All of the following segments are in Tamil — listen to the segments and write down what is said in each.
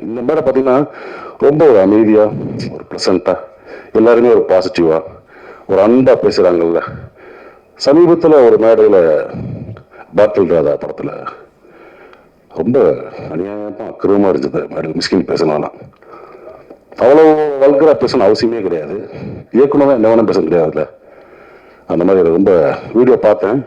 இந்த மேடை பார்த்தீங்கன்னா ரொம்ப ஒரு அமைதியாக, ஒரு ப்ளசண்ட்டாக, எல்லாருமே ஒரு பாசிட்டிவாக, ஒரு அன்பாக பேசுகிறாங்கல்ல. சமீபத்தில் ஒரு மேடையில் பாட்டில் ராதா படத்தில் ரொம்ப அநியாயமாக அக்கிரமமாக இருந்தது. மேடையில் மிஸ்கின் பேசணும்னா அவ்வளோ வல்கராக பேசணும் அவசியமே கிடையாது. இயக்குனர் என்ன வேணால் பேச முடியாதுல்ல. அந்த மாதிரி ரொம்ப வீடியோ பார்த்தேன்.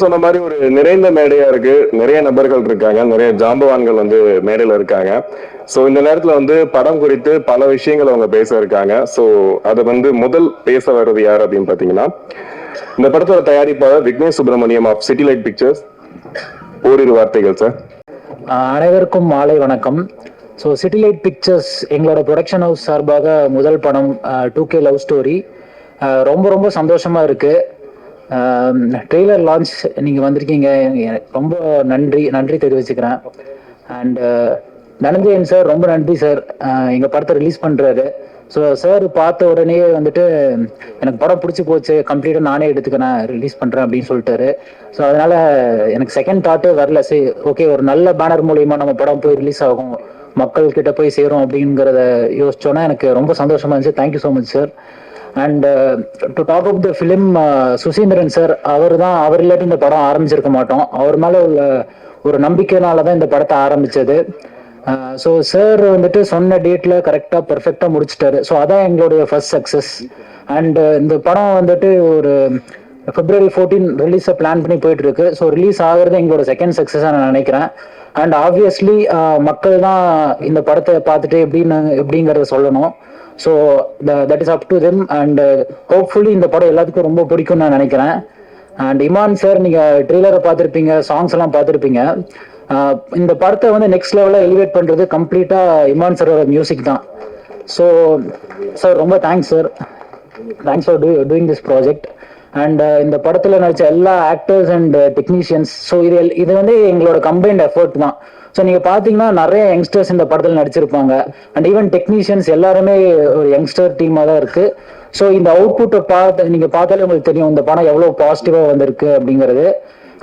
சொன்ன மாதிரி ஒரு நிறைந்த மேடையா இருக்கு. நிறைய நபர்கள் இருக்காங்க, நிறைய ஜாம்பவான்கள் வந்து மேடையில இருக்காங்க. சோ இந்த நேரத்துல வந்து படம் குறித்து பல விஷயங்கள் அவங்க பேச இருக்காங்க. சோ அதை வந்து முதல் பேச வர்றது யார் அப்படின்னு பாத்தீங்கன்னா, இந்த படத்தோட தயாரிப்பாளர் Vignesh Subramaniam of City Light Pictures. ஓரிரு வார்த்தைகள் சார். அனைவருக்கும் மாலை வணக்கம். ஸோ சிட்டி லைட் பிக்சர்ஸ் எங்களோட ப்ரொடக்ஷன் ஹவுஸ் சார்பாக முதல் படம் 2K லவ் ஸ்டோரி. ரொம்ப ரொம்ப சந்தோஷமா இருக்கு. ட்ரெய்லர் லான்ச் நீங்கள் வந்திருக்கீங்க, ரொம்ப நன்றி தெரிவிச்சுக்கிறேன். அண்ட் தனஞ்சயன் சார் ரொம்ப நன்றி சார், எங்கள் படத்தை ரிலீஸ் பண்ணுறாரு. ஸோ சார் பார்த்த உடனே வந்துட்டு எனக்கு படம் பிடிச்சி போச்சு, கம்ப்ளீட்டாக நானே எடுத்துக்கிறேன், ரிலீஸ் பண்ணுறேன் அப்படின்னு சொல்லிட்டாரு. ஸோ அதனால் எனக்கு செகண்ட் தாட்டே வரல. சரி, ஓகே, ஒரு நல்ல பேனர் மூலியமாக நம்ம படம் போய் ரிலீஸ் ஆகும், மக்கள் கிட்ட போய் சேரும் அப்படிங்கிறத யோசிச்சோன்னா எனக்கு ரொம்ப சந்தோஷமாக இருந்துச்சு. Thank you so much sir. And to talk of the film, Suseenthiran sir, அவர் இல்லாட்டி இந்த படம் ஆரம்பிச்சிருக்க மாட்டோம். அவர் மேலே உள்ள ஒரு நம்பிக்கையினால தான் இந்த படத்தை ஆரம்பிச்சது. ஸோ சார் வந்துட்டு சொன்ன டேட்டில் கரெக்டாக பர்ஃபெக்டாக முடிச்சிட்டாரு. ஸோ அதான் எங்களுடைய ஃபர்ஸ்ட் சக்ஸஸ். அண்ட் இந்த படம் வந்துட்டு ஒரு February 14 ரிலீஸை பிளான் பண்ணி போயிட்டு இருக்கு. ஸோ ரிலீஸ் ஆகிறது எங்களோட செகண்ட் சக்ஸஸாக நான் நினைக்கிறேன். அண்ட் ஆப்வியஸ்லி மக்கள் தான் இந்த படத்தை பார்த்துட்டு எப்படிங்கிறத சொல்லணும். So that is up to them. And hopefully இந்த படம் எல்லாத்துக்கும் ரொம்ப பிடிக்கும்னு நான் நினைக்கிறேன். அண்ட் இமான் சார், நீங்கள் ட்ரெய்லரை பார்த்துருப்பீங்க, சாங்ஸ் எல்லாம் பார்த்துருப்பீங்க. இந்த படத்தை வந்து நெக்ஸ்ட் லெவலில் எலிவேட் பண்ணுறது கம்ப்ளீட்டாக இமான் சாரோட மியூசிக் தான். ஸோ சார் ரொம்ப thanks sir, thanks for doing this project. And இந்த படத்தில் நடித்த எல்லா ஆக்டர்ஸ் அண்ட் டெக்னீஷியன்ஸ், ஸோ இது வந்து எங்களோட கம்பைன்ட் எஃபர்ட் தான். ஸோ நீங்கள் பார்த்தீங்கன்னா நிறைய யங்ஸ்டர்ஸ் இந்த படத்தில் நடிச்சிருப்பாங்க. அண்ட் ஈவன் டெக்னீஷியன்ஸ் எல்லாருமே ஒரு யங்ஸ்டர் டீமாக தான் இருக்குது. ஸோ இந்த அவுட்புட்டை நீங்கள் பார்த்தாலே உங்களுக்கு தெரியும் இந்த படம் எவ்வளோ பாசிட்டிவாக வந்திருக்கு அப்படிங்கிறது.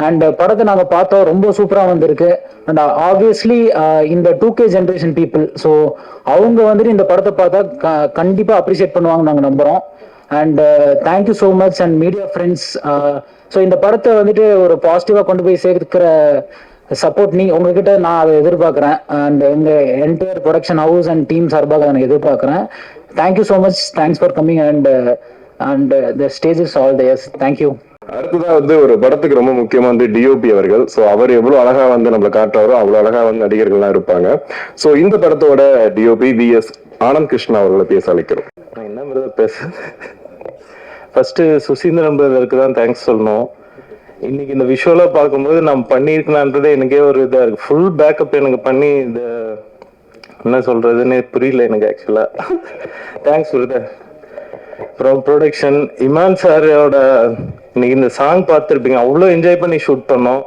அண்ட் படத்தை நாங்கள் பார்த்தோம், ரொம்ப சூப்பராக வந்திருக்கு. அண்ட் ஆப்வியஸ்லி இந்த 2K ஜென்ரேஷன் பீப்புள், ஸோ அவங்க வந்துட்டு இந்த படத்தை பார்த்தா கண்டிப்பாக அப்ரிஷியேட் பண்ணுவாங்க நாங்கள் நம்புகிறோம். And thank you so much and media friends. So இந்த படத்தை வந்துட்டு ஒரு பாசிட்டிவாக கொண்டு போய் சேர்க்கிற சப்போர்ட் உங்ககிட்ட நான் அதை எதிர்பார்க்குறேன். அண்ட் எங்கள் entire production house and team சார்பாக நான் எதிர்பார்க்குறேன். Thank you so much, thanks for coming. And the stage is all there's. Thank you. அடுத்ததான் வந்து ஒரு படத்துக்கு ரொம்ப முக்கியமா வந்து டிஓபி அவர்கள். ஸோ அவர் எவ்வளவு அழகா வந்து நம்மளை காட்டுறாரோ அவ்வளவு அழகா வந்து நடிகர்கள்லாம் இருப்பாங்க. ஸோ இந்த படத்தோட டிஓபி VS ஆனந்த் கிருஷ்ணா அவர்களை பேச அழைக்கிறோம். என்ன பிரதர் பேச, ஃபர்ஸ்ட் சுசீந்திரன் பிரதருக்கு தான் தேங்க்ஸ் சொல்லணும். இன்னைக்கு இந்த விஷுவலா பார்க்கும்போது நம்ம பண்ணியிருக்கலான்றதே எனக்கே ஒரு இதா இருக்கு. ஃபுல் பேக்கப் எனக்கு பண்ணி இந்த என்ன சொல்றதுன்னு புரியல எனக்கு ஆக்சுவலா. Thanks brother. அப்புறம் ப்ரொடக்ஷன் இமான் சாரோட இன்னைக்கு இந்த சாங் பார்த்துருப்பீங்க, அவ்வளோ என்ஜாய் பண்ணி ஷூட் பண்ணோம்.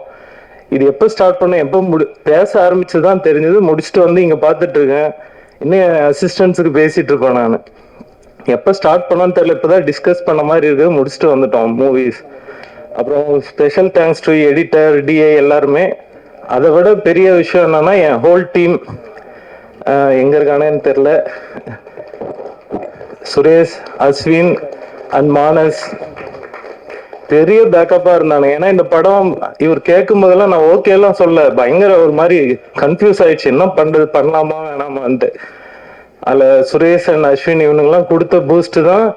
இது எப்போ ஸ்டார்ட் பண்ணோம், எப்போ பேச ஆரம்பிச்சுதான் தெரிஞ்சது. முடிச்சுட்டு வந்து இங்கே பார்த்துட்டு இருக்கேன், இன்னும் அசிஸ்டன்ஸுக்கு பேசிட்டு இருப்பேன் நான். எப்போ ஸ்டார்ட் பண்ணோன்னு தெரியல, இப்போதான் டிஸ்கஸ் பண்ண மாதிரி இருக்கு. முடிச்சுட்டு வந்துட்டோம் மூவிஸ். அப்புறம் special thanks to editor, DI எல்லாருமே. அதை விட பெரிய விஷயம் என்னன்னா என் ஹோல் டீம் எங்க இருக்கானேன்னு தெரியல. சுரேஷ், அஸ்வின் அண்ட் மானஸ் பெரிய பேக்கப்பா இருந்தாங்க. ஏன்னா இந்த படம் இவர் கேட்கும் போதெல்லாம் நான் ஓகே எல்லாம் சொல்ல, பயங்கர ஒரு மாதிரி கன்ஃபியூஸ் ஆயிடுச்சு, என்ன பண்றது, பண்ணலாமா வேணாமான்ட்டு. அதில் சுரேஷ் அண்ட் அஸ்வின் இவனுங்கெல்லாம் கொடுத்த பூஸ்ட் தான்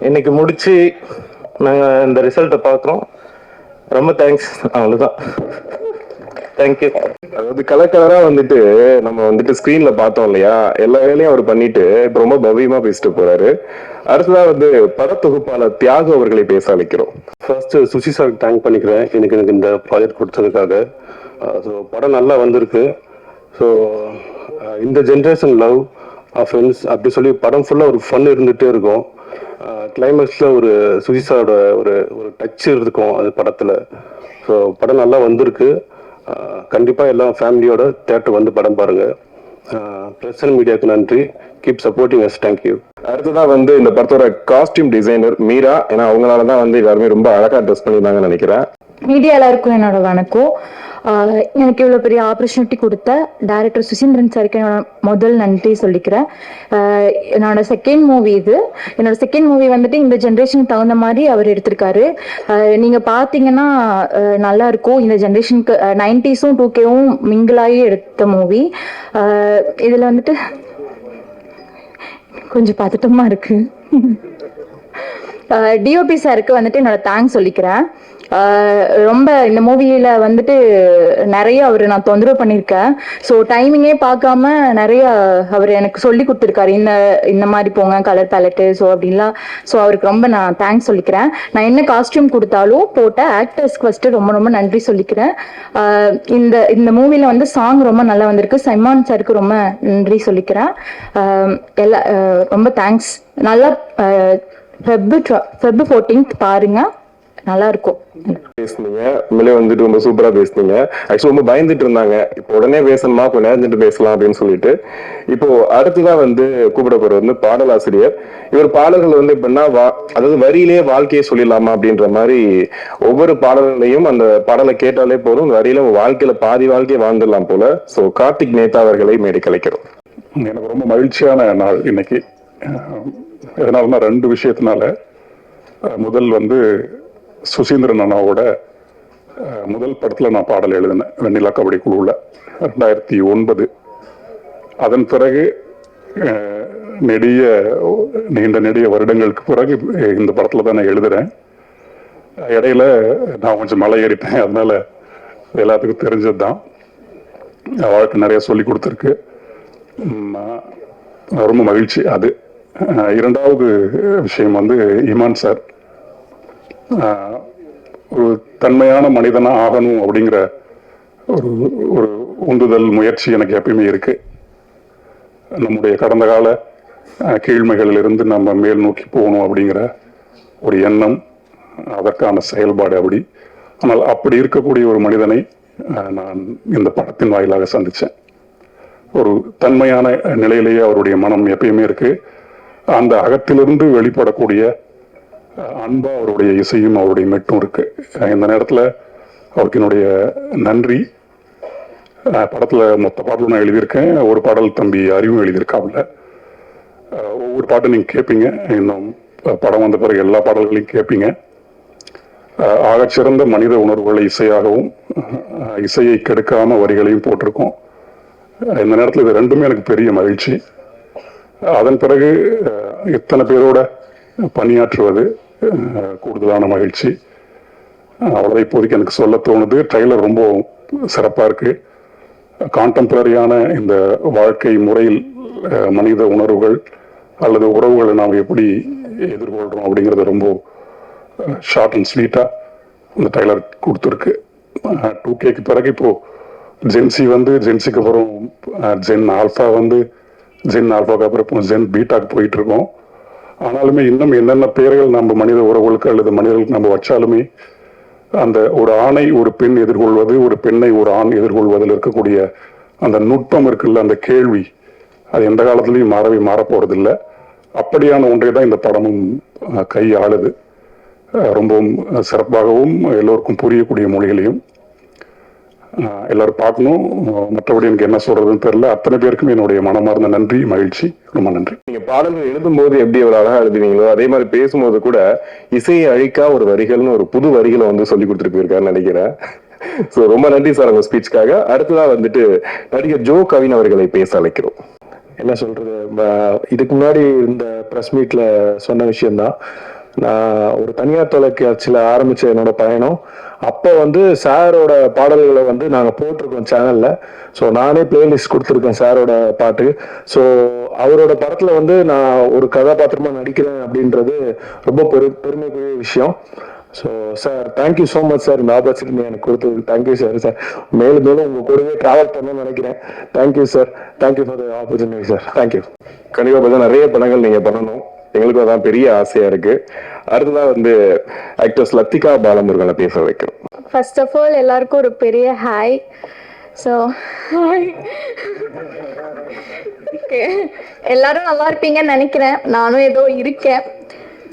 இன்னைக்கு முடிச்சு நாங்கள் இந்த ரிசல்ட்டை பார்க்குறோம். ரொம்ப தேங்க்ஸ், அவ்வளோதான். தேங்க்யூ. அதாவது கலர் வந்துட்டு நம்ம வந்துட்டு ஸ்கிரீன்ல பார்த்தோம் இல்லையா, எல்லா வேலையும் அவர் பண்ணிட்டு இப்ப ரொம்ப பவ்யமா பேசிட்டு போறாரு. அடுத்ததா வந்து படத்தொகுப்பாளர் தியாகு அவர்களை பேச அழைக்கிறோம். ஃபர்ஸ்ட் சுஷி சார் தேங்க் பண்ணிக்கிறேன் எனக்கு இந்த ப்ராஜெக்ட் கொடுத்ததுக்காக. ஸோ படம் நல்லா வந்திருக்கு. ஸோ இந்த ஜென்ரேஷன் லவ் ஃப்ரெண்ட்ஸ் அப்படி சொல்லி படம் ஃபுல்லாக ஒரு ஃபன் இருந்துகிட்டே இருக்கும். கிளைமேக்ஸில் ஒரு சுஷி சாரோட ஒரு ஒரு டச் இருக்கும் அது படத்தில். ஸோ படம் நல்லா வந்திருக்கு. கண்டிப்பாக எல்லாம் ஃபேமிலியோட தேட்டர் வந்து படம் பாருங்கள். பிரஸ் அண்ட் மீடியாவுக்கு நன்றி. Keep supporting us. தேங்க்யூ. அடுத்ததா வந்து இந்த படத்தோட காஸ்டியூம் டிசைனர் மீரா. ஏன்னா அவங்களால தான் வந்து எல்லாருமே ரொம்ப அழகா ட்ரெஸ் பண்ணியிருந்தாங்கன்னு நினைக்கிறேன். மீடியா எல்லாருக்கும் என்னோட வணக்கம். எனக்கு இவ்வளோ பெரிய ஆப்பர்ச்சுனிட்டி கொடுத்த டைரக்டர் சுசீந்திரன் சாருக்கு என்னோட முதல் நன்றி சொல்லிக்கிறேன். என்னோட செகண்ட் மூவி இது. என்னோட செகண்ட் மூவி வந்துட்டு இந்த ஜென்ரேஷனுக்கு தகுந்த மாதிரி அவர் எடுத்திருக்காரு. நீங்கள் பார்த்தீங்கன்னா நல்லா இருக்கும். இந்த ஜென்ரேஷனுக்கு 90s-ம் 2K-வும் மிங்கிளாகி எடுத்த மூவி. இதில் வந்துட்டு கொஞ்சம் பதட்டமா இருக்கு. டிஓபி சாருக்கு வந்துட்டு என்னோட தேங்க்ஸ் சொல்லிக்கிறேன். ரொம்ப இந்த மூவியில வந்துட்டு நிறைய அவர் நான் தொந்தரவு பண்ணியிருக்கேன். ஸோ டைமிங்கே பார்க்காம நிறைய அவர் எனக்கு சொல்லி கொடுத்துருக்காரு, இந்த மாதிரி போங்க கலர் பேலட்டு ஸோ அப்படின்லாம். ஸோ அவருக்கு ரொம்ப நான் தேங்க்ஸ் சொல்லிக்கிறேன். நான் என்ன காஸ்டியூம் கொடுத்தாலும் போட்ட ஆக்டர்ஸ்க்கு ஃபர்ஸ்ட் ரொம்ப ரொம்ப நன்றி சொல்லிக்கிறேன். இந்த மூவில வந்து சாங் ரொம்ப நல்லா வந்திருக்கு. சைமான் சாருக்கு ரொம்ப நன்றி சொல்லிக்கிறேன். ரொம்ப தேங்க்ஸ். நல்லா Feb 14th பாருங்க, நல்லா இருக்கும். பேசுனீங்க, உண்மையிலே வந்துட்டு ரொம்ப சூப்பரா பேசுனீங்க. ஆக்சுவலி ரொம்ப பயந்துட்டு இருந்தாங்க, இப்போ உடனே பேசணுமா கொஞ்ச நேரம் பேசலாம் அப்படின்னு சொல்லிட்டு. இப்போ அடுத்ததான் வந்து கூப்பிட போறது வந்து பாடலாசிரியர். இவர் பாடல்கள் வந்து எப்படின்னா அதாவது வரியிலே வாழ்க்கையை சொல்லிடலாமா அப்படின்ற மாதிரி ஒவ்வொரு பாடல்களையும் அந்த பாடலை கேட்டாலே போதும் வரியில வாழ்க்கையில பாதி வாழ்க்கையை வாழ்ந்துடலாம் போல. சோ கார்த்திக் நேதா அவர்களை மேடை கலைக்கிறோம். எனக்கு ரொம்ப மகிழ்ச்சியான நாள் இன்னைக்கு. எதனாலனா 2 விஷயத்தினால. முதல் வந்து சுசீந்திரன் அண்ணாவோட முதல் படத்தில் நான் பாடல் எழுதினேன் வெண்ணிலா கபடி குழுவில் 2009. அதன் பிறகு நீண்ட வருடங்களுக்கு பிறகு இந்த படத்தில் தான் நான் எழுதுறேன். இடையில நான் கொஞ்சம் மலை ஏறிட்டேன், அதனால எல்லாத்துக்கும் தெரிஞ்சது தான். வாழ்க்கை நிறைய சொல்லி கொடுத்துருக்கு. ரொம்ப மகிழ்ச்சி அது. இரண்டாவது விஷயம் வந்து இமான் சார் ஒரு தன்மையான மனிதனா ஆகணும் அப்படிங்கிற ஒரு உந்துதல் முயற்சி எனக்கு எப்பயுமே இருக்கு. நம்முடைய கடந்த கால கீழ்மைகளிலிருந்து நம்ம மேல் நோக்கி போகணும் அப்படிங்கிற ஒரு எண்ணம், அதற்கான செயல்பாடு அப்படி. ஆனால் அப்படி இருக்கக்கூடிய ஒரு மனிதனை நான் இந்த படத்தின் வாயிலாக சந்திச்சேன். ஒரு தன்மையான நிலையிலேயே அவருடைய மனம் எப்பயுமே இருக்கு. அந்த அகத்திலிருந்து வெளிப்படக்கூடிய அன்பா அவருடைய இசையும் அவருடைய மெட்டும் இருக்கு. இந்த நேரத்தில் அவருக்கு என்னுடைய நன்றி. படத்துல மொத்த பாடலும் நான் எழுதியிருக்கேன். ஒரு பாடல் தம்பி அறிவும் எழுதியிருக்காப்புல. ஒவ்வொரு பாட்டும் நீங்க கேட்பீங்க. இன்னும் படம் வந்த பிறகு எல்லா பாடல்களையும் கேட்பீங்க. ஆகச்சிறந்த மனித உணர்வுகளை இசையாகவும் இசையை கெடுக்காம வரிகளையும் போட்டிருக்கோம். இந்த நேரத்தில் இது ரெண்டுமே எனக்கு பெரிய மகிழ்ச்சி. அதன் பிறகு இத்தனை பேரோட பணியாற்றுவது கூடுதலான மகிழ்ச்சி. அவ்வளோதான் இப்போதைக்கு எனக்கு சொல்ல தோணுது. ட்ரெய்லர் ரொம்ப சிறப்பாக இருக்கு. கான்டெம்பரரியான இந்த வாழ்க்கை முறையில் மனித உணர்வுகள் அல்லது உறவுகளை நாம் எப்படி எதிர்கொள்கிறோம் அப்படிங்கிறது ரொம்ப ஷார்ட் அண்ட் ஸ்வீட்டாக இந்த ட்ரெய்லர் கொடுத்துருக்கு. 2Kக்கு பிறகு இப்போ ஜென்சி வந்து ஜென்சிக்கு அப்புறம் ஜென் ஆல்ஃபா வந்து ஜென் ஆல்ஃபாக்கு அப்புறம் இப்போ ஜென் பீட்டாக்கு போயிட்டு இருக்கோம். ஆனாலுமே இன்னும் என்னென்ன பெயர்கள் நம்ம மனித உறவுகளுக்கு அல்லது மனிதர்களுக்கு நம்ம வச்சாலுமே அந்த ஒரு ஆணை ஒரு பெண் எதிர்கொள்வது, ஒரு பெண்ணை ஒரு ஆண் எதிர்கொள்வதில் இருக்கக்கூடிய அந்த நுட்பம் இருக்குல்ல, அந்த கேள்வி, அது எந்த காலத்திலையும் மாறப்போறதில்லை. அப்படியான ஒன்றை தான் இந்த படமும் கையாளுது. ரொம்பவும் சிறப்பாகவும் எல்லோருக்கும் புரியக்கூடிய மொழிகளையும் எல்லாரும் பார்க்கணும். மற்றபடி எனக்கு என்ன சொல்றதுன்னு தெரியல. அத்தனை பேருக்கும் என்னுடைய மனமார்ந்த நன்றி, மகிழ்ச்சி. ரொம்ப நன்றி. நீங்க பாடல்கள் எழுதும் போது எப்படி எவ்வளவு அழகா எழுதுவீங்களோ அதே மாதிரி பேசும்போது கூட இசையை அழிக்கா ஒரு வரிகள்னு ஒரு புது வரிகளை வந்து சொல்லி கொடுத்துட்டு போயிருக்காருன்னு நினைக்கிறேன். சோ ரொம்ப நன்றி சார் உங்க ஸ்பீச்சுக்காக. அடுத்ததான் வந்துட்டு நடிகர் ஜோ கவின் அவர்களை பேச அழைக்கிறோம். என்ன சொல்றது, இதுக்கு முன்னாடி இந்த ப்ரெஸ் மீட்ல சொன்ன விஷயம்தான். நான் ஒரு தனியார் தொலைக்காட்சியில ஆரம்பிச்ச என்னோட பயணம். அப்போ வந்து சாரோட பாடல்களை வந்து நாங்கள் போட்டிருக்கோம் சேனல்ல. ஸோ நானே பிளேலிஸ்ட் கொடுத்துருக்கேன் சாரோட பாட்டு. ஸோ அவரோட படத்துல வந்து நான் ஒரு கதாபாத்திரமா நடிக்கிறேன் அப்படின்றது ரொம்ப பெருமைக்குரிய விஷயம். So sir thank you so much sir, இந்த ஆப்பர்ச்சுனிட்டி எனக்கு கொடுத்தது. Thank you sir. சார் மேலும் மேலும் உங்க கூடவே டிராவல் பண்ணணும்னு நினைக்கிறேன். Thank you sir. Thank you for the opportunity sir. Thank you. கண்டிப்பா பார்த்தா நிறைய படங்கள் நீங்க பண்ணணும், எங்களுக்கும் அதான் பெரிய ஆசையா இருக்கு. அடுத்ததான் வந்து ஆக்டர்ஸ் லத்திகா பாலமுருகனை பேச வைக்கிறோம். ஃபர்ஸ்ட் ஆஃப் ஆல் எல்லாருக்கும் ஒரு பெரிய ஹாய். ஸோ எல்லாரும் நல்லா இருப்பீங்கன்னு நினைக்கிறேன். நானும் ஏதோ இருக்கேன்.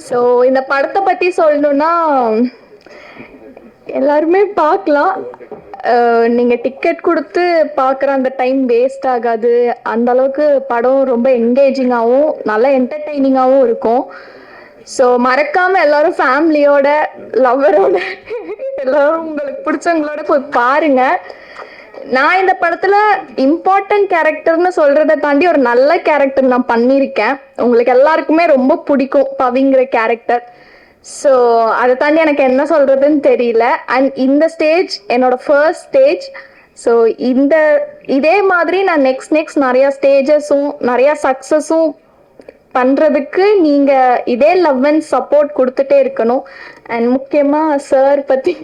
ஸோ இந்த படத்தை பற்றி சொல்லணும்னா எல்லாருமே பார்க்கலாம். நீங்க டிக்கெட் கொடுத்து பார்க்குற அந்த டைம் வேஸ்ட் ஆகாது. அந்த அளவுக்கு படம் ரொம்ப என்கேஜிங்காகவும் நல்ல என்டர்டெய்னிங்காகவும் இருக்கும். ஸோ மறக்காம எல்லாரும் ஃபேமிலியோட லவ்வரோட எல்லாரும் உங்களுக்கு பிடிச்சவங்களோட போய் பாருங்க. நான் இந்த படத்துல இம்பார்ட்டன்ட் கேரக்டர்னு சொல்றதை தாண்டி ஒரு நல்ல கேரக்டர் நான் பண்ணியிருக்கேன். உங்களுக்கு எல்லாருக்குமே ரொம்ப பிடிக்கும் பவிங்கிற கேரக்டர். ஸோ அதை தாண்டி எனக்கு என்ன சொல்றதுன்னு தெரியல. அண்ட் இந்த ஸ்டேஜ் என்னோட ஃபர்ஸ்ட் ஸ்டேஜ். ஸோ இதே மாதிரி நான் நெக்ஸ்ட் நிறைய ஸ்டேஜஸும் நிறைய சக்ஸஸும் பண்றதுக்கு நீங்க இதே லவ் அண்ட் சப்போர்ட் கொடுத்துட்டே இருக்கணும். அண்ட் முக்கியமா சார் பத்தி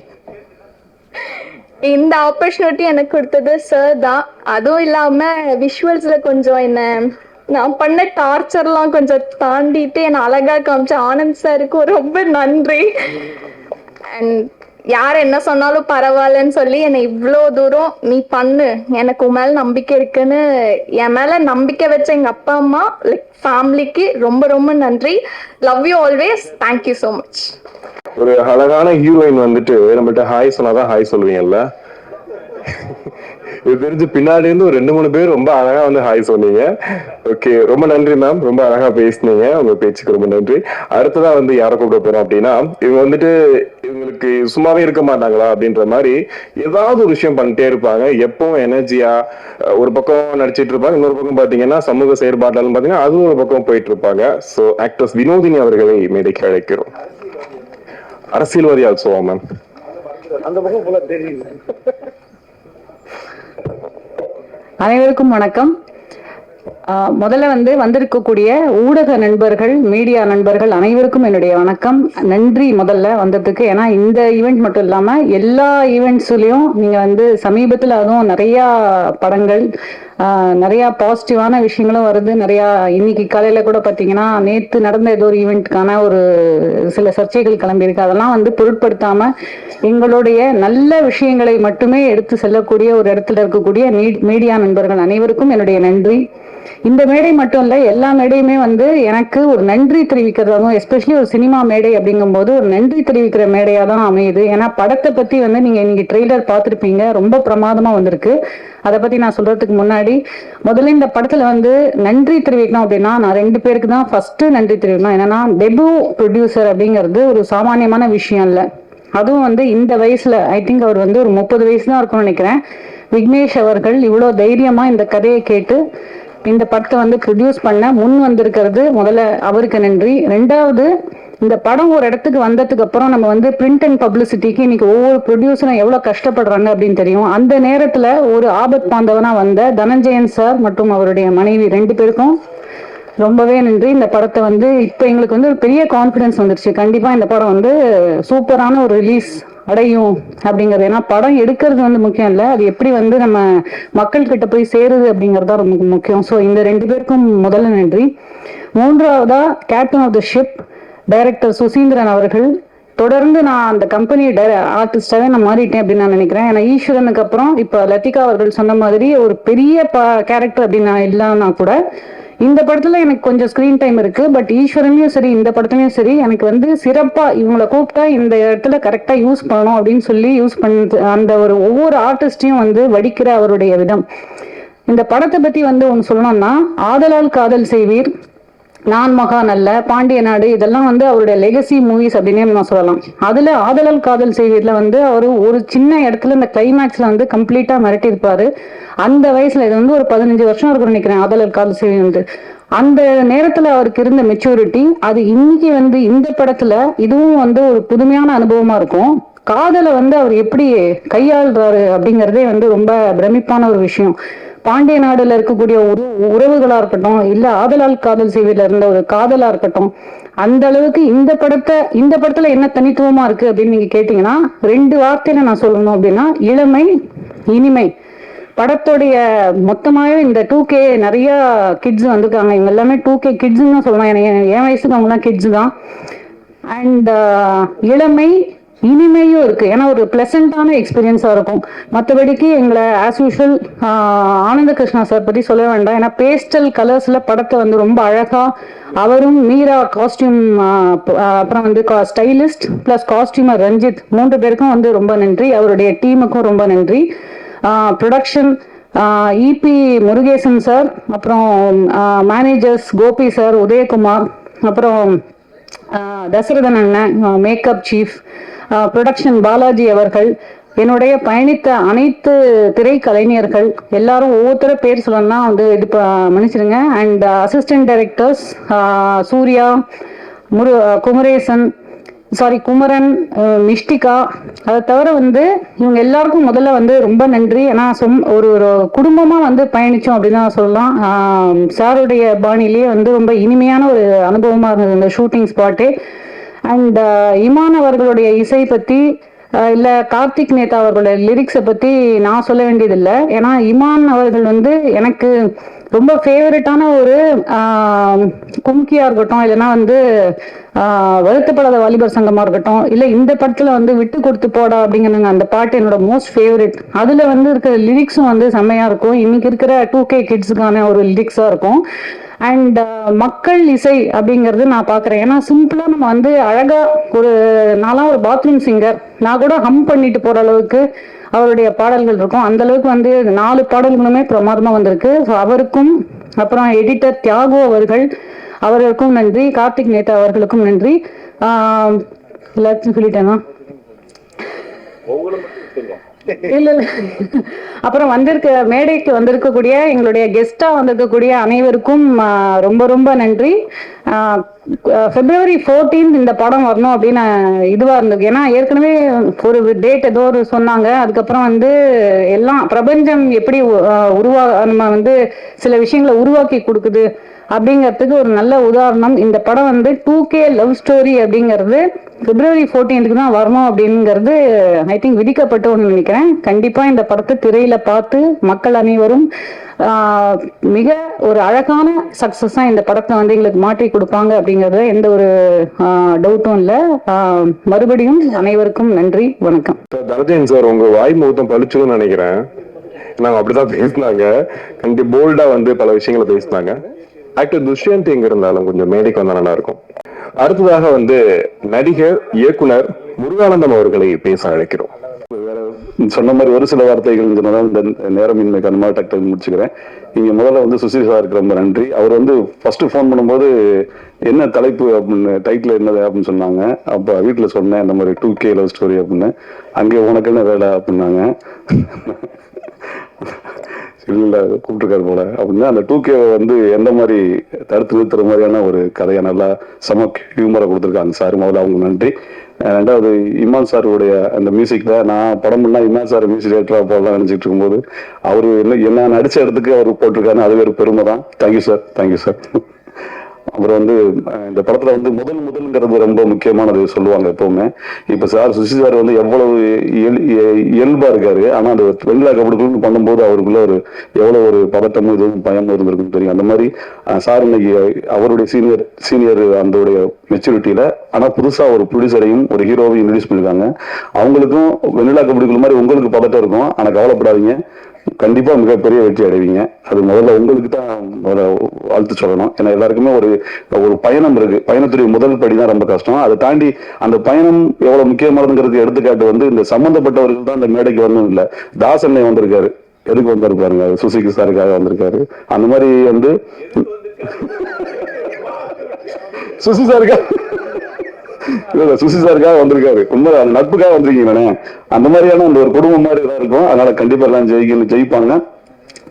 இந்த ஆப்பர்ச்சுனிட்டி எனக்கு கொடுத்தது சார் தான். அதுவும் இல்லாம விஷுவல்ஸ்ல கொஞ்சம் என்ன நான் பண்ண டார்ச்சர்லாம் கொஞ்சம் தாண்டிட்டு என்னை அழகா காமிச்ச ஆனந்த் சாருக்கு ரொம்ப நன்றி. அண்ட் யார் என்ன சொன்னாலும் பரவாயில்லன்னு சொல்லி என்னை இவ்வளோ தூரம் நீ பண்ணு, எனக்கு உன் மேல நம்பிக்கை இருக்குன்னு என் மேல நம்பிக்கை வச்ச எங்க அப்பா அம்மா லைக் ஃபேமிலிக்கு ரொம்ப ரொம்ப நன்றி. Love you always. Thank you so much. ஒரு அழகான ஹீரோயின் வந்துட்டு நம்மள்ட்ட ஹாய் சொன்னாதான் ஹாய் சொல்லுவீங்கல்ல. இது தெரிஞ்சு பின்னாடி இருந்து ஒரு 2-3 பேர் ரொம்ப அழகா வந்து ஹாய் சொன்னீங்க. ஓகே, ரொம்ப நன்றி மேம், ரொம்ப அழகா பேசினீங்க, உங்க பேச்சுக்கு ரொம்ப நன்றி. அடுத்ததான் வந்து யாரை கூப்பிட போறோம் அப்படின்னா, இவங்க வந்துட்டு இவங்களுக்கு சும்மாவே இருக்க மாட்டாங்களா அப்படின்ற மாதிரி ஏதாவது ஒரு விஷயம் பண்ணிட்டே இருப்பாங்க. எப்பவும் எனர்ஜியா ஒரு பக்கம் நடிச்சிட்டு இருப்பாங்க, இன்னொரு பக்கம் பாத்தீங்கன்னா சமூக செயற்பாட்டாலும் பாத்தீங்கன்னா அதுவும் ஒரு பக்கம் போயிட்டு இருப்பாங்க. ஸோ ஆக்டர்ஸ் வினோதினி அவர்களை மேடைக்கு அழைக்கிறோம். அரசியல்வாதி ஆல்சோ மேம். அந்த பக்கம் போல தெரியல. அனைவருக்கும் வணக்கம். முதல்ல வந்திருக்கக்கூடிய ஊடக நண்பர்கள், மீடியா நண்பர்கள் அனைவருக்கும் என்னுடைய வணக்கம், நன்றி முதல்ல வந்ததுக்கு. ஏன்னா இந்த ஈவெண்ட் மட்டும் இல்லாம எல்லா ஈவெண்ட்ஸ்லயும் நீங்க சமீபத்தில் அதுவும் நிறைய படங்கள், நிறைய பாசிட்டிவான விஷயங்களும் வருது. நிறைய இன்னைக்கு காலையில கூட பாத்தீங்கன்னா நேத்து நடந்த ஏதோ ஒரு ஈவெண்ட்டுக்கான ஒரு சில சர்ச்சைகள் கிளம்பியிருக்கு. அதெல்லாம் பொருட்படுத்தாம எங்களுடைய நல்ல விஷயங்களை மட்டுமே எடுத்து செல்லக்கூடிய ஒரு இடத்துல இருக்கக்கூடிய மீடியா நண்பர்கள் அனைவருக்கும் என்னுடைய நன்றி. இந்த மேடை மட்டும் இல்ல, எல்லா மேடையுமே எனக்கு ஒரு நன்றி தெரிவிக்கிறதாகவும், எஸ்பெஷலி ஒரு சினிமா மேடை அப்படிங்கும் போது ஒரு நன்றி தெரிவிக்கிற மேடையா தான் அமையுது. ஏன்னா படத்தை பத்தி நீங்க இன்னைக்கு ட்ரெய்லர் பார்த்துருப்பீங்க, ரொம்ப பிரமாதமா வந்திருக்கு. அதை பத்தி நான் சொல்றதுக்கு முன்னாடி முதல்ல இந்த படத்துல நன்றி தெரிவிக்கணும் அப்படின்னா நான் 2 பேருக்கு தான் ஃபர்ஸ்ட் நன்றி தெரிவிக்கணும். என்னன்னா டெபு ப்ரொடியூசர் அப்படிங்கிறது ஒரு சாமானியமான விஷயம் இல்லை. அதுவும் இந்த வயசுல, ஐ திங்க் அவர் ஒரு 30 வயசு தான் இருக்கும்னு நினைக்கிறேன். விக்னேஷ் அவர்கள் இவ்வளவு தைரியமா இந்த கதையை கேட்டு இந்த படத்தை ப்ரொடியூஸ் பண்ண முன் வந்திருக்கிறது, முதல்ல அவருக்கு நன்றி. 2வது, இந்த படம் ஒரு இடத்துக்கு வந்ததுக்கு அப்புறம் நம்ம பிரிண்ட் அண்ட் பப்ளிசிட்டிக்கு இன்னைக்கு ஒவ்வொரு ப்ரொடியூசரும் எவ்வளவு கஷ்டப்படுறாங்க அப்படின்னு தெரியும். அந்த நேரத்துல ஒரு ஆபத் பாந்தவனா வந்த தனஞ்சயன் சார் மற்றும் அவருடைய மனைவி 2 பேருக்கும் ரொம்பவே நன்றி. இந்த படத்தை இப்ப எங்களுக்கு ஒரு பெரிய கான்பிடன்ஸ் வந்துருச்சு. கண்டிப்பா இந்த படம் சூப்பரான ஒரு ரிலீஸ் அடையும் அப்படிங்கிறது. ஏன்னா படம் எடுக்கிறது முக்கியம் இல்லை, அது எப்படி நம்ம மக்கள் கிட்ட போய் சேருது அப்படிங்கறதா ரொம்ப முக்கியம். ஸோ இந்த 2 பேருக்கும் முதல்ல நன்றி. 3வதா captain of the ship director Suseenthiran அவர்கள். தொடர்ந்து நான் அந்த கம்பெனி ஆர்டிஸ்டாவே நான் மாறிட்டேன் அப்படின்னு நான் நினைக்கிறேன். ஏன்னா ஈஸ்வரனுக்கு அப்புறம் இப்ப லத்திகா அவர்கள் சொன்ன மாதிரி ஒரு பெரிய கேரக்டர் அப்படின்னு நான் இல்லைன்னா கூட இந்த படத்துல எனக்கு கொஞ்சம் ஸ்கிரீன் டைம் இருக்கு. பட் ஈஸ்வரன்லயும் சரி இந்த படத்துலயும் சரி எனக்கு சிறப்பா இவங்களை கூப்பிட்டா இந்த இடத்துல கரெக்டா யூஸ் பண்ணணும் அப்படின்னு சொல்லி யூஸ் பண்ண அந்த ஒரு ஒவ்வொரு ஆர்டிஸ்டையும் வடிக்கிற அவருடைய விதம். இந்த படத்தை பத்தி ஒன்று சொல்லணும்னா, ஆதலால் காதல் செய்வீர், நான் மகான் அல்ல, பாண்டிய நாடு, இதெல்லாம் அவருடைய லெகசி மூவிஸ் அப்படின்னு நான் சொல்லலாம். அதுல ஆதலால் காதல் செய்வீர்ல அவரு ஒரு சின்ன இடத்துல இந்த கிளைமேக்ஸ்ல கம்ப்ளீட்டா மிரட்டியிருப்பாரு. அந்த வயசுல இது ஒரு 15 வருஷம் இருக்குன்னு நினைக்கிறேன் ஆதலால் காதல் செய்வீர். அந்த நேரத்துல அவருக்கு இருந்த மெச்சூரிட்டி அது இன்னைக்கு இந்த படத்துல இதுவும் ஒரு புதுமையான அனுபவமா இருக்கும். காதலை அவர் எப்படி கையாளுறாரு அப்படிங்கறதே ரொம்ப பிரமிப்பான ஒரு விஷயம். பாண்டிய நாடுல இருக்கக்கூடிய உறவுகளா இருக்கட்டும், இல்ல ஆதலால் காதல் செய்வதில் இருந்த ஒரு காதலா இருக்கட்டும், அந்த அளவுக்கு இந்த படத்துல என்ன தனித்துவமா இருக்கு அப்படின்னு நீங்க கேட்டீங்கன்னா 2 வார்த்தையில நான் சொல்லணும் அப்படின்னா இளமை, இனிமை. படத்துடைய மொத்தமாவே இந்த 2K நிறைய கிட்ஸ் வந்திருக்காங்க. இவங்க எல்லாமே 2K கிட்ஸ்ன்னு தான் சொல்லலாம். என் வயசுக்கு அவங்க எல்லாம் கிட்ஸ் தான். அண்ட் இளமை, இனிமையும் இருக்கு. ஏன்னா ஒரு பிளசண்டான எக்ஸ்பீரியன்ஸா இருக்கும். மற்றபடிக்கு எங்களை ஆஸ் யூஷுவல் ஆனந்த கிருஷ்ணா சார் பத்தி சொல்ல வேண்டாம். ஏன்னா பேஸ்டல் கலர்ஸ்ல படத்தை வந்து ரொம்ப அழகா அவரும் மீரா காஸ்டியூம் அப்புறம் வந்து ஸ்டைலிஸ்ட் பிளஸ் காஸ்டியூமர் ரஞ்சித் 3 பேருக்கும் வந்து ரொம்ப நன்றி. அவருடைய டீமுக்கும் ரொம்ப நன்றி. ப்ரொடக்ஷன் இபி முருகேசன் சார், அப்புறம் மேனேஜர்ஸ் கோபி சார், உதயகுமார், அப்புறம் தசரதன் அண்ணன் மேக்கப் சீஃப், ப்ரொடக்ஷன் பாலாஜி அவர்கள், என்னுடைய பயணித்த அனைத்து திரைக்கலைஞர்கள் எல்லாரும் ஒவ்வொருத்தர பேர் சொல்லணும்னா வந்து இது மன்னிச்சிடுங்க. And assistant directors Surya, Kumaresan, Kumaran, Mishtika, அதை தவிர வந்து இவங்க எல்லாருக்கும் முதல்ல வந்து ரொம்ப நன்றி. ஏன்னா ஒரு குடும்பமா வந்து பயணிச்சோம் அப்படின்னு தான் சொல்லலாம். சாருடைய பாணிலேயே வந்து ரொம்ப இனிமையான ஒரு அனுபவமா இருந்தது இந்த ஷூட்டிங் ஸ்பாட்டே. அண்ட் இமான் அவர்களுடைய இசை பத்தி இல்ல கார்த்திக் நேதா அவர்களுடைய லிரிக்ஸை பத்தி நான் சொல்ல வேண்டியதில்லை. ஏன்னா இமான் அவர்கள் வந்து எனக்கு ரொம்ப ஃபேவரட்டான ஒரு கும்கியா இருக்கட்டும், இல்லைன்னா வந்து வருத்தப்படாத வாலிபர் சங்கமா இருக்கட்டும், இல்லை இந்த படத்துல வந்து விட்டு கொடுத்து போடா அப்படிங்கிறங்க அந்த பாட்டு என்னோட மோஸ்ட் ஃபேவரட். அதுல வந்து இருக்கிற லிரிக்ஸும் வந்து செம்மையா இருக்கும். இன்னைக்கு இருக்கிற 2K கிட்ஸுக்கான ஒரு லிரிக்ஸா இருக்கும். அண்ட் மக்கள் இசை அப்படிங்கிறது நான் பார்க்குறேன். ஏன்னா சிம்பிளா நம்ம வந்து அழகா நான்லாம் ஒரு பாத்ரூம் சிங்கர், நான் கூட ஹம் பண்ணிட்டு போற அளவுக்கு அவருடைய பாடல்கள் இருக்கும். அந்த அளவுக்கு வந்து 4 பாடல்களுமே பிரமாதமா வந்திருக்கு. ஸோ அவருக்கும், அப்புறம் எடிட்டர் தியாகு அவர்களுக்கும் நன்றி, கார்த்திக் நேதா அவர்களுக்கும் நன்றி. எல்லாத்தையும் சொல்லிட்டேனா? இல்ல. அப்புறம் மேடைக்கு வந்திருக்கக்கூடிய எங்களுடைய கெஸ்டா வந்திருக்கக்கூடிய அனைவருக்கும் ரொம்ப ரொம்ப நன்றி. February 14 இந்த படம் வரணும் அப்படின்னு இதுவா இருந்தது. ஏன்னா ஏற்கனவே ஒரு டேட் ஏதோ ஒரு சொன்னாங்க. அதுக்கப்புறம் வந்து எல்லாம் பிரபஞ்சம் எப்படி நம்ம வந்து சில விஷயங்களை உருவாக்கி கொடுக்குது அப்படிங்கிறதுக்கு ஒரு நல்ல உதாரணம் இந்த படம் வந்து 2K லவ் ஸ்டோரி அப்படிங்கிறது February 14 தான் வரணும் அப்படிங்கிறது ஐ திங்க் விதிக்கப்பட்டு ஒன்று நினைக்கிறேன். கண்டிப்பா இந்த படத்தை திரையில பார்த்து மக்கள் அனைவரும் மிக ஒரு அழகான சக்சஸா இந்த படத்தை வந்து எங்களுக்கு மாற்றி கொடுப்பாங்க அப்படிங்கறது எந்த ஒரு டவுட்டும் இல்லை. மறுபடியும் அனைவருக்கும் நன்றி, வணக்கம். தனஜயன் சார், உங்க வாய் முகத்தம் பழிச்சுன்னு நினைக்கிறேன். நாங்க அப்படிதான் பேசினாங்க. கண்டிப்பா போல்டா வந்து பல விஷயங்களை பேசினாங்க. ஆக்டர் துஷ்யந்த் எங்க இருந்தாலும் கொஞ்சம் மேடைக்கு வந்தா நல்லா இருக்கும். அடுத்ததாக வந்து நடிகர் இயக்குனர் முருகானந்தம் அவர்களை பேச அழைக்கிறோம். சொன்ன மாதிரி ஒரு சில வார்த்தைகள் சொன்னதான் இந்த நேரமின்மை கண்மா டக்டர் முடிச்சுக்கிறேன். இங்க முதல்ல வந்து சுசில் சாருக்கு ரொம்ப நன்றி. அவர் வந்து ஃபர்ஸ்ட் ஃபோன் பண்ணும்போது என்ன தலைப்பு அப்படின்னு டைட்டில் என்னது அப்படின்னு சொன்னாங்க. அப்போ வீட்டில் சொன்னேன் இந்த மாதிரி 2K லவ் ஸ்டோரி அப்படின்னு. அங்கே உனக்கு என்ன வேலை அப்படின்னாங்க. இல்லை கூப்பிட்டுருக்காரு போல அப்படின்னா அந்த 2K வந்து எந்த மாதிரி தடுத்து நிறுத்துற மாதிரியான ஒரு கதையை நல்லா ஹியூமரை கொடுத்துருக்காங்க சார். முதல்ல அவங்க நன்றி. ரெண்டாவது இமான் சாருடைய அந்த மியூசிக்ல நான் படம் பண்ணா இமான் சார் மியூசிக் டேரக்டரா போடலாம் நினைச்சிட்டு இருக்கும்போது அவரு என்ன நடிச்ச இடத்துக்கு அவர் போட்டிருக்காரு. அது ஒரு பெருமை தான். Thank you sir, thank you sir. அப்புறம் வந்து இந்த படத்துல வந்து முதல்ங்கிறது ரொம்ப முக்கியமானது சொல்லுவாங்க எப்பவுமே. இப்ப சுசி சார் வந்து எவ்வளவு இயல்பா இருக்காரு. ஆனா அந்த வெண்ணிலா கபடிக்குள்ள பண்ணும்போது அவருக்குள்ள எவ்வளவு ஒரு பதட்டமும் இதுவும் பயமும் இருந்திருக்குன்னு தெரியும். அந்த மாதிரி சார் இன்னைக்கு அவருடைய சீனியர் அந்த மெச்சூரிட்டியில ஆனா புதுசா ஒரு ப்ரொடியூசரையும் ஒரு ஹீரோவையும் இன்ட்ரடியூஸ் பண்ணிருக்காங்க. அவங்களுக்கும் வெண்ணிலா கபடிக்குள்ள மாதிரி உங்களுக்கு பதட்டம் இருக்கும். ஆனா கவலைப்படாதீங்க, கண்டிப்பா மிகப்பெரிய வெற்றி அடைவீங்க. அது முதல்ல உங்களுக்கு தான் வாழ்த்து சொல்லணும். ஏன்னா எல்லாருக்குமே ஒரு பயணம் இருக்கு. பயணத்துடைய முதல் படி தான் ரொம்ப கஷ்டம். அதை தாண்டி அந்த பயணம் எவ்வளவு முக்கியமானதுங்கிறதுக்கு எடுத்துக்காட்டு வந்து இந்த சம்பந்தப்பட்டவர்கள் தான் இந்த மேடைக்கு வரணும் இல்லை. தாசண்ணை வந்திருக்காரு. எதுக்கு வந்திருப்பாருங்க? சுசிக்கு சாருக்காக வந்திருக்காரு. அந்த மாதிரி வந்து சுசி சாருக்காக வந்திருக்காரு. உண்மை நட்புக்காக வந்திருக்கீங்களே. அந்த மாதிரியான அந்த ஒரு குடும்பம் மாதிரி தான் இருக்கும். அதனால கண்டிப்பா எல்லாம் ஜெயிப்பாங்க.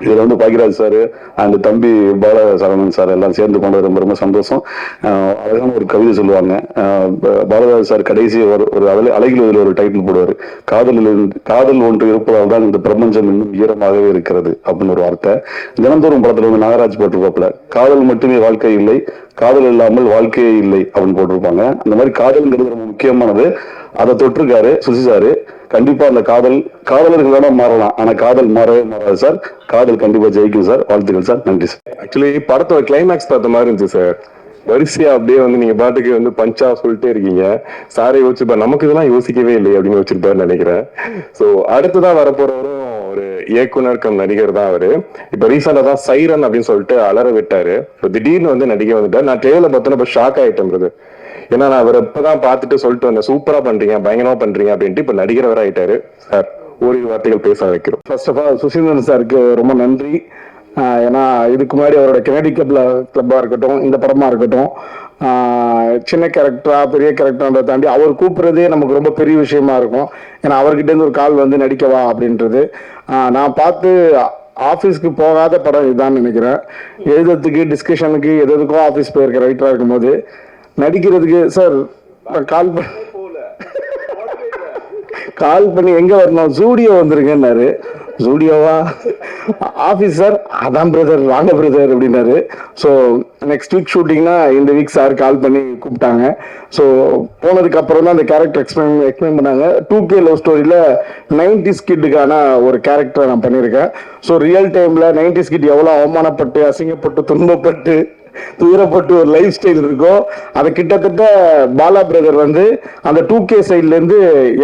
இதுல வந்து பாக்கியராஜ் சாரு அந்த தம்பி பாலசரவணன் சார் எல்லாம் சேர்ந்து கொண்டது ரொம்ப ரொம்ப சந்தோஷம். அழகான ஒரு கவிதை சொல்லுவாங்க. பாலராஜ் சார் கடைசி ஒரு அழகில் இதில் ஒரு டைட்டில் போடுவாரு. காதல் ஒன்று இருப்பதால் தான் இந்த பிரபஞ்சம் இன்னும் ஈரமாகவே இருக்கிறது அப்படின்னு ஒரு வார்த்தை. தினந்தோறும் படத்துல வந்து நாகராஜ் போட்டிருப்பாப்புல, காதல் மட்டுமே வாழ்க்கை இல்லை, காதல் இல்லாமல் வாழ்க்கையே இல்லை அப்படின்னு போட்டிருப்பாங்க. அந்த மாதிரி காதல்ங்கிறது ரொம்ப முக்கியமானது. அதை தொட்டிருக்காரு சுசி சாரு. கண்டிப்பா அந்த காதலர்கள் வேணா மாறலாம், ஆனா காதல் மாறவே மாறாது சார். காதல் கண்டிப்பா ஜெயிக்கும் சார். வாழ்த்துக்கள் சார். நன்றி சார். ஆக்சுவலி படத்தோட கிளைமேக்ஸ் பார்த்த மாதிரி இருந்துச்சு சார். வரிசையா அப்படியே வந்து நீங்க பாட்டுக்கு வந்து பஞ்சா சொல்லிட்டே இருக்கீங்க. சாரை யோசிச்சுப்பா நமக்கு இதெல்லாம் யோசிக்கவே இல்லை அப்படின்னு யோசிச்சிருப்பாருன்னு நினைக்கிறேன். ஸோ அடுத்துதான் வரப்போறவரும் ஒரு இயக்குனர் கம் நடிகர் தான் அவரு. இப்ப ரீசெண்டா தான் சைரன் அப்படின்னு சொல்லிட்டு அலற விட்டாரு. திடீர்னு வந்து நடிகை வந்துட்டாரு. நான் ட்ரெயிலர் பார்த்தோன்னா ஷாக் ஆயிட்டேன். ஏன்னா நான் அவர் இப்பதான் பார்த்துட்டு சொல்லிட்டு வந்தேன், சூப்பரா பண்றீங்க, பயங்கரமா பண்றீங்க அப்படின்ட்டு. இப்ப நடிகர் வர ஆயிட்டாரு. சார் ஓரிரு வார்த்தைகள் பேச வைக்கிறோம். ஃபர்ஸ்ட் ஆஃப் ஆல் சுசீந்திரன் சாருக்கு ரொம்ப நன்றி. ஏன்னா இதுக்கு முன்னாடி அவரோட கெனடி கிளப்பாக இருக்கட்டும், இந்த படமாக இருக்கட்டும், சின்ன கேரக்டரா பெரிய கேரக்டர்ன்றதை தாண்டி அவர் கூப்பிட்றதே நமக்கு ரொம்ப பெரிய விஷயமா இருக்கும். ஏன்னா அவர்கிட்டேருந்து ஒரு கால் வந்து நடிக்கவா அப்படின்றது. நான் பார்த்து ஆஃபீஸ்க்கு போகாத படம் இதுதான் நினைக்கிறேன். எழுதுறதுக்கு டிஸ்கஷனுக்கு எதுக்கும் ஆஃபீஸ் போயிருக்க ரைட்டராக இருக்கும்போது நடிக்கிறதுக்கு சார் கால் பண்ணி எங்கே வரணும், ஜூடியோ வந்துருங்கன்னாரு. ஜூடியோவா ஆஃபீஸ் சார், அதான் பிரதர் வாங்க பிரதர் அப்படின்னாரு. ஸோ நெக்ஸ்ட் வீக் ஷூட்டிங்னா இந்த வீக் சார் கால் பண்ணி கூப்பிட்டாங்க. ஸோ போனதுக்கு அப்புறம் தான் அந்த கேரக்டர் எக்ஸ்பிளைன் பண்ணாங்க. 2K லவ் ஸ்டோரியில் 90s கிட்டுக்கான ஒரு கேரக்டரை நான் பண்ணியிருக்கேன். ஸோ ரியல் டைமில் 90s கிட் எவ்வளோ அவமானப்பட்டு அசிங்கப்பட்டு துன்பப்பட்டு துயரப்பட்டு ஒரு லைஃப் ஸ்டைல் இருக்கோ, அதை கிட்டத்தட்ட பாலா பிரதர் வந்து அந்த 2K சைட்லேருந்து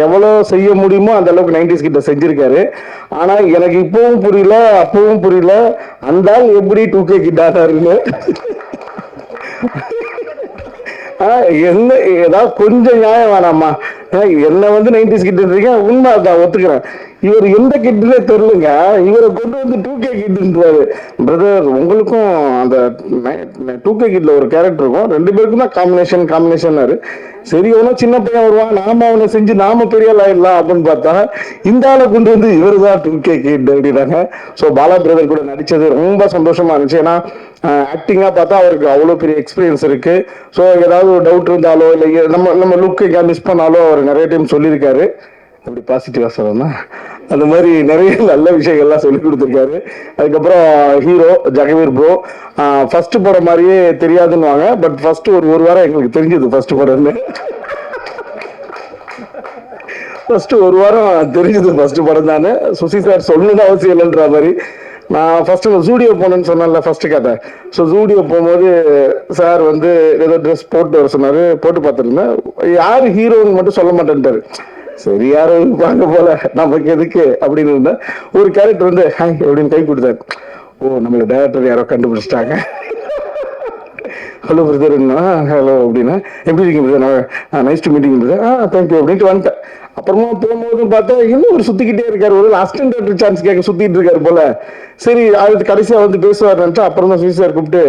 எவ்வளோ செய்ய முடியுமோ அந்த அளவுக்கு 90s கிட்ட செஞ்சிருக்காரு. ஆனால் எனக்கு இப்பவும் புரியல, அப்பவும் புரியல, அந்த ஆள் எப்படி 2K கிட்ட ஆனாருன்னு. என்ன ஏதாவது கொஞ்சம் நியாயம் வேணாமா? என்ன வந்து 90s கிட்ட உண்மை தான் ஒத்துக்கிறேன். இவர் எந்த கிட்டுனே தெரியலங்க, இவரை கொண்டு வந்து 2K கிட்டுன்றாரு. பிரதர் உங்களுக்கும் அந்த 2K கிட்ல ஒரு கேரக்டர் இருக்கும், 2 பேருக்கும் தான் காம்பினேஷன்னாரு. சரி ஒன்றும் சின்ன பையன் வருவான், நாம அவனை செஞ்சு நாம பெரிய ஆயிடலாம் அப்படின்னு பார்த்தா இந்த ஆளை கொண்டு வந்து இவர் தான் 2K கிட் அப்படின்னாங்க. ஸோ பாலா பிரதர் கூட நடிச்சது ரொம்ப சந்தோஷமா இருந்துச்சு. ஏன்னா ஆக்டிங்கா பார்த்தா அவருக்கு அவ்வளோ பெரிய எக்ஸ்பீரியன்ஸ் இருக்கு. ஸோ ஏதாவது ஒரு டவுட் இருந்தாலோ இல்லை நம்ம லுக் எங்கேயா மிஸ் பண்ணாலோ அவர் நிறைய டைம் சொல்லியிருக்காரு. அப்படி பாசிட்டிவா சொல்லணும்னா அந்த மாதிரி நிறைய நல்ல விஷயங்கள்லாம் சொல்லி கொடுத்துருக்காரு. அதுக்கப்புறம் ஹீரோ ஜெகவீர் ப்ரோ ஃபர்ஸ்ட் படம் மாதிரியே தெரியாதுன்னு வாங்க, பட் ஃபர்ஸ்ட் ஒரு வாரம் எங்களுக்கு தெரிஞ்சது ஃபர்ஸ்ட் படம்னு. ஃபர்ஸ்ட் ஒரு வாரம் தெரிஞ்சது ஃபர்ஸ்ட் படம் தானே. சுசி சார் சொல்லணும்னு அவசியம் இல்லைன்ற மாதிரி நான் ஃபர்ஸ்ட் ஜூடியோ போனேன்னு சொன்னேன்ல ஃபர்ஸ்ட் கதை. ஸோ ஜூடியோ போகும்போது சார் வந்து ஏதோ ட்ரெஸ் போட்டு வர சொன்னாரு, போட்டு பார்த்துருந்தேன். யாரு ஹீரோன்னு மட்டும் சொல்ல மாட்டேன்ட்டாரு. சரி யாரும் பார்க்க போல நமக்கு எதுக்கு அப்படின்னு இருந்தேன். ஒரு கேரக்டர் வந்து ஹாய் அப்படின்னு கை கொடுத்தாரு. ஓ நம்மளோட டைரக்டர் யாரோ கண்டுபிடிச்சிட்டாங்க. ஹலோ பிரதர்னா ஹலோ அப்படின்னா எப்படி இருக்கீங்க brother, nice to meeting brother, thank you அப்படின்ட்டு வந்துட்டேன். அப்புறமா போகும்போது பார்த்தா இன்னும் ஒரு சுத்திக்கிட்டே இருக்காரு, ஒரு அசிஸ்டன்ட் டைரக்டர் சான்ஸ் கேட்க சுத்திட்டு இருக்காரு போல. சரி அது கடைசியா வந்து பேசுவார் நினைச்சா அப்புறம் தான் சுசி சார் கூப்பிட்டு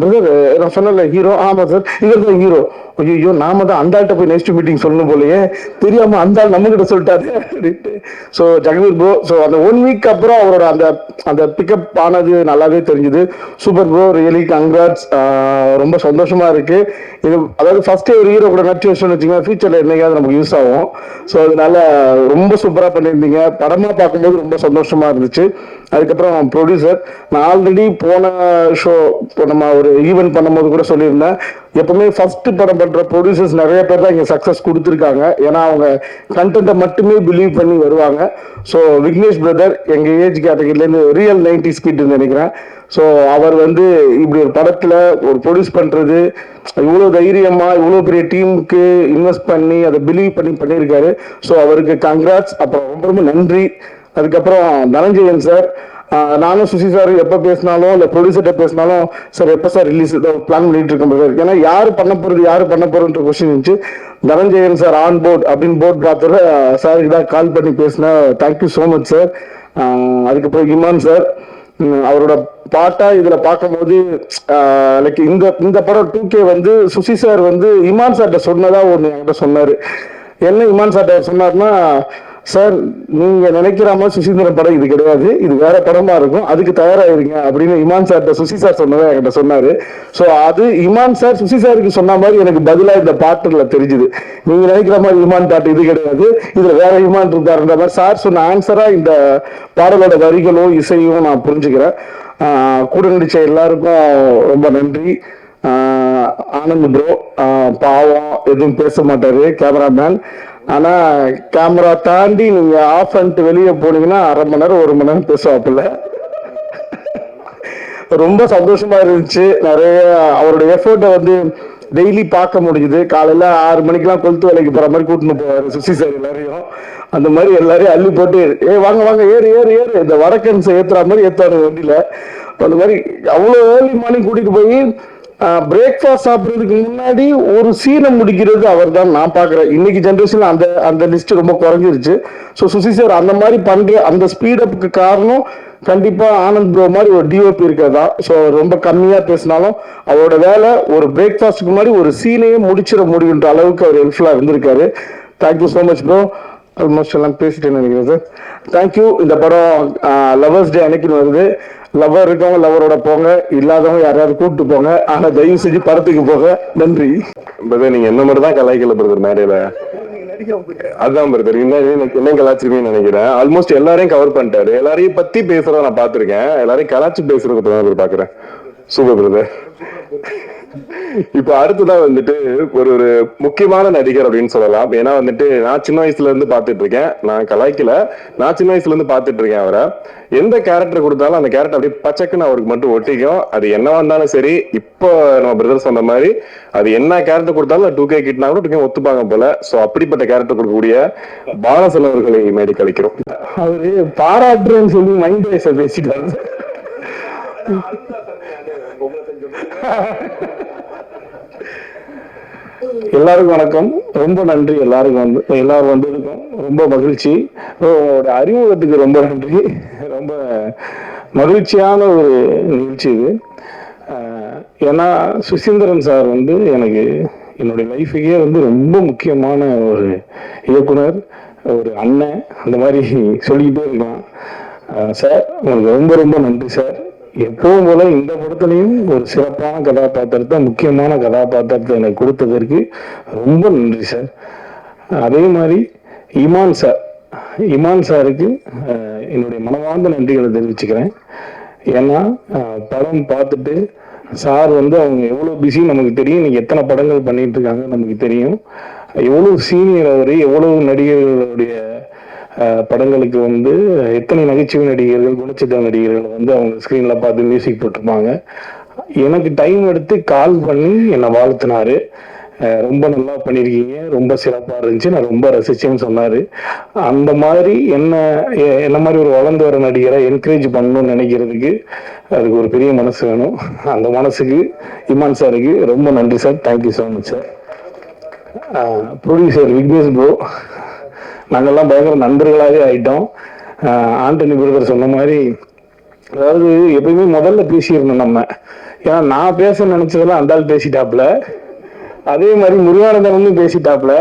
பிரதர் நான் சொன்னல ஹீரோ, ஆமா சார் இவர் தான் ஹீரோ. ஐயோ நாம தான் அந்த ஆள்கிட்ட போய் நெக்ஸ்ட் மீட்டிங் சொல்லணும் போலயே, தெரியாம அந்த ஆள் நம்ம கிட்ட சொல்லிட்டாரு அப்படின்ட்டு. ஸோ ஜெகவீர் ப்ரோ ஸோ அந்த 1 வீக் அப்புறம் அவரோட அந்த பிக்கப் ஆனது நல்லாவே தெரிஞ்சுது. Super bro, really congrats. ரொம்ப சந்தோஷமா இருக்கு. இது அதாவது ஃபர்ஸ்டே ஒரு ஹீரோ கூட நடிச்சு வச்சோம்னு வச்சுக்கோங்க, ஃபியூச்சர்ல என்னைக்காவது நமக்கு யூஸ் ஆகும். ஸோ அதனால ரொம்ப சூப்பரா பண்ணியிருந்தீங்க. படமா பார்க்கும்போது ரொம்ப சந்தோஷமா இருந்துச்சு. அதுக்கப்புறம் ப்ரொடியூசர், நான் ஆல்ரெடி போன ஷோ நம்ம ஒரு ஈவெண்ட் பண்ணும்போது கூட சொல்லியிருந்தேன், எப்பவுமே ஃபர்ஸ்ட் படம் பண்ற ப்ரொடியூசர்ஸ் நிறைய பேர் தான் இங்க சக்சஸ் கொடுத்துருக்காங்க. ஏன்னா அவங்க கண்டென்ட்டை மட்டுமே பிலீவ் பண்ணி வருவாங்க. ஸோ விக்னேஷ் பிரதர் எங்க ஏஜ் கேட்டகரியிலேருந்து ரியல் 90s கிட்னு நினைக்கிறேன். ஸோ அவர் வந்து இப்படி ஒரு படத்துல ஒரு ப்ரொடியூஸ் பண்றது இவ்வளோ தைரியமா இவ்வளோ பெரிய டீமுக்கு இன்வெஸ்ட் பண்ணி அதை பிலீவ் பண்ணி பண்ணியிருக்காரு. ஸோ அவருக்கு கங்க்ராட்ஸ். அப்புறம் ரொம்ப ரொம்ப நன்றி. அதுக்கப்புறம் தனஞ்சயன் சார், நானும் சுசி சார் எப்போ பேசினாலும் இல்லை ப்ரொடியூசர்கிட்ட பேசினாலும் சார் எப்போ சார் ரிலீஸ் பிளான் பண்ணிட்டு இருக்கோம் சார். ஏன்னா யார் பண்ண போறதுன்ற கொஸ்டின் இருந்துச்சு. தனஞ்சயன் சார் ஆன் போர்ட் அப்படின்னு போர்ட் பார்த்துட்டு சாருக்கு தான் கால் பண்ணி பேசினேன். Thank you so much sir. அதுக்கப்புறம் இமான் சார், அவரோட பாட்டா இதுல பார்க்கும்போது லைக் இந்த படம் 2K வந்து சுசி சார் வந்து இமான் சார்கிட்ட சொன்னதா ஒன்று என்கிட்ட சொன்னாரு. என்ன இமான் சார்கிட்ட சொன்னார்னா, சார் நீங்க நினைக்கிற மாதிரி சுசீந்திரன் படம் இது கிடையாது, இது வேற படமா இருக்கும், அதுக்கு தயாராயிருங்க அப்படின்னு இமான் சார்கிட்ட சுசி சார் சொன்னதா என்கிட்ட சொன்னாரு. ஸோ அது இமான் சார் சுசி சாருக்கு சொன்ன மாதிரி எனக்கு பதிலா இந்த பாட்டுல தெரிஞ்சுது. நீங்க நினைக்கிற மாதிரி இமான் பாட்டு இது கிடையாது, இதுல வேற இமான் இருக்காருன்ற மாதிரி சார் சொன்ன ஆன்சரா இந்த பாடலோட வரிகளும் இசையும் நான் புரிஞ்சுக்கிறேன். கூட நடிச்ச எல்லாருக்கும் ரொம்ப நன்றி. ஆனந்த் ப்ரோ பாவம் எதுவும் பேச மாட்டாரு கேமராமேன். ஆனா கேமரா தாண்டி நீங்க ஆஃப் பண்ணிட்டு வெளியே போனீங்கன்னா 1/2 மணி நேரம் 1 மணி நேரம் பேசுவாப்புல. ரொம்ப சந்தோஷமா இருந்துச்சு. நிறைய அவருடைய எஃபர்ட்டை வந்து டெய்லி பார்க்க முடியுது. காலையில 6 மணிக்கெல்லாம் கொளுத்து வேலைக்கு போற மாதிரி கூட்டின்னு போவாரு சுசி சார் எல்லாரையும். அந்த மாதிரி எல்லாரையும் அள்ளி போட்டு வாங்க வாங்க ஏறு ஏறு ஏறு இந்த வடக்கன்ஸ் ஏத்துற மாதிரி ஏத்தாரு வண்டியில. அந்த மாதிரி அவ்வளோ ஏர்லி மார்னிங் கூட்டிட்டு போய் பிரேக்ஃபாஸ்ட் சாப்பிட்றதுக்கு முன்னாடி ஒரு சீனை முடிக்கிறது அவர் தான் நான் பார்க்குறேன். இன்னைக்கு ஜென்ரேஷன்ல அந்த அந்த லிஸ்ட் ரொம்ப குறைஞ்சிருச்சு. ஸோ சுசி சார் அந்த மாதிரி பண்ற அந்த ஸ்பீடப்புக்கு காரணம் கண்டிப்பா ஆனந்த் ப்ரோ மாதிரி ஒரு டிஓபி இருக்கிறதா. ஸோ ரொம்ப கம்மியா பேசினாலும் அவரோட வேலை ஒரு பிரேக்ஃபாஸ்ட்டுக்கு முன்னாடி ஒரு சீனையே முடிச்சிட முடியுன்ற அளவுக்கு அவர் ஹெல்ப்ஃபுல்லா இருந்திருக்காரு. Thank you so much bro. Almost எல்லாம் பேசிட்டேன்னு நினைக்கிறேன் சார். தேங்க்யூ. இந்த படம் லவர்ஸ் டே அன்னைக்கு வருது. லவர் இருக்கவங்க லவரோட போங்க, இல்லாதவங்க யாரையாவது கூப்பிட்டு போங்க. ஆனா தயவு செஞ்சு படத்துக்கு போக. நன்றி. நீங்க என்ன மாதிரி தான் கலாய்க்கல பிரதர் மேடையில. அதான் பிரதர் என்ன கலாச்சிருக்கீங்கன்னு நினைக்கிறேன். ஆல்மோஸ்ட் எல்லாரையும் கவர் பண்ணிட்டாரு. எல்லாரையும் பத்தி பேசுறத நான் பாத்திருக்கேன். எல்லாரையும் கலாச்சி பேசுறத பாக்குறேன். Super brother. இப்ப அடுத்ததான் வந்துட்டு ஒரு முக்கியமான நடிகர் அப்படின்னு சொல்லலாம். ஏன்னா வந்துட்டு நான் சின்ன வயசுல இருந்து பாத்துட்டு இருக்கேன். நான் கலாய்க்கல, நான் சின்ன வயசுல இருந்து பாத்துட்டு இருக்கேன். அவரை எந்த கேரக்டர் கொடுத்தாலும் அந்த கேரக்டர் அப்படியே பச்சக்குன்னு அவருக்கு மட்டும் ஒட்டிக்கும். அது என்னவா இருந்தாலும் சரி. இப்போ நம்ம பிரதர் சொன்ன மாதிரி அது என்ன கேரக்டர் கொடுத்தாலும் 2K கிட்னா கூட 2K ஒத்துப்பாங்க போல. சோ அப்படிப்பட்ட கேரக்டர் கொடுக்கக்கூடிய பாலசன் அவர்களை மேடி கழிக்கிறோம். அவரு பாராட்டுறேன்னு சொல்லி மைண்ட் வைஸ பேசிட்டாரு. எல்லாருக்கும் வணக்கம். ரொம்ப நன்றி. எல்லாரும் வந்ததுக்கும் ரொம்ப மகிழ்ச்சி. உங்களோட அறிமுகத்துக்கு ரொம்ப நன்றி. ரொம்ப மகிழ்ச்சியான ஒரு நிகழ்ச்சி இது. ஏன்னா சுசீந்திரன் சார் வந்து எனக்கு என்னுடைய லைஃபுக்கே வந்து ரொம்ப முக்கியமான ஒரு இயக்குனர், ஒரு அண்ணன், அந்த மாதிரி சொல்லிக்கிட்டே இருக்கலாம். சார் உங்களுக்கு ரொம்ப ரொம்ப நன்றி சார். எப்பவும் போல இந்த படத்துலையும் ஒரு சிறப்பான கதாபாத்திரத்தை, முக்கியமான கதாபாத்திரத்தை எனக்கு கொடுத்ததற்கு ரொம்ப நன்றி சார். அதே மாதிரி இமான் சாருக்கு என்னுடைய மனவார்ந்த நன்றிகளை தெரிவிச்சுக்கிறேன். ஏன்னா படம் பார்த்துட்டு சார் வந்து அவங்க எவ்வளோ பிஸி நமக்கு தெரியும். இன்னைக்கு எத்தனை படங்கள் பண்ணிட்டு இருக்காங்க நமக்கு தெரியும். எவ்வளவு சீனியர் அவர், எவ்வளவு நடிகர்களுடைய படங்களுக்கு வந்து எத்தனை நகைச்சுவை நடிகர்கள், குணச்சித்திர நடிகர்கள் வந்து அவங்க ஸ்கிரீன்ல பார்த்து மியூசிக் போட்டிருப்பாங்க. எனக்கு டைம் எடுத்து கால் பண்ணி என்னை வாழ்த்தினாரு. ரொம்ப நல்லா பண்ணியிருக்கீங்க, ரொம்ப சிறப்பாக இருந்துச்சு, நான் ரொம்ப ரசிச்சேன்னு சொன்னாரு. அந்த மாதிரி என்ன மாதிரி ஒரு வளர்ந்து வர நடிகரை என்கரேஜ் பண்ணணும்னு நினைக்கிறதுக்கு அதுக்கு ஒரு பெரிய மனசு வேணும். அந்த மனசுக்கு இமான் சாருக்கு ரொம்ப நன்றி sir. Thank you so much sir. Producer Vignesh bro, நாங்கள்லாம் பயங்கர நண்பர்களாகவே ஆயிட்டோம். ஆண்டனி பிரதர் சொன்ன மாதிரி, அதாவது எப்பயுமே முதல்ல பேசிடணும் நம்ம. ஏன்னா நான் பேச நினைச்சதெல்லாம் அந்த ஆள் பேசிட்டாப்ல, அதே மாதிரி முருகானந்தனும் பேசிட்டாப்ல.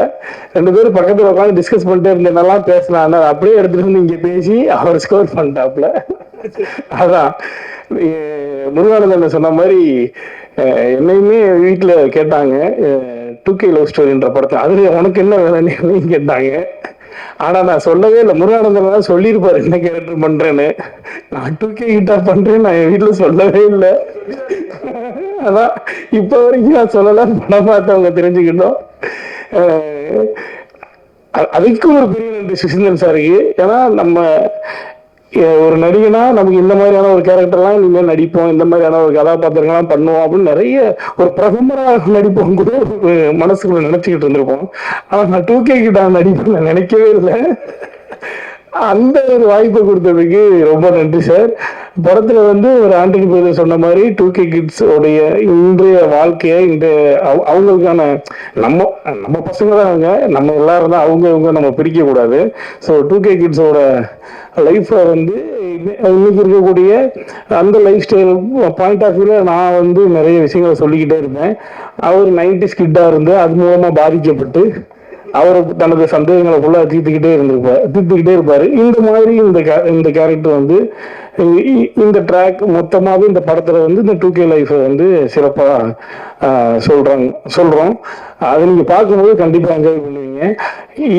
2 பேரும் பக்கத்துல உட்காந்து டிஸ்கஸ் பண்ணிட்டே இருந்தேன்னெல்லாம் பேசலாம். அப்படியே எடுத்துட்டு வந்து இங்க பேசி அவர் ஸ்கோர் பண்ணிட்டாப்ல. அதான் முருகானந்தன் சொன்ன மாதிரி என்னையுமே வீட்டுல கேட்டாங்க 2K லவ் ஸ்டோரின்ற படத்தை, அதுல உனக்கு என்ன வேலைன்னு கேட்டாங்க. ஆனா நான் சொல்லவே இல்லை. முருகானந்தன் சொல்லியிருப்பாரு என்ன கேரக்டர் பண்றேன்னு. நான் 2K கிட்டா பண்றேன்னு நான் என் வீட்டுல சொல்லவே இல்லை. அதான் இப்ப வரைக்கும் நான் சொல்லல, படம் பார்த்தவங்க தெரிஞ்சுக்கிட்டோம். அதுக்கும் ஒரு பெரிய நன்றி சுசீந்திரன் சாருக்கு. ஏன்னா நம்ம ஒரு நடிகனா நமக்கு இந்த மாதிரியான ஒரு கேரக்டர்லாம் இனிமேல் நடிப்போம், இந்த மாதிரியான ஒரு கதாபாத்திரங்கள்லாம் பண்ணுவோம் அப்படின்னு நிறைய ஒரு பிரதமராக நடிப்போம் கூட மனசுக்குள்ள நினைச்சுக்கிட்டு இருந்திருப்போம். ஆனா நான் 2K கிட்ட நடிப்பேன் நினைக்கவே இல்லை. அந்த ஒரு வாய்ப்பை கொடுத்ததுக்கு ரொம்ப நன்றி சார். படத்துல வந்து ஒரு ஆண்டனி பிரதர் சொன்ன மாதிரி 2K கிட்ஸ் உடைய இன்றைய வாழ்க்கையை, அவங்களுக்கான நம்ம பசங்க தான் அவங்க, நம்ம எல்லாரும் தான் அவங்க நம்ம பிரிக்க கூடாது. ஸோ 2K கிட்ஸோட லைஃப்ல வந்து இன்னைக்கு இருக்கக்கூடிய அந்த லைஃப் ஸ்டைல் பாயிண்ட் ஆஃப் வியூல நான் வந்து நிறைய விஷயங்களை சொல்லிக்கிட்டே இருப்பேன். அவர் 90s கிட்டா இருந்து அது மூலமா பாதிக்கப்பட்டு அவர் தனது சந்தேகங்களை ஃபுல்லா தீர்த்துக்கிட்டே இருப்பாரு. இந்த மாதிரி இந்த கேரக்டர் வந்து இந்த ட்ராக் மொத்தமாவே இந்த படத்துல வந்து இந்த 2K லைஃப் வந்து சிறப்பா சொல்றோம். அதை நீங்க பார்க்கும்போது கண்டிப்பா என்ஜாய் பண்ணுவீங்க.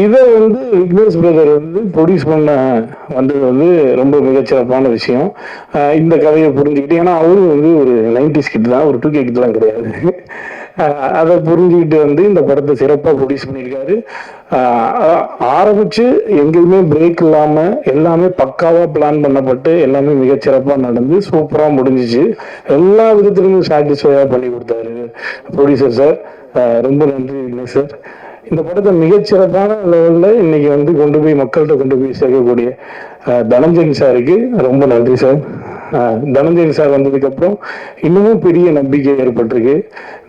இதை வந்து விக்னேஷ் பிரதர் வந்து ப்ரொடியூஸ் பண்ண வந்தது வந்து ரொம்ப மிகச்சிறப்பான விஷயம். இந்த கதையை புரிஞ்சுக்கிட்டு, ஏன்னா அவரும் வந்து ஒரு 90s கிட் தான், ஒரு 2K கிட்லாம் கிடையாது. அதை புரிஞ்சுக்கிட்டு வந்து இந்த படத்தை சிறப்பாக ப்ரொடியூஸ் பண்ணியிருக்காரு. ஆரம்பிச்சு எங்கேயுமே பிரேக் இல்லாமல் எல்லாமே பக்காவாக பிளான் பண்ணப்பட்டு எல்லாமே மிகச்சிறப்பாக நடந்து சூப்பராக முடிஞ்சிச்சு. எல்லா விதத்துலையும் சாட்டிஸ்ஃபையாக பண்ணி கொடுத்தாரு ப்ரொடியூசர் சார். ரொம்ப நன்றி விக்னேஷ் சார். இந்த படத்தை மிகச்சிறப்பான லெவலில் இன்னைக்கு வந்து கொண்டு போய் மக்கள்கிட்ட கொண்டு போய் சேர்க்கக்கூடிய தனஞ்சயன் சாருக்கு ரொம்ப நன்றி சார். தனஞ்சயன் சார் வந்ததுக்கப்புறம் இன்னமும் பெரிய நம்பிக்கை ஏற்பட்டிருக்கு.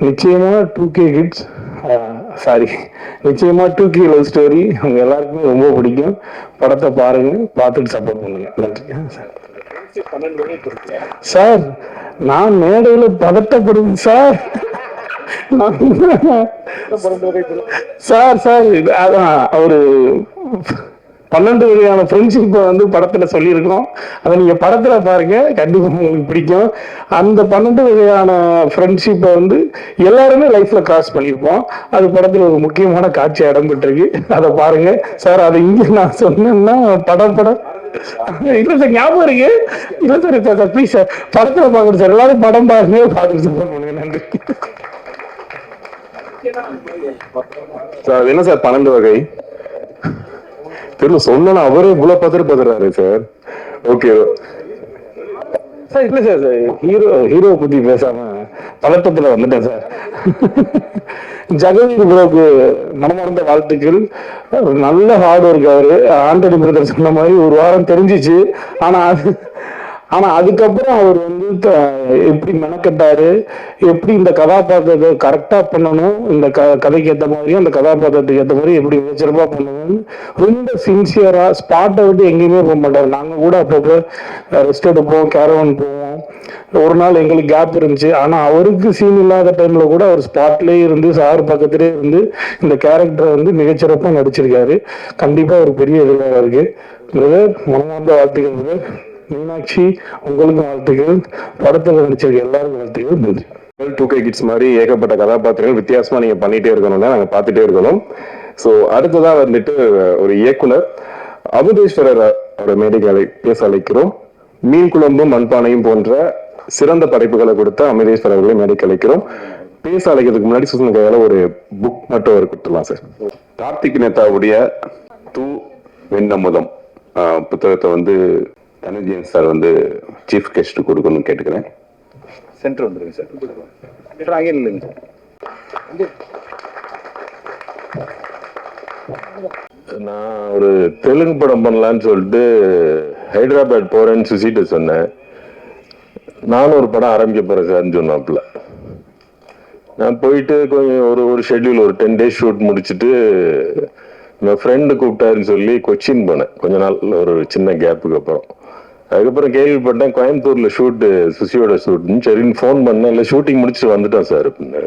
நிச்சயமா 2K கிட்ஸ் நிச்சயமா 2K லவ் ஸ்டோரி அவங்க எல்லாருக்குமே ரொம்ப பிடிக்கும். படத்தை பாருங்க, பார்த்துட்டு சப்போர்ட் பண்ணுங்க. நன்றி சார். நான் மேடையில பதட்டப்படுவேன் சார். சார் அதான் ஒரு 12 வகையான ஃப்ரெண்ட்ஷிப்பை வந்து படத்துல சொல்லியிருக்கோம். அதை நீங்க படத்துல பாருங்க, கண்டிப்பா உங்களுக்கு பிடிக்கும். அந்த 12 வகையான ஃப்ரெண்ட்ஷிப்பை வந்து எல்லாருமே லைஃப்ல கிராஸ் பண்ணியிருப்போம். அது படத்துல ஒரு முக்கியமான காட்சி இடம்பெற்றிருக்கு. அதை பாருங்க சார். அதை இங்க நான் சொன்னேன்னா படம் இல்ல சார், ஞாபகம் இருக்கு. இல்ல சார் ப்ளீஸ் சார், படத்துல பாக்கணும் சார். எல்லாரும் படம் பாருங்க, பார்த்துட்டு சப்போர்ட் பண்ணுங்க. நன்றி சார். என்ன சார் 12 வகை தெரியல சொன்னா அவரே இவ்வளவு பதறாரு சார். Okay sir. இல்ல சார், ஹீரோ பத்தி பேசாம பதட்டத்துல வந்துட்டேன் சார். ஜெகதீர் ப்ரோக்கு மனமார்ந்த வாழ்த்துக்கள். நல்ல ஹார்ட் ஒர்க். அவரு ஆண்டனி பிரதர் சொன்ன மாதிரி ஒரு வாரம் தெரிஞ்சிச்சு. ஆனா அதுக்கப்புறம் அவர் வந்து எப்படி மெனக்கட்டாரு, எப்படி இந்த கதாபாத்திரத்தை கரெக்டா பண்ணணும், இந்த கதைக்கு ஏற்ற மாதிரி அந்த கதாபாத்திரத்துக்கு ஏற்ற மாதிரி எப்படி சிறப்பா பண்ணணும்னு ரொம்ப சின்சியரா ஸ்பாட்டை விட்டு எங்கேயுமே போக மாட்டாரு. நாங்க கூட அப்பப்போ ரெஸ்ட் எடுப்போம், கேரவன் போவோம். ஒரு நாள் எங்களுக்கு கேப் இருந்துச்சு. ஆனா அவருக்கு சீன் இல்லாத டைம்ல கூட அவர் ஸ்பாட்லயே இருந்து சார் பக்கத்திலே இருந்து இந்த கேரக்டரை வந்து மிகச்சிறப்பா நடிச்சிருக்காரு. கண்டிப்பா ஒரு பெரிய எதிர்வாக இருக்கு. மனமார்ந்த வாழ்த்துக்கள். மீனாட்சி உங்களுக்கு வாழ்த்துக்கள். படத்துல நடிச்சிருக்க எல்லாருக்கும் வாழ்த்துக்கள். நன்றி. 2K கிட்ஸ் மாதிரி ஏகப்பட்ட கதாபாத்திரங்கள் வித்தியாசமா நீங்க பண்ணிட்டே இருக்கணும்னா நாங்க பார்த்துட்டே இருக்கணும். ஸோ அடுத்ததா வந்துட்டு ஒரு இயக்குனர் அமுதேஸ்வரர் அவரை மேடைகளை பேச அழைக்கிறோம். மீன் குழம்பும் மண்பானையும் போன்ற சிறந்த படைப்புகளை கொடுத்த அமுதேஸ்வரர் அவர்களை மேடைக்கு அழைக்கிறோம். பேச அழைக்கிறதுக்கு முன்னாடி சுசன் கையால ஒரு புக் மட்டும் அவர் கொடுத்துடலாம் சார். கார்த்திக் நேதாவுடைய தூ வெண்ணமுதம் புத்தகத்தை வந்து தனஞ்சயன் சார் வந்து சீஃப் கெஸ்ட் கொடுக்கணும்னு கேட்டுக்கிறேன். சென்டர் வந்துருங்க சார். அங்கே இல்லைங்க சார். நான் ஒரு தெலுங்கு படம் பண்ணலான்னு சொல்லிட்டு ஹைதராபாத் போறேன்னு சுசிட்டு சொன்னேன். நானும் ஒரு படம் ஆரம்பிக்க போறேன் சார்ன்னு சொன்னாப்புல. நான் போயிட்டு கொஞ்சம் ஒரு ஷெட்யூல் ஒரு 10 days ஷூட் முடிச்சுட்டு என் ஃப்ரெண்டு கூப்பிட்டாருன்னு சொல்லி கொச்சின் போனேன். கொஞ்ச நாள் ஒரு சின்ன கேப்புக்கு அப்புறம். அதுக்கப்புறம் கேள்விப்பட்டேன் கோயம்புத்தூர்ல ஷூட்டு, சுசியோட ஷூட்னு. சரின்னு ஃபோன் பண்ணேன். இல்லை ஷூட்டிங் முடிச்சுட்டு வந்துட்டோம் சார் அப்படின்னு.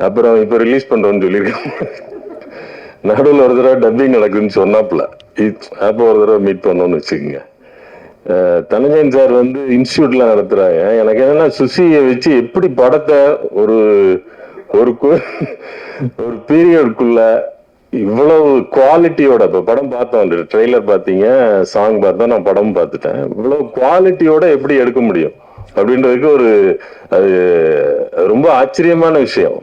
அப்புறம் இப்போ ரிலீஸ் பண்றோம்னு சொல்லியிருக்கேன். நடுவில் ஒரு தடவை டப்பிங் நடக்குதுன்னு சொன்னாப்புல. அப்போ ஒரு தடவை மீட் பண்ணோம்னு வச்சுக்கோங்க. தனஞ்சயன் சார் வந்து இன்ஸ்டியூட்ல நடத்துறாங்க. எனக்கு என்னன்னா சுசியை வச்சு எப்படி படத்தை ஒரு பீரியடுக்குள்ள இவ்வளவு குவாலிட்டியோட, இப்ப படம் பார்த்தோம், ட்ரெய்லர் பார்த்தீங்க, சாங் பார்த்தோம், நான் படம் பார்த்துட்டேன். இவ்வளவு குவாலிட்டியோட எப்படி எடுக்க முடியும் அப்படின்றதுக்கு அது ரொம்ப ஆச்சரியமான விஷயம்.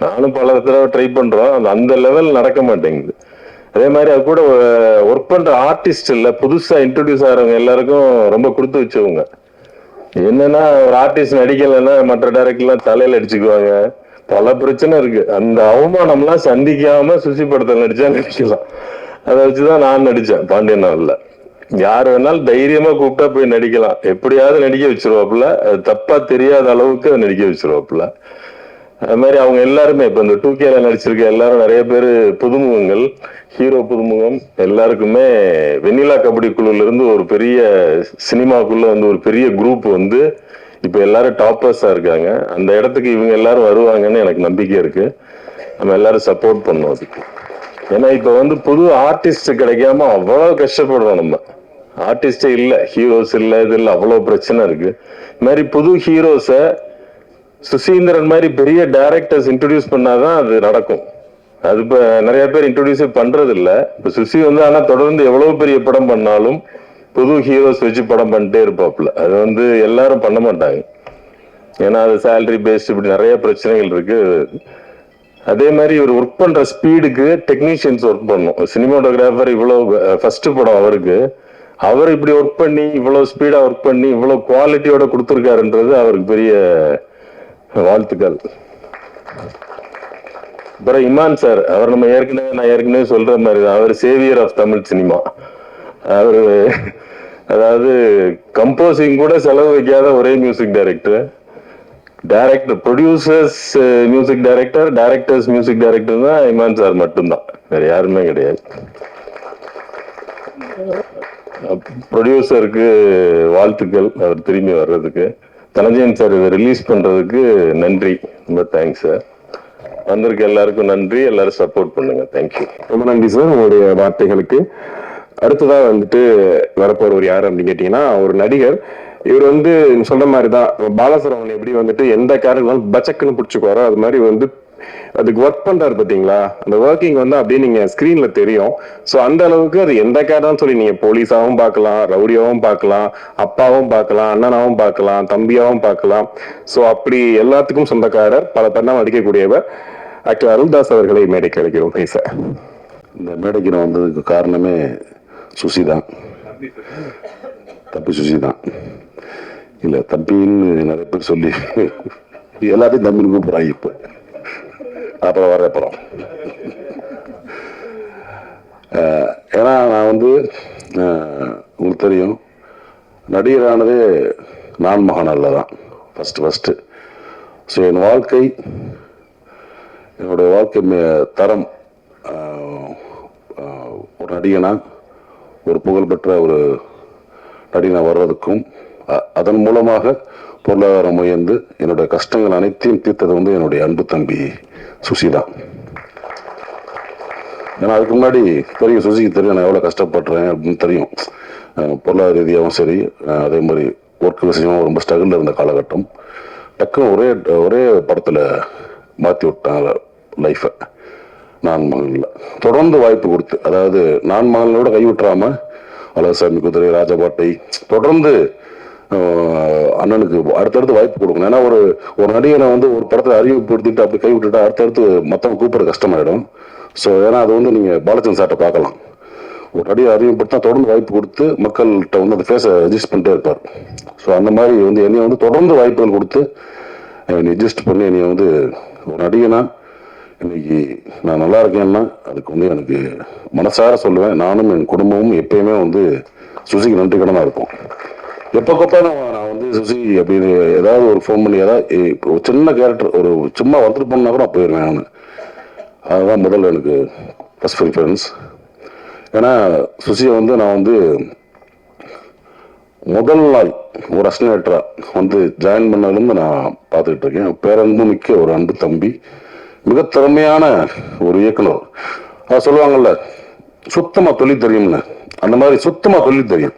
நானும் பல தடவை ட்ரை பண்றோம், அந்த லெவல் நடக்க மாட்டேங்குது. அதே மாதிரி அது கூட ஒர்க் பண்ற ஆர்டிஸ்ட் இல்ல, புதுசா இன்ட்ரோடியூஸ் ஆகிறவங்க எல்லாருக்கும் ரொம்ப கொடுத்து வச்சவங்க. என்னன்னா ஒரு ஆர்டிஸ்ட் நடிக்கலைன்னா மற்ற டைரக்டர்லாம் தலையில அடிச்சுக்குவாங்க. பல பிரச்சனை இருக்கு. அந்த அவமானம்லாம் சந்திக்காம சுசி படத்தில் நடிக்கலாம். அதை வச்சுதான் நான் நடிச்சேன் பாண்டியன் நாள்ல. யார் வேணாலும் தைரியமா கூப்பிட்டா போய் நடிக்கலாம், எப்படியாவது நடிக்க வச்சிருவாப்புல. அது தப்பா தெரியாத அளவுக்கு நடிக்க வச்சிருவாப்புல. அது மாதிரி அவங்க எல்லாருமே இப்ப இந்த 2Kல நடிச்சிருக்க எல்லாரும் நிறைய பேர் புதுமுகங்கள், ஹீரோ புதுமுகம். எல்லாருக்குமே வெண்ணிலா கபடி குழுல இருந்து ஒரு பெரிய சினிமாக்குள்ள வந்து ஒரு பெரிய குரூப் வந்து இப்ப எல்லாரும் டாப்பர்ஸா இருக்காங்க. அந்த இடத்துக்கு இவங்க எல்லாரும் வருவாங்கன்னு எனக்கு நம்பிக்கை இருக்கு. நம்ம எல்லாரும் சப்போர்ட் பண்ணோம் அதுக்கு. ஏன்னா இப்ப வந்து புது ஆர்டிஸ்ட் கிடைக்காம அவ்வளவு கஷ்டப்படுறோம். நம்ம ஆர்டிஸ்டே இல்ல, ஹீரோஸ் இல்ல, இது இல்ல, அவ்வளவு பிரச்சனை இருக்கு. இது மாதிரி புது ஹீரோஸ சுசீந்திரன் மாதிரி பெரிய டைரக்டர்ஸ் இன்ட்ரோடியூஸ் பண்ணாதான் அது நடக்கும். அது இப்ப நிறைய பேர் இன்ட்ரோடியூஸே பண்றது இல்ல. இப்ப சுசி வந்து ஆனா தொடர்ந்து எவ்வளவு பெரிய படம் பண்ணாலும் புது ஹீரோஸ் வச்சு படம் பண்ணிட்டே இருப்பாப்புல. அது வந்து எல்லாரும் பண்ண மாட்டாங்க. ஏன்னா அது சேலரி பேஸ்ட் இப்படி நிறைய பிரச்சனைகள் இருக்கு. அதே மாதிரி இவர் ஒர்க் பண்ற ஸ்பீடுக்கு டெக்னீஷியன்ஸ் ஒர்க் பண்ணும். சினிமாட்டோகிராஃபர் இவ்வளவு ஃபர்ஸ்ட் படம் அவருக்கு, அவர் இப்படி ஒர்க் பண்ணி இவ்வளவு ஸ்பீடா ஒர்க் பண்ணி இவ்வளவு குவாலிட்டியோட கொடுத்துருக்காருன்றது அவருக்கு பெரிய வாழ்த்துக்கள். அப்புறம் இமான் சார், அவர் நம்ம நான் ஏற்கனவே சொல்ற மாதிரி தான், அவர் சேவியர் ஆஃப் தமிழ் சினிமா. அவரு அதாவது கம்போசிங் கூட செலவு வைக்காத ஒரே music director. Producers music director, directors music director தான் இமான் சார் மட்டும்தான், வேற யாருமே கிடையாது. ப்ரொடியூசருக்கு வாழ்த்துக்கள் அவர் திரும்பி வர்றதுக்கு. தனஞ்சயன் சார் இதை ரிலீஸ் பண்றதுக்கு நன்றி, ரொம்ப தேங்க்ஸ் சார். வந்திருக்க எல்லாருக்கும் நன்றி, எல்லாரும் சப்போர்ட் பண்ணுங்க. தேங்க்யூ. ரொம்ப நன்றி சார் உங்களுடைய வார்த்தைகளுக்கு. அடுத்ததா வந்துட்டு வரப்போறவர் யாரு அப்படின்னு கேட்டீங்கன்னா, ஒரு நடிகர். இவர் வந்து சொல்ற மாதிரிதான் பாலசரவணன் எப்படி வந்துட்டு எந்த கேரக்டர் பச்சக்குன்னு பிடிச்சுக்குவாரோ அது மாதிரி வந்து அதுக்கு ஒர்க் பண்றாரு பாத்தீங்களா, அந்த ஒர்க்கிங் வந்து அப்படியே நீங்க ஸ்கிரீன்ல தெரியும். சோ அந்த அளவுக்கு அது எந்த கேரக்டர்னு சொல்லி நீங்க போலீஸாவும் பார்க்கலாம், ரவுடியாவும் பார்க்கலாம், அப்பாவும் பார்க்கலாம், அண்ணனாவும் பார்க்கலாம், தம்பியாவும் பார்க்கலாம். சோ அப்படி எல்லாத்துக்கும் சொந்தக்காரர், பல தன்னம் அடிக்கக்கூடியவர் ஆக்டர் அருள்தாஸ் அவர்களை மேடைக்கு அழைக்கிறோம் பேச. இந்த மேடைக்கு நான் வந்ததுக்கு காரணமே சுசி தான், தம்பி சுசி தான். இல்லை தம்பின்னு நிறைய பேர் சொல்லி எல்லாத்தையும் தம்பின்னு கூப்பிட்றாங்க. இப்போ அப்புறம் வர அப்புறம் ஏன்னா நான் வந்து உங்களுக்கு தெரியும், நடிகரானதே நான் மகனால தான் ஃபஸ்ட்டு. ஸோ என் வாழ்க்கை, என்னுடைய வாழ்க்கை தரம் ஒரு நடிகனா, ஒரு புகழ்பெற்ற ஒரு நடிகனா வர்றதுக்கும் அதன் மூலமாக பொருளாதாரம் உயர்ந்து என்னுடைய கஷ்டங்கள் அனைத்தையும் தீர்த்தது வந்து என்னுடைய அன்பு தம்பி சுசி தான். ஏன்னா அதுக்கு முன்னாடி தெரியும், சுசிக்கு தெரியும் நான் எவ்வளோ கஷ்டப்படுறேன் அப்படின்னு தெரியும். பொருளாதார ரீதியாகவும் சரி, அதே மாதிரி ஒர்க் விஷயமும் ரொம்ப ஸ்ட்ரகிளில் இருந்த காலகட்டம். டக்குன்னு ஒரே படத்தில் மாற்றி விட்டாங்க லைஃப்பை. நான் மகனில் தொடர்ந்து வாய்ப்பு கொடுத்து, அதாவது நான் மகனோட கைவிட்டுறாம அழகசாமி குதிரை, ராஜபாட்டை தொடர்ந்து அண்ணனுக்கு அடுத்தடுத்து வாய்ப்பு கொடுக்கணும். ஏன்னா ஒரு நடிகனை வந்து ஒரு படத்தை அறிமுகப்படுத்திட்டு அப்படி கை விட்டுட்டா அடுத்தடுத்து மற்றவங்க கூப்பிட கஷ்டமாயிடும். ஸோ ஏன்னா அது வந்து நீங்கள் பாலச்சந்திரன் சார்ட்ட பார்க்கலாம், ஒரு நடிகை அறிமுகப்படுத்தா தொடர்ந்து வாய்ப்பு கொடுத்து மக்கள்கிட்ட வந்து அந்த ஃபேஸை ரெஜிஸ்ட் பண்ணிட்டே இருப்பார். ஸோ அந்த மாதிரி வந்து என்னைய வந்து தொடர்ந்து வாய்ப்புகள் கொடுத்து என்னை ரெஜிஸ்ட் பண்ணி என்னைய வந்து ஒரு நடிகனா இன்னைக்கு நான் நல்லா இருக்கேன்னா அதுக்கு வந்து எனக்கு மனசார சொல்லுவேன். நானும் என் குடும்பமும் எப்பயுமே வந்து சுசிக்கு நன்றி கடனா இருப்போம். எப்போ நான் வந்து சுசி அப்படின்னு ஏதாவது ஒரு ஃபோன் பண்ணி ஏதாவது ஒரு சின்ன கேரக்டர் ஒரு சும்மா வந்துட்டு போனா கூட போயிடுவேன் நான். அதுதான் முதல்ல எனக்கு ஃபர்ஸ்ட் ப்ரிஃபரன்ஸ். ஏன்னா சுசியை வந்து நான் வந்து முதல் நாள் ஒரு அசிஸ்டன்டா வந்து ஜாயின் பண்ணதுலேருந்து நான் பார்த்துக்கிட்டு இருக்கேன். பேரன்பு மிக்க ஒரு அன்பு தம்பி, மிக திறமையான ஒரு இயக்குனர். அதை சொல்லுவாங்கல்ல சுத்தமாக தொழில் தெரியும்னு, அந்த மாதிரி சுத்தமாக தொழில் தெரியும்.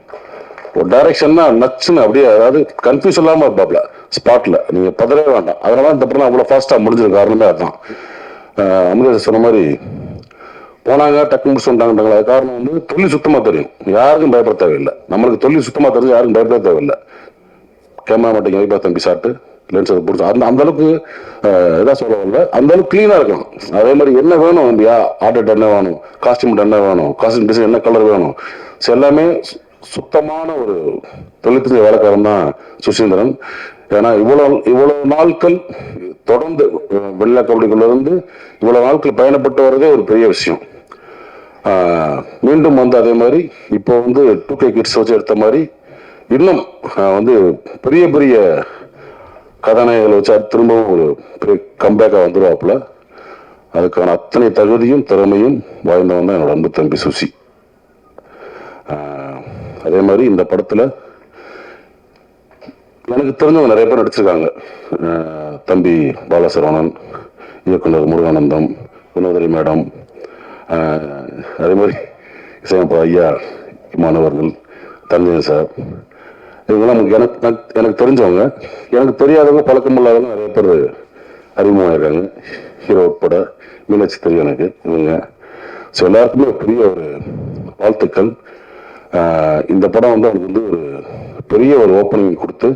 ஒரு டைரக்ஷன்னா நச்சுன்னு அப்படியே, அதாவது கன்ஃபியூஸ் இல்லாமல் இருப்பாப்ல ஸ்பாட்ல, நீங்கள் பதறவே வேண்டாம். அதனால இந்த படம் அவ்வளோ ஃபாஸ்ட்டாக முடிஞ்சது காரணமே அதுதான். அமிர்த சொன்ன மாதிரி போனாங்க டக்கு முடிச்சு வந்துட்டாங்கன்றாங்களா, அது காரணம் வந்து தொழில் சுத்தமாக தெரியும், யாருக்கும் பயப்பட தேவையில்லை. நம்மளுக்கு தொழில் சுத்தமாக தெரிஞ்சு யாருக்கும் பயப்பட தேவையில்லை. கேமரா மாட்டேங்க வைப்பா தம்பி சாப்பிட்டு லென்ஸ் அதை பிடிச்சோம் அந்த அளவுக்கு எதாவது சொல்ல வரல, அந்த அளவுக்கு கிளீனாக இருக்கணும். அதே மாதிரி என்ன வேணும் இல்லையா, ஆர்டர் என்ன வேணும், காஸ்டியூம் என்ன வேணும், காஸ்டியூம் டிசைன் என்ன கலர் வேணும், ஸோ எல்லாமே சுத்தமான ஒரு தொழில்துறை வேலைக்காரன் தான் சுசீந்திரன். ஏன்னா இவ்வளவு நாட்கள் தொடர்ந்து வெள்ளை கபடிக்குள்ள இருந்து இவ்வளவு நாட்கள் பயணப்பட்டு வர்றதே ஒரு பெரிய விஷயம். மீண்டும் வந்து அதே மாதிரி இப்போ வந்து 2K கிட்ஸ் வச்சு எடுத்த மாதிரி இன்னும் வந்து பெரிய பெரிய கதாநாயகங்களை வச்சு திரும்பவும் ஒரு பெரிய கம்பேக்காக வந்துடுவாப்புல. அதுக்கான அத்தனை தகுதியும் திறமையும் வாய்ந்தவன் தான் என்னோட அன்பு தம்பி சுசி. அதே மாதிரி இந்த படத்துல எனக்கு தெரிஞ்சவங்க நிறைய பேர் நடிச்சிருக்காங்க. தம்பி பாலசரவணன், இயக்குனர் முருகானந்தம், வினோதரி மேடம், அதே மாதிரி இசையமைப்பு ஐயா இமானவர்கள், தஞ்சன் சார், இவங்கெல்லாம் எனக்கு தெரிஞ்சவங்க. எனக்கு தெரியாதவங்க பழக்கம் இல்லாதவங்க நிறைய பேர் அறிமுகமாயிருக்காங்க, ஹீரோ உட்பட. மீனாட்சி தெரியும் எனக்கு இவங்க. ஸோ எல்லாருக்குமே பெரிய ஒரு வாழ்த்துக்கள். இந்த படம் வந்து அவனுக்கு வந்து ஒரு பெரிய ஒரு ஓப்பனிங் கொடுத்து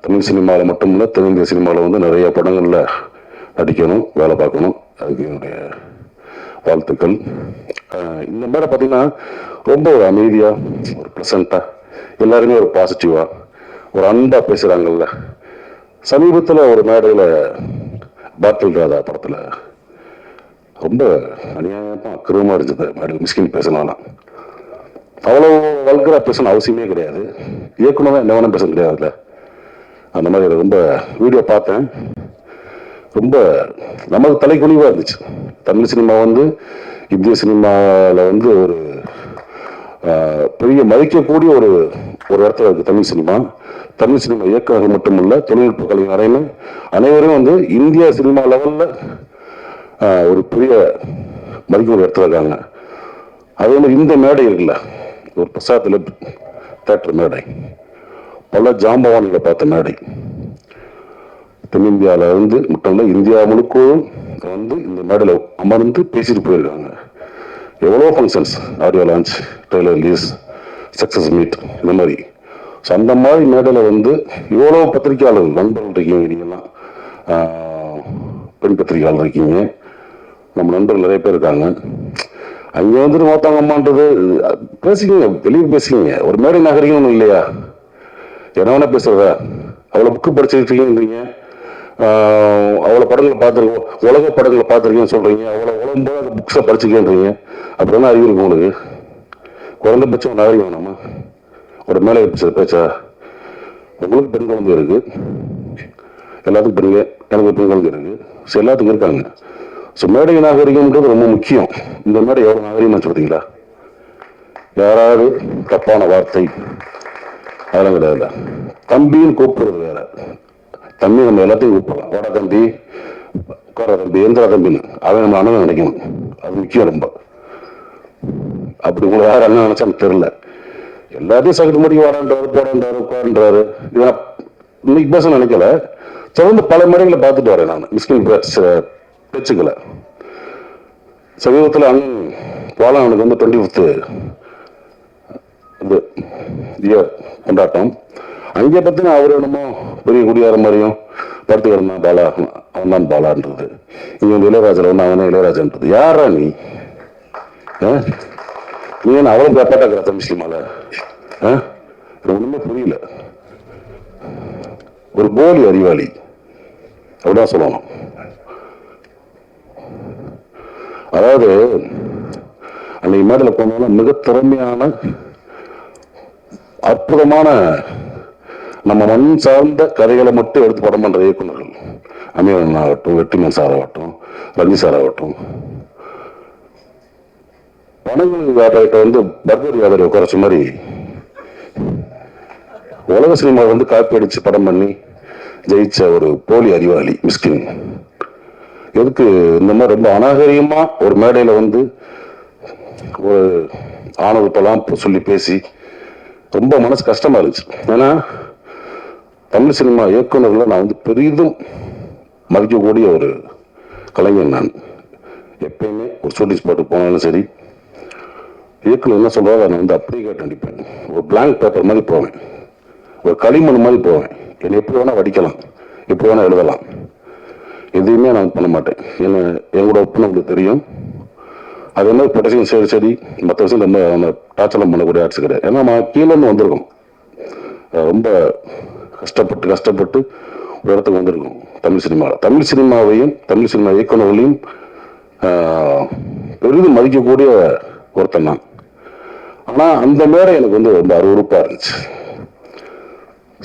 தமிழ் சினிமாவில் மட்டும் இல்லை, தென்னிந்திய சினிமாவில் வந்து நிறைய படங்களில் நடிக்கணும், வேலை பார்க்கணும். அதுக்கு என்னுடைய வாழ்த்துக்கள். இந்த மாதிரி பார்த்தீங்கன்னா ரொம்ப ஒரு அமைதியாக, ஒரு ப்ளசண்ட்டாக, எல்லாருமே ஒரு பாசிட்டிவாக, ஒரு அன்பாக பேசுகிறாங்கல்ல. சமீபத்தில் ஒரு மேடையில் பாட்டில் ராதா படத்தில் ரொம்ப அநியாயமாக அக்கிரமாக இருந்தது. மேடையில் மிஸ்கின் பேசினாலாம் அவ்வளோ வல்கராக பேசணும் அவசியமே கிடையாது. இயக்குனதான் என்ன வேணும் பேச கிடையாதுல்ல. அந்த மாதிரி ரொம்ப வீடியோ பார்த்தேன். ரொம்ப நமக்கு தலைக்குனிவாக இருந்துச்சு. தமிழ் சினிமா வந்து இந்திய சினிமாவில் வந்து ஒரு பெரிய மதிக்கக்கூடிய ஒரு இடத்துல இருக்குது தமிழ் சினிமா. தமிழ் சினிமா இயக்குநர்கள் மட்டுமல்ல, தொழில்நுட்ப கலைஞரையுமே அனைவரும் வந்து இந்தியா சினிமா லெவலில் ஒரு பெரிய மதிக்கக்கூடிய இடத்துல இருக்காங்க. அதே மாதிரி இந்த மேடை இருக்குல்ல, ஒரு பிரசாத்தில் தேட்டர் மேடை, பல ஜாம்பவான்களை பார்த்த மேடை. தென்னிந்தியாவில் வந்து மட்டும் இல்லை, இந்தியா முழுக்கவும் வந்து இந்த மேடையில் அமர்ந்து பேசிட்டு போயிருக்காங்க. எவ்வளோ functions, audio launch, trailer release, success meet, இந்த மாதிரி. ஸோ அந்த மாதிரி மேடையில் வந்து இவ்வளோ பத்திரிகையாளர்கள் நண்பர்கள் இருக்கீங்க. நீங்கள்லாம் பெண் பத்திரிகையாளர் இருக்கீங்க, நம்ம நண்பர்கள் நிறைய பேர் இருக்காங்க. அங்கே வந்துட்டு மொத்தவங்க அம்மான்றது பேசிக்கிங்க, வெளியே பேசிக்கிங்க. ஒரு மேடை நகரிகம் ஒன்றும் இல்லையா? என்ன வேணா பேசுறதா? அவ்வளோ புக்கு படிச்சிருக்கீங்க, அவ்வளோ படங்களை பார்த்துருக்கோம், உலக படங்களை பார்த்துருக்கீங்கன்னு சொல்கிறீங்க, அவ்வளோ உலகம் அந்த புக்ஸை படிச்சுக்கேன்றீங்க. அப்படி என்ன அறிவு இருக்கு உங்களுக்கு? குறைந்தபட்சம் நகரிகம் வேணாமா? ஒரு மேலே பேச்சா? உங்களுக்கு பெண் குழந்தை இருக்கு, எல்லாத்துக்கும் பெண்கள், எனக்கு பெண் குழந்தை இருக்கு, ஸோ எல்லாத்துக்கும் இருக்காங்க. ஸோ மேடை நாகரிகம்ன்றது ரொம்ப முக்கியம். இந்த மேடை எவ்வளோ நாகரிகம்னு சொல்றீங்களா? யாராவது தப்பான வார்த்தை அதெல்லாம் கிடையாது. தம்பின்னு கூப்பிடுறது வேற. தம்பி நம்ம எல்லாத்தையும் கூப்பிடலாம். வாடா தம்பி, உட்கார தம்பி, எந்திரா தம்பின்னு அவன் நம்ம அண்ணன் நினைக்கணும். அது முக்கியம் ரொம்ப. அப்படி உங்களை யார் அண்ணன் நினைச்சா எனக்கு தெரியல. எல்லாத்தையும் சகட்டு முடிக்க வாடான்றாரு, போடான்றாரு, உட்காருன்றாரு. இதெல்லாம் இன்னைக்கு பேச நினைக்கல. தொடர்ந்து பல மேடைகளை பார்த்துட்டு வரேன் நான் மிஸ்கின் பேச்சுக்களை. சமீபத்தில் அண்ணன் பாலானுக்கு வந்து 25th இயர் கொண்டாட்டம். அங்கே பற்றின அவர் என்னமோ பெரிய குடியார மாதிரியும் படுத்து கிடந்தான் பாலா, அவன் தான் பாலான்றது. இங்கே வந்து இளையராஜில் வந்து அவன் இளையராஜன்றது. யாரா நீ? நீ என்ன அவ்வளோ பேப்பாட்டாக்கிற தமிழ் சினிமால? ஒன்றுமே புரியல. ஒரு போலி அறிவாளி அப்படிதான் சொல்லணும். அதாவது அன்னைக்கு மேடையில் போனாலும் மிக திறமையான அற்புதமான நம்ம மண் சார்ந்த கதைகளை மட்டும் எடுத்து படம் பண்ற இயக்குநர்கள், அமீரன் ஆகட்டும், வெற்றிமன் சார் ஆகட்டும், ரஞ்சி சார் ஆகட்டும், பணங்கள் வியாபாரிட்ட வந்து பர்கர் வியாபாரி குறைச்ச மாதிரி உலக சினிமா வந்து காப்பி அடிச்சு படம் பண்ணி ஜெயிச்ச ஒரு போலி அறிவாளி மிஸ்கின். எதுக்கு இந்த மாதிரி ரொம்ப அநாகரிகமா ஒரு மேடையில வந்து ஒரு ஆணவத்தெல்லாம் சொல்லி பேசி ரொம்ப மனசு கஷ்டமா இருந்துச்சு. ஏன்னா தமிழ் சினிமா இயக்குநர்களை நான் வந்து பெரிதும் மதிக்கக்கூடிய ஒரு கலைஞர். நான் எப்பயுமே ஒரு ஷூட்டிங் ஸ்பாட்டுக்கு போனாலும் சரி, இயக்குனர் என்ன சொல்றாரு நான் வந்து அப்படியே கேட்டு நடிப்பேன். ஒரு பிளாங்க் பேப்பர் மாதிரி போவேன், ஒரு களிமண் மாதிரி போவேன். என்னை எப்படி வேணா வடிக்கலாம், எப்படி வேணா எழுதலாம், எதையுமே நான் பண்ண மாட்டேன். ஏன்னா எங்களோட ஒப்புன்னு உங்களுக்கு தெரியும். அதே மாதிரி ப்ரொடக்ஷன் சரி சரி மற்ற விஷயம் ரொம்ப நம்ம டார்ச்சர்லாம் பண்ணக்கூடிய ஆட்சி கிடையாது. ஏன்னா நம்ம கீழேருந்து வந்திருக்கோம், ரொம்ப கஷ்டப்பட்டு ஒரு இடத்துக்கு வந்திருக்கோம். தமிழ் சினிமாவையும் தமிழ் சினிமா இயக்குநர்களையும் பெரிதும் மதிக்கக்கூடிய ஒருத்தன் தான். ஆனால் அந்த மேடை எனக்கு வந்து ரொம்ப அருவருப்பாக இருந்துச்சு.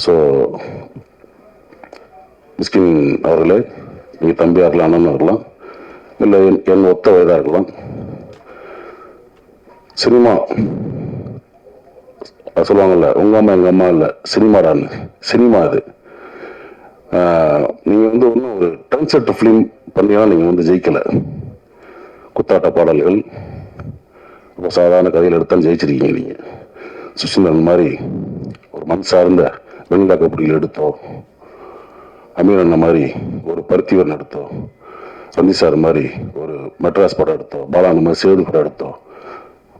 ஸோ மிஸ்கின் அவர்களே, நீங்கள் தம்பியாக இருக்கலாம், அண்ணன் இருக்கலாம், இல்லை என் ஒத்த வயதாக இருக்கலாம், சினிமா சொல்லுவாங்கல்ல, உங்கள் அம்மா எங்கள் அம்மா இல்லை சினிமாடான்னு. சினிமா அது. நீங்கள் வந்து ஒன்றும் ஒரு ட்ரெண்ட் செட் ஃபிலிம் பண்ணினா நீங்கள் வந்து ஜெயிக்கலை. குத்தாட்ட பாடல்கள், இப்போ சாதாரண கதையில் எடுத்தாலும் ஜெயிச்சிருக்கீங்க நீங்கள். சுஷிந்தன் மாதிரி ஒரு மண் சார்ந்த வெண்ணிலா கபடியில் எடுத்தோ, அமீரண்ண மாதிரி ஒரு பருத்திவரன் எடுத்தோ, ரஞ்சி சார் மாதிரி ஒரு மெட்ராஸ் படம் எடுத்தோ, பாலான மாதிரி சேது படம் எடுத்தோ,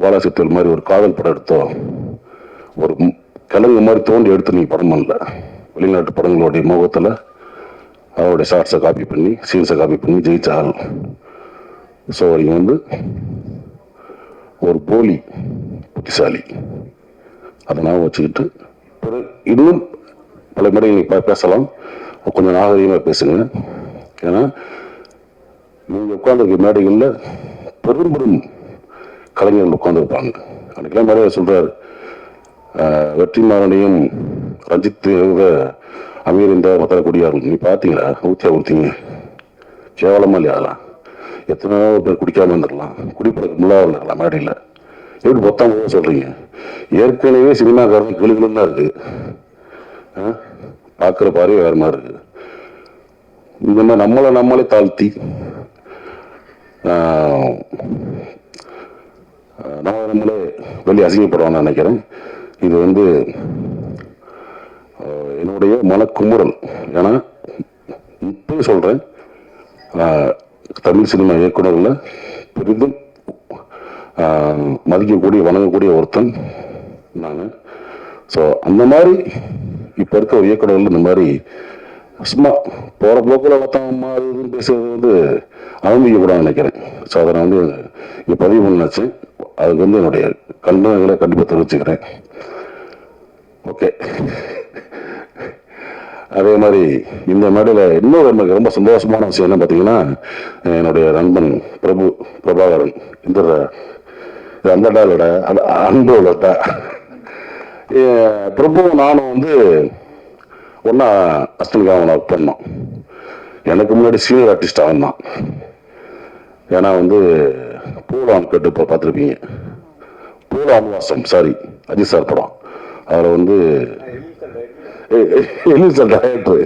பாலாசித்தல் மாதிரி ஒரு காதல் படம் எடுத்தோ, ஒரு கிழங்கு மாதிரி தோண்டி எடுத்து நீங்கள் படம் பண்ணல. வெளிநாட்டு படங்களுடைய முகத்தில் அவருடைய ஷார்ட்ஸை காப்பி பண்ணி சீன்ஸை காப்பி பண்ணி ஜெயிச்ச ஆள். ஸோ அவங்க வந்து ஒரு போலி புத்திசாலி, அதை நான் வச்சுக்கிட்டு இன்னும் பல மேடைகள் பேசலாம். கொஞ்சம் நாகரீகமாக பேசுங்க. ஏன்னா நீங்கள் உட்காந்துருக்க மேடைகளில் பெரும் பெரும் கலைஞர்கள் உட்காந்துருப்பாங்க. அன்றைக்கெல்லாம் மேடையில் சொல்கிறார், வெற்றிமாறனையும் ரஞ்சித் அமீர் இந்த மத்தரக்கூடியார்கள் நீ பார்த்தீங்களா, ஊற்றியா ஊற்றிங்க, கேவலமாக இல்லையா? அதெல்லாம் எத்தனையோ பேர் குடிக்காமல் இருந்துடலாம், குடிப்படக்கு முள்ளாக இருந்துடலாம். மேடையில் எப்படி மொத்தம் சொல்கிறீங்க? ஏற்கனவே சினிமாக்காரன் கிளுகளும் தான் இருக்குது, பார்க்குற பார்வை வேறு மாதிரி இருக்குது. இந்த மாதிரி நம்மளே தாழ்த்தி நம்மளே வெளியே அசிங்கப்படுவான்னு நினைக்கிறேன். இது வந்து என்னுடைய மனக்குமுறல். ஏன்னா இப்பயும் சொல்கிறேன், தமிழ் சினிமா இயக்குநர்களில் பெரிதும் மதிக்கக்கூடிய வணங்கக்கூடிய ஒருத்தன் நான். ஸோ அந்த மாதிரி இப்போ இருக்க ஒரு இயக்குநர்கள் இந்த மாதிரி சும்மா போகிற போக்கில் பார்த்தோம் அதுன்னு பேசுறது வந்து அவமதிக்க கூட நினைக்கிறேன். ஸோ அதை நான் வந்து இங்கே பதிவு பண்ணாச்சு. அதுக்கு வந்து என்னுடைய கண்டனங்களை கண்டிப்பாக தெரிவிச்சுக்கிறேன். ஓகே. அதே மாதிரி இந்த மேடையில் இன்னொரு எனக்கு ரொம்ப சந்தோஷமான விஷயம் என்ன பார்த்தீங்கன்னா, என்னுடைய நண்பன் பிரபாகரன் இந்த அந்த டாலோட அன்போட பிரபுவும் நானும் வந்து ஒன்றா அஸ்டனுக்காக அவனை ஒர்க் பண்ணோம். எனக்கு முன்னாடி சீனியர் ஆர்டிஸ்ட் அவன் தான். ஏன்னா வந்து பூலான் கேட்டு இப்போ பார்த்துருப்பீங்க, பூலான் வாசம் சாரி அஜித் சார் படம். அதில் வந்து டைரக்டர்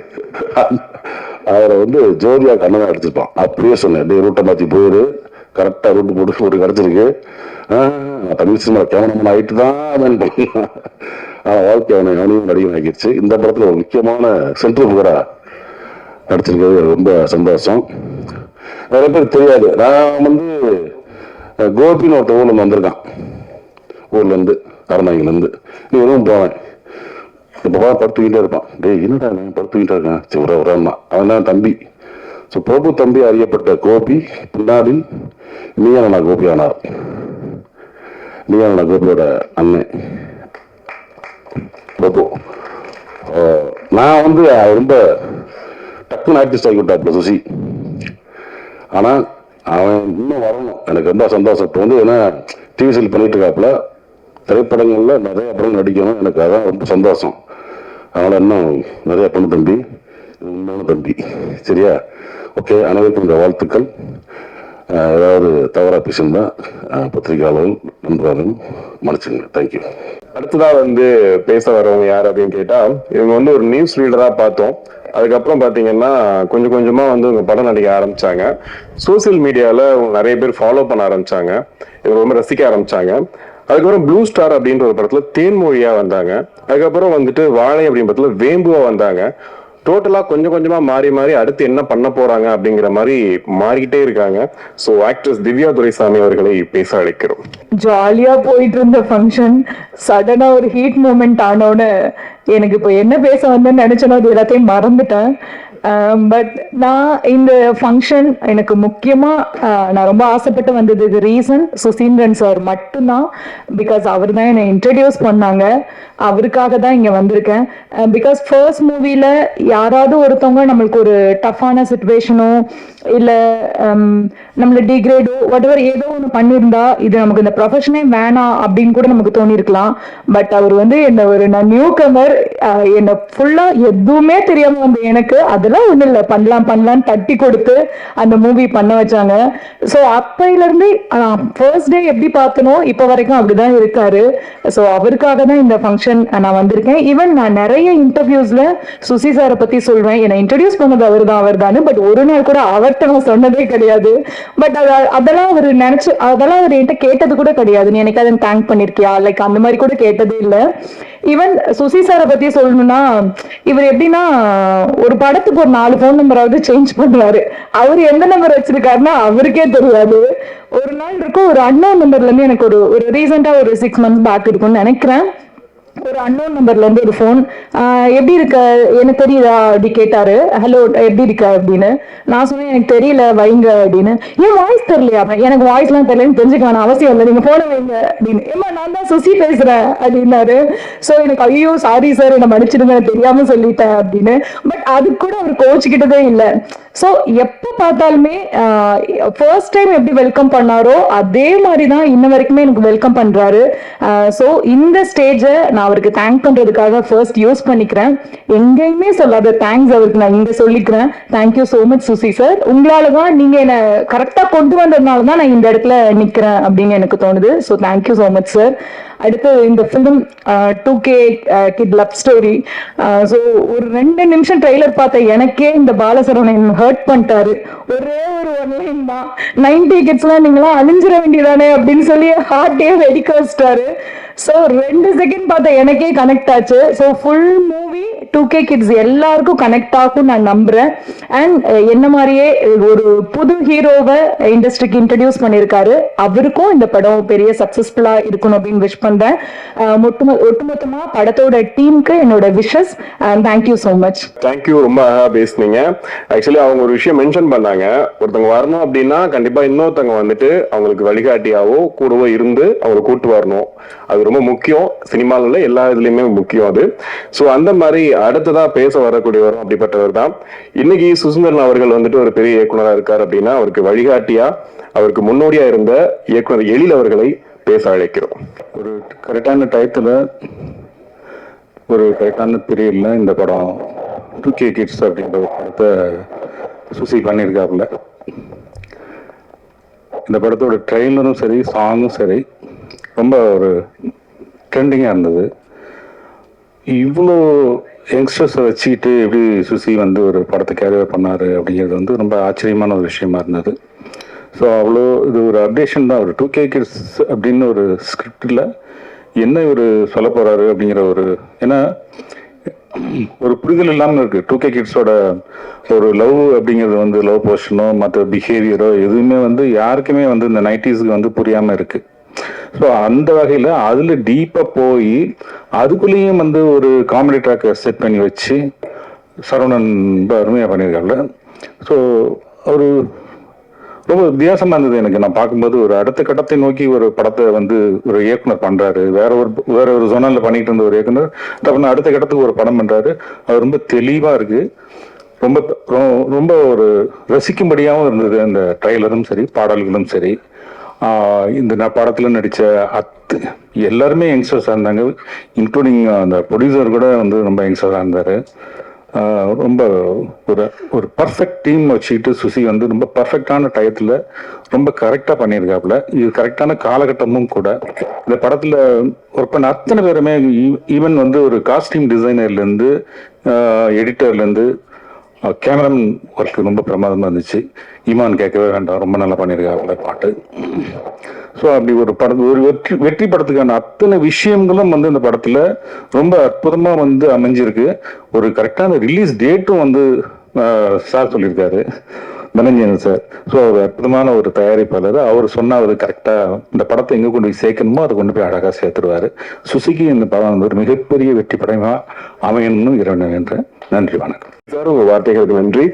அதில் வந்து ஜோதியா கண்ணதான் அடிச்சிருப்பான். அப்படியே சொன்னேன், டே ரூட்டை மாற்றி போயிரு, கரெக்டாக ரூட்டு போட்டு கிடச்சிருக்கு. தமிழ் சினிமா கேமராமேன் ஆகிட்டு தான் அவன் பண்ணான். வாழ்க்கை அவனையும் நடிகன் ஆகிடுச்சு. இந்த படத்தில் ஒரு முக்கியமான சென்ட்ரல் புகரா நடிச்சிருக்கிறது ரொம்ப சந்தோஷம். நிறைய பேர் தெரியாது, நான் வந்து கோபின்னு ஒருத்த ஊர்லேருந்து வந்திருக்கான், ஊர்லேருந்து அரணாங்கிலேருந்து. நீ எதுவும் போவேன் இப்போ படுத்துக்கிட்டே இருப்பான். டே என்னடா நான் படுத்துக்கிட்டே இருக்கேன், சரி ஒரு அவன் தான் தம்பி. ஸோ பிரபு தம்பி அறியப்பட்ட கோபி பின்னாடி நீயான கோபி ஆனார். நீயான கோபியோட அண்ணன் பிரபு. நான் வந்து ரொம்ப டக்குன்னு ஆர்டிஸ்ட் ஆகி விட்டாப்புல சுசி. ஆனால் அவன் இன்னும் வரணும், எனக்கு ரொம்ப சந்தோஷம். இப்போ வந்து ஏன்னா டிவி சீரியல் பண்ணிட்டு இருக்காப்புல, திரைப்படங்களில் நிறைய படம் நடிக்கணும், எனக்கு அதான் ரொம்ப சந்தோஷம். அதனால் இன்னும் நிறைய பொண்ணு தம்பி, உண்மையான தம்பி, சரியா? ஓகே, அனைவருக்கும் இந்த வாழ்த்துக்கள். ஏதாவது தவறாக பேசியிருந்தா பத்திரிகையாளர்கள் நண்பர்கள் மன்னிச்சுங்க. தேங்க்யூ. அடுத்ததா வந்து பேச வரவங்க யார் அப்படின்னு கேட்டா, இவங்க வந்து ஒரு நியூஸ் ரீடரா பார்த்தோம். அதுக்கப்புறம் பாத்தீங்கன்னா கொஞ்சம் கொஞ்சமா வந்து இவங்க படம் நடிக்க ஆரம்பிச்சாங்க. சோசியல் மீடியால நிறைய பேர் ஃபாலோ பண்ண ஆரம்பிச்சாங்க, இவங்க ரொம்ப ரசிக்க ஆரம்பிச்சாங்க. அதுக்கப்புறம் ப்ளூ ஸ்டார் அப்படின்ற ஒரு படத்துல தேன்மொழியா வந்தாங்க. அதுக்கப்புறம் வந்துட்டு வாழை அப்படின்ற படத்துல வேம்புவா வந்தாங்க. டோட்டலா கொஞ்சம் கொஞ்சமா மாறி மாறி அடுத்து என்ன பண்ண போறாங்க அப்படிங்கிற மாதிரி மாறிக்கிட்டே இருக்காங்க. ஸோ ஆக்ட்ரஸ் திவ்யா துரைசாமி அவர்களை பேச அழைக்கிறோம். ஜாலியா போயிட்டு இருந்த ஃபங்க்ஷன் சடனா ஒரு ஹீட் மூமெண்ட் ஆனோன்னு எனக்கு இப்போ என்ன பேச வந்தேன்னு நினைச்சேனோ அது எல்லாத்தையும் மறந்துட்டேன். பட் நான் இந்த ஃபங்க்ஷன் எனக்கு முக்கியமாக நான் ரொம்ப ஆசைப்பட்டு வந்ததுக்கு ரீசன் சுசீந்திரன் சார் மட்டும்தான். பிகாஸ் அவர் தான் என்னை இன்ட்ரடியூஸ் பண்ணாங்க, அவருக்காக தான் இங்கே வந்திருக்கேன். பிகாஸ் ஃபர்ஸ்ட் மூவியில் யாராவது ஒருத்தவங்க நம்மளுக்கு ஒரு டஃப்பான சுச்சுவேஷனோ இல்லை நம்மளை டிகிரேடோ whatever ஏதோ ஒன்று பண்ணியிருந்தா இது நமக்கு இந்த ப்ரொஃபஷனே வேணாம் அப்படின்னு கூட நமக்கு தோணியிருக்கலாம். பட் அவர் வந்து நான் நியூ கமர், என்னை ஃபுல்லாக எதுவுமே தெரியாமல் வந்து எனக்கு அதெல்லாம் ஒன்றும் இல்லை பண்ணலான்னு தட்டி கொடுத்து அந்த மூவி பண்ண வச்சாங்க. ஸோ அப்பையிலேருந்து ஃபர்ஸ்ட் டே எப்படி பார்த்தனோ இப்போ வரைக்கும் அப்படிதான் இருக்காரு. ஸோ அவருக்காக தான் இந்த ஃபங்க்ஷன் நான் வந்திருக்கேன். ஈவன் நான் நிறைய இன்டர்வியூஸ்ல சுசி சாரை பற்றி சொல்வேன், என்னை இன்ட்ரடியூஸ் பண்ணது அவர் தான். பட் ஒரு நாள் கூட அவர்கிட்ட நான் சொன்னதே கிடையாது. பட் அதெல்லாம் அவர் அதெல்லாம் அவர் என்கிட்ட கேட்டது கூட கிடையாது, நீ எனக்கு அதை தேங்க் பண்ணிருக்கியா லைக் அந்த மாதிரி கூட கேட்டதே இல்லை. ஈவன் சுசி சாரை பத்தி சொல்லணும்னா இவர் எப்படின்னா ஒரு படத்துக்கு ஒரு 4 ஃபோன் நம்பராவது சேஞ்ச் பண்ணுவாரு. அவர் எந்த நம்பர் வச்சிருக்காருன்னா அவருக்கே தெரியாது. ஒரு நாள் இருக்கும் ஒரு அன்னோன் நம்பர்ல இருந்து எனக்கு ஒரு ரீசெண்டா ஒரு 6 months பேக் இருக்கும்னு நினைக்கிறேன் ஒரு அன்னோன் நம்பர்ல இருந்து ஒரு ஃபோன், எப்படி இருக்க எனக்கு தெரியுதா அப்படி கேட்டாரு. ஹலோ எப்படி இருக்க அப்படின்னு நான் சொன்னேன், எனக்கு தெரியல வைங்க அப்படின்னு. ஏன் வாய்ஸ் தெரியலையா? எனக்கு வாய்ஸ் எல்லாம் தெரியலன்னு தெரிஞ்சுக்க வேணாம் அவசியம் இல்லை, நீங்க போன வைங்க அப்படின்னு. ஏமா நான் தான் சுசி பேசுறேன் அப்படின்னாரு. ஸோ எனக்கு ஐயோ சாரி சார் என்ன மன்னிச்சிடுங்க தெரியாம சொல்லிட்டேன் அப்படின்னு. பட் அது கூட அவர் கோச்சுக்கிட்டதே இல்லை. ஸோ எப்போ பார்த்தாலுமே ஃபர்ஸ்ட் டைம் எப்படி வெல்கம் பண்ணாரோ அதே மாதிரி தான் இன்ன வரைக்குமே எனக்கு வெல்கம் பண்றாரு. ஸோ இந்த ஸ்டேஜை நான் அவருக்கு தேங்க் பண்றதுக்காக ஃபர்ஸ்ட் யூஸ் பண்ணிக்கிறேன். எங்கேயுமே சொல்லாத தேங்க்ஸ் அவருக்கு நான் இங்க சொல்லிக்கிறேன். Thank you so much Susi sir. உங்களால தான் நீங்க என்ன கரெக்டா கொண்டு வந்ததுனால தான் நான் இந்த இடத்துல நிக்கிறேன் அப்படின்னு எனக்கு தோணுது. So thank you so much sir. அடுத்து இந்த film 2K kid love story. So ஒரு 2 நிமிஷம் ட்ரெய்லர் பார்த்த எனக்கே இந்த பாலசரவணன் ஹர்ட் பண்ணிட்டாரு. ஒரே ஒரு ஒன்லைன் தான், 90 கிட்ஸ்லாம் நீங்களாம் அழிஞ்சிட வேண்டியதானே அப்படின்னு சொல்லி ஹார்ட்டே வெடிக்க வச்சிட்டாரு. ஸோ 2 செகண்ட் பார்த்த எனக்கே கனெக்ட் ஆச்சு. So full movie 2K kids எல்லாருக்கும் கனெக்ட் ஆகும் நான் நம்புறேன். அண்ட் என்ன மாதிரியே ஒரு புது ஹீரோவை இண்டஸ்ட்ரிக்கு இன்ட்ரடியூஸ் பண்ணியிருக்காரு. அவருக்கும் இந்த படம் பெரிய சக்சஸ்ஃபுல்லா இருக்கணும் அப்படின்னு விஷ் பண்றேன். ஒட்டுமொத்தமா படத்தோட டீமுக்கு என்னோட wishes. Thank you so much. Thank you, ரொம்ப அழகா பேசுனீங்க. ஆக்சுவலி அவங்க ஒரு விஷயம் மென்ஷன் பண்ணாங்க, ஒருத்தவங்க வரணும் அப்படின்னா கண்டிப்பா இன்னொருத்தவங்க வந்துட்டு அவங்களுக்கு வழிகாட்டியாவோ கூடவோ இருந்து அவங்களை கூட்டு வரணும். அது ரொம்ப முக்கியம், சினிமாவில் எல்லா இதுலயுமே முக்கியம் அது. ஸோ அந்த மாதிரி அடுத்ததா பேச வரக்கூடியவரும் அப்படிப்பட்டவர் தான். இன்னைக்கு சுசீந்திரன் அவர்கள் வந்துட்டு ஒரு பெரிய இயக்குனராக இருக்கார் அப்படின்னா அவருக்கு வழிகாட்டியா அவருக்கு முன்னோடியா இருந்த இயக்குனர் எழில் அவர்களை பேச அழைக்கிறோம். ஒரு கரெக்டான டயத்தில் ஒரு கரெக்டான பீரியட்ல இந்த படம் 2K கிட்ஸ் அப்படின்ற ஒரு படத்தை சுசி பண்ணியிருக்காப்புல. இந்த படத்தோட ட்ரெய்லரும் சரி சாங்கும் சரி ரொம்ப ஒரு ட்ரெண்டிங்காக இருந்தது. இவ்வளோ யங்ஸ்டர்ஸை வச்சுக்கிட்டு எப்படி சுசி வந்து ஒரு படத்தை கேரியர் பண்ணார் அப்படிங்கிறது வந்து ரொம்ப ஆச்சரியமான ஒரு விஷயமா இருந்தது. ஸோ அவ்வளோ இது ஒரு அப்டேஷன் தான். ஒரு 2K கிட்ஸ் அப்படின்னு ஒரு ஸ்கிரிப்டில் என்ன இவர் சொல்ல போகிறாரு அப்படிங்கிற ஒரு, ஏன்னா ஒரு புரிதல் இல்லாமல் இருக்குது. 2K கிட்ஸோட ஒரு லவ் அப்படிங்கிறது வந்து லவ் போர்ஷனோ மற்ற பிஹேவியரோ எதுவுமே வந்து யாருக்குமே வந்து இந்த 90ஸ்க்கு வந்து புரியாமல் இருக்குது. ஸோ அந்த வகையில் அதில் டீப்பாக போய் அதுக்குள்ளேயும் வந்து ஒரு காமெடி ட்ராக்கை செட் பண்ணி வச்சு சரவணன் ரொம்ப அருமையாக பண்ணியிருக்காருல. ஸோ ஒரு ரொம்ப வித்தியாசமாக இருந்தது எனக்கு. நான் பார்க்கும்போது ஒரு அடுத்த கட்டத்தை நோக்கி ஒரு படத்தை வந்து ஒரு இயக்குனர் பண்ணுறாரு. வேற ஒரு ஜோனலில் பண்ணிட்டு இருந்த ஒரு இயக்குனர் தப்புனா அடுத்த கட்டத்துக்கு ஒரு படம் பண்ணுறாரு. அது ரொம்ப தெளிவாக இருக்குது. ரொம்ப ரொம்ப ஒரு ரசிக்கும்படியாகவும் இருந்தது. அந்த ட்ரெய்லரும் சரி பாடல்களும் சரி. இந்த படத்தில் நடித்த எல்லாருமே யங்ஸ்டர்ஸாக இருந்தாங்க, இன்க்ளூடிங் அந்த ப்ரொடியூசர் கூட வந்து ரொம்ப யங்ஸ்டர்ஸாக இருந்தார். ரொம்ப ஒரு பர்ஃபெக்ட் டீம் வச்சுக்கிட்டு சுசி வந்து ரொம்ப பர்ஃபெக்டான டயத்தில் ரொம்ப கரெக்டாக பண்ணியிருக்காப்புல. இது கரெக்டான காலகட்டமும் கூட. இந்த படத்தில் ஒர்க் பண்ண அத்தனை பேருமே ஈவன் வந்து ஒரு காஸ்டியூம் டிசைனர்லேருந்து எடிட்டர்லேருந்து கேமராமேன் ஒர்க் ரொம்ப பிரமாதமாக இருந்துச்சு. ஈமான் கேட்கவே வேண்டாம், ரொம்ப நல்லா பண்ணியிருக்காப்புல பாட்டு. ஸோ அப்படி ஒரு படம் ஒரு வெற்றி படத்துக்கான அத்தனை விஷயங்களும் வந்து இந்த படத்தில் ரொம்ப அற்புதமாக வந்து அமைஞ்சிருக்கு. ஒரு கரெக்டான ரிலீஸ் டேட்டும் வந்து சார் சொல்லியிருக்காரு, தனஞ்சயன் சார். ஸோ ஒரு அற்புதமான ஒரு தயாரிப்பாளர். அவர் சொன்னால் அவர் கரெக்டாக இந்த படத்தை எங்கே கொண்டு போய் சேர்க்கணுமோ அதை கொண்டு போய் அழகாக சேர்த்துருவார். சுசிக்கு இந்த படம் வந்து ஒரு மிகப்பெரிய வெற்றி படமாக அமையணும்னு இறைவன் வேண்டேன். நன்றி, வணக்கம் சார். உங்க வார்த்தைகளுக்கு நன்றி.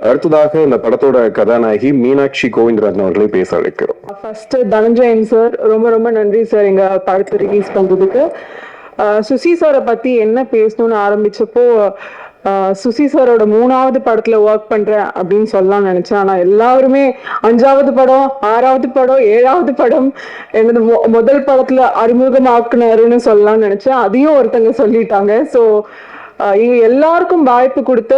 அடுத்ததாக இந்த படத்தோட கதாநாயகி மீனாட்சி கோவிந்தராஜன் அவர்களை பேச அழைக்கிறோம். ஃபர்ஸ்ட் தனஞ்சயன் சார், ரொம்ப ரொம்ப நன்றி சார் எங்க படத்தை ரிலீஸ் பண்றதுக்கு. சுசி சாரை பத்தி என்ன பேசணும்னு ஆரம்பிச்சப்போ சுசி சாரோட 3வது படத்துல ஒர்க் பண்றேன் அப்படின்னு சொல்லலாம் நினைச்சேன். ஆனா எல்லாருமே 5வது படம், 6வது படம், 7வது படம் எனது முதல் படத்துல அறிமுகமாக்குனாருன்னு சொல்லலாம்னு நினைச்சேன். அதையும் ஒருத்தங்க சொல்லிட்டாங்க. ஸோ இங்க எல்லாருக்கும் வாய்ப்பு கொடுத்த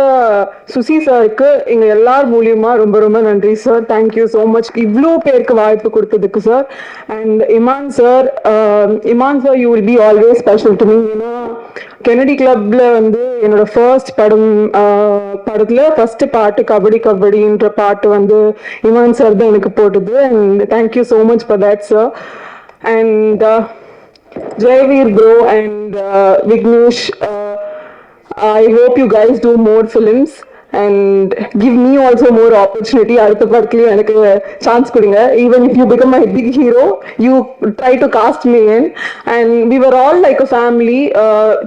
சுசி சாருக்கு எங்க எல்லார் மூலியமா ரொம்ப ரொம்ப நன்றி சார். தேங்க்யூ ஸோ மச் இவ்வளோ பேருக்கு வாய்ப்பு கொடுத்ததுக்கு sir. And Imman sir, you will be always special to me. ஏன்னா கெனடி கிளப்ல வந்து என்னோட ஃபர்ஸ்ட் படத்துல ஃபர்ஸ்ட் பாட்டு கபடி கபடின்ற பாட்டு வந்து இமான் சார் தான் எனக்கு போட்டது. And thank you so much for that sir. And Jayaveer bro and Vignesh, I hope you guys do more films. and give me also more opportunity. அடுத்த படத்துலயும் எனக்கு சான்ஸ் கொடுங்க. Even if you become my big hero, you try to cast me in. And we were all like a family.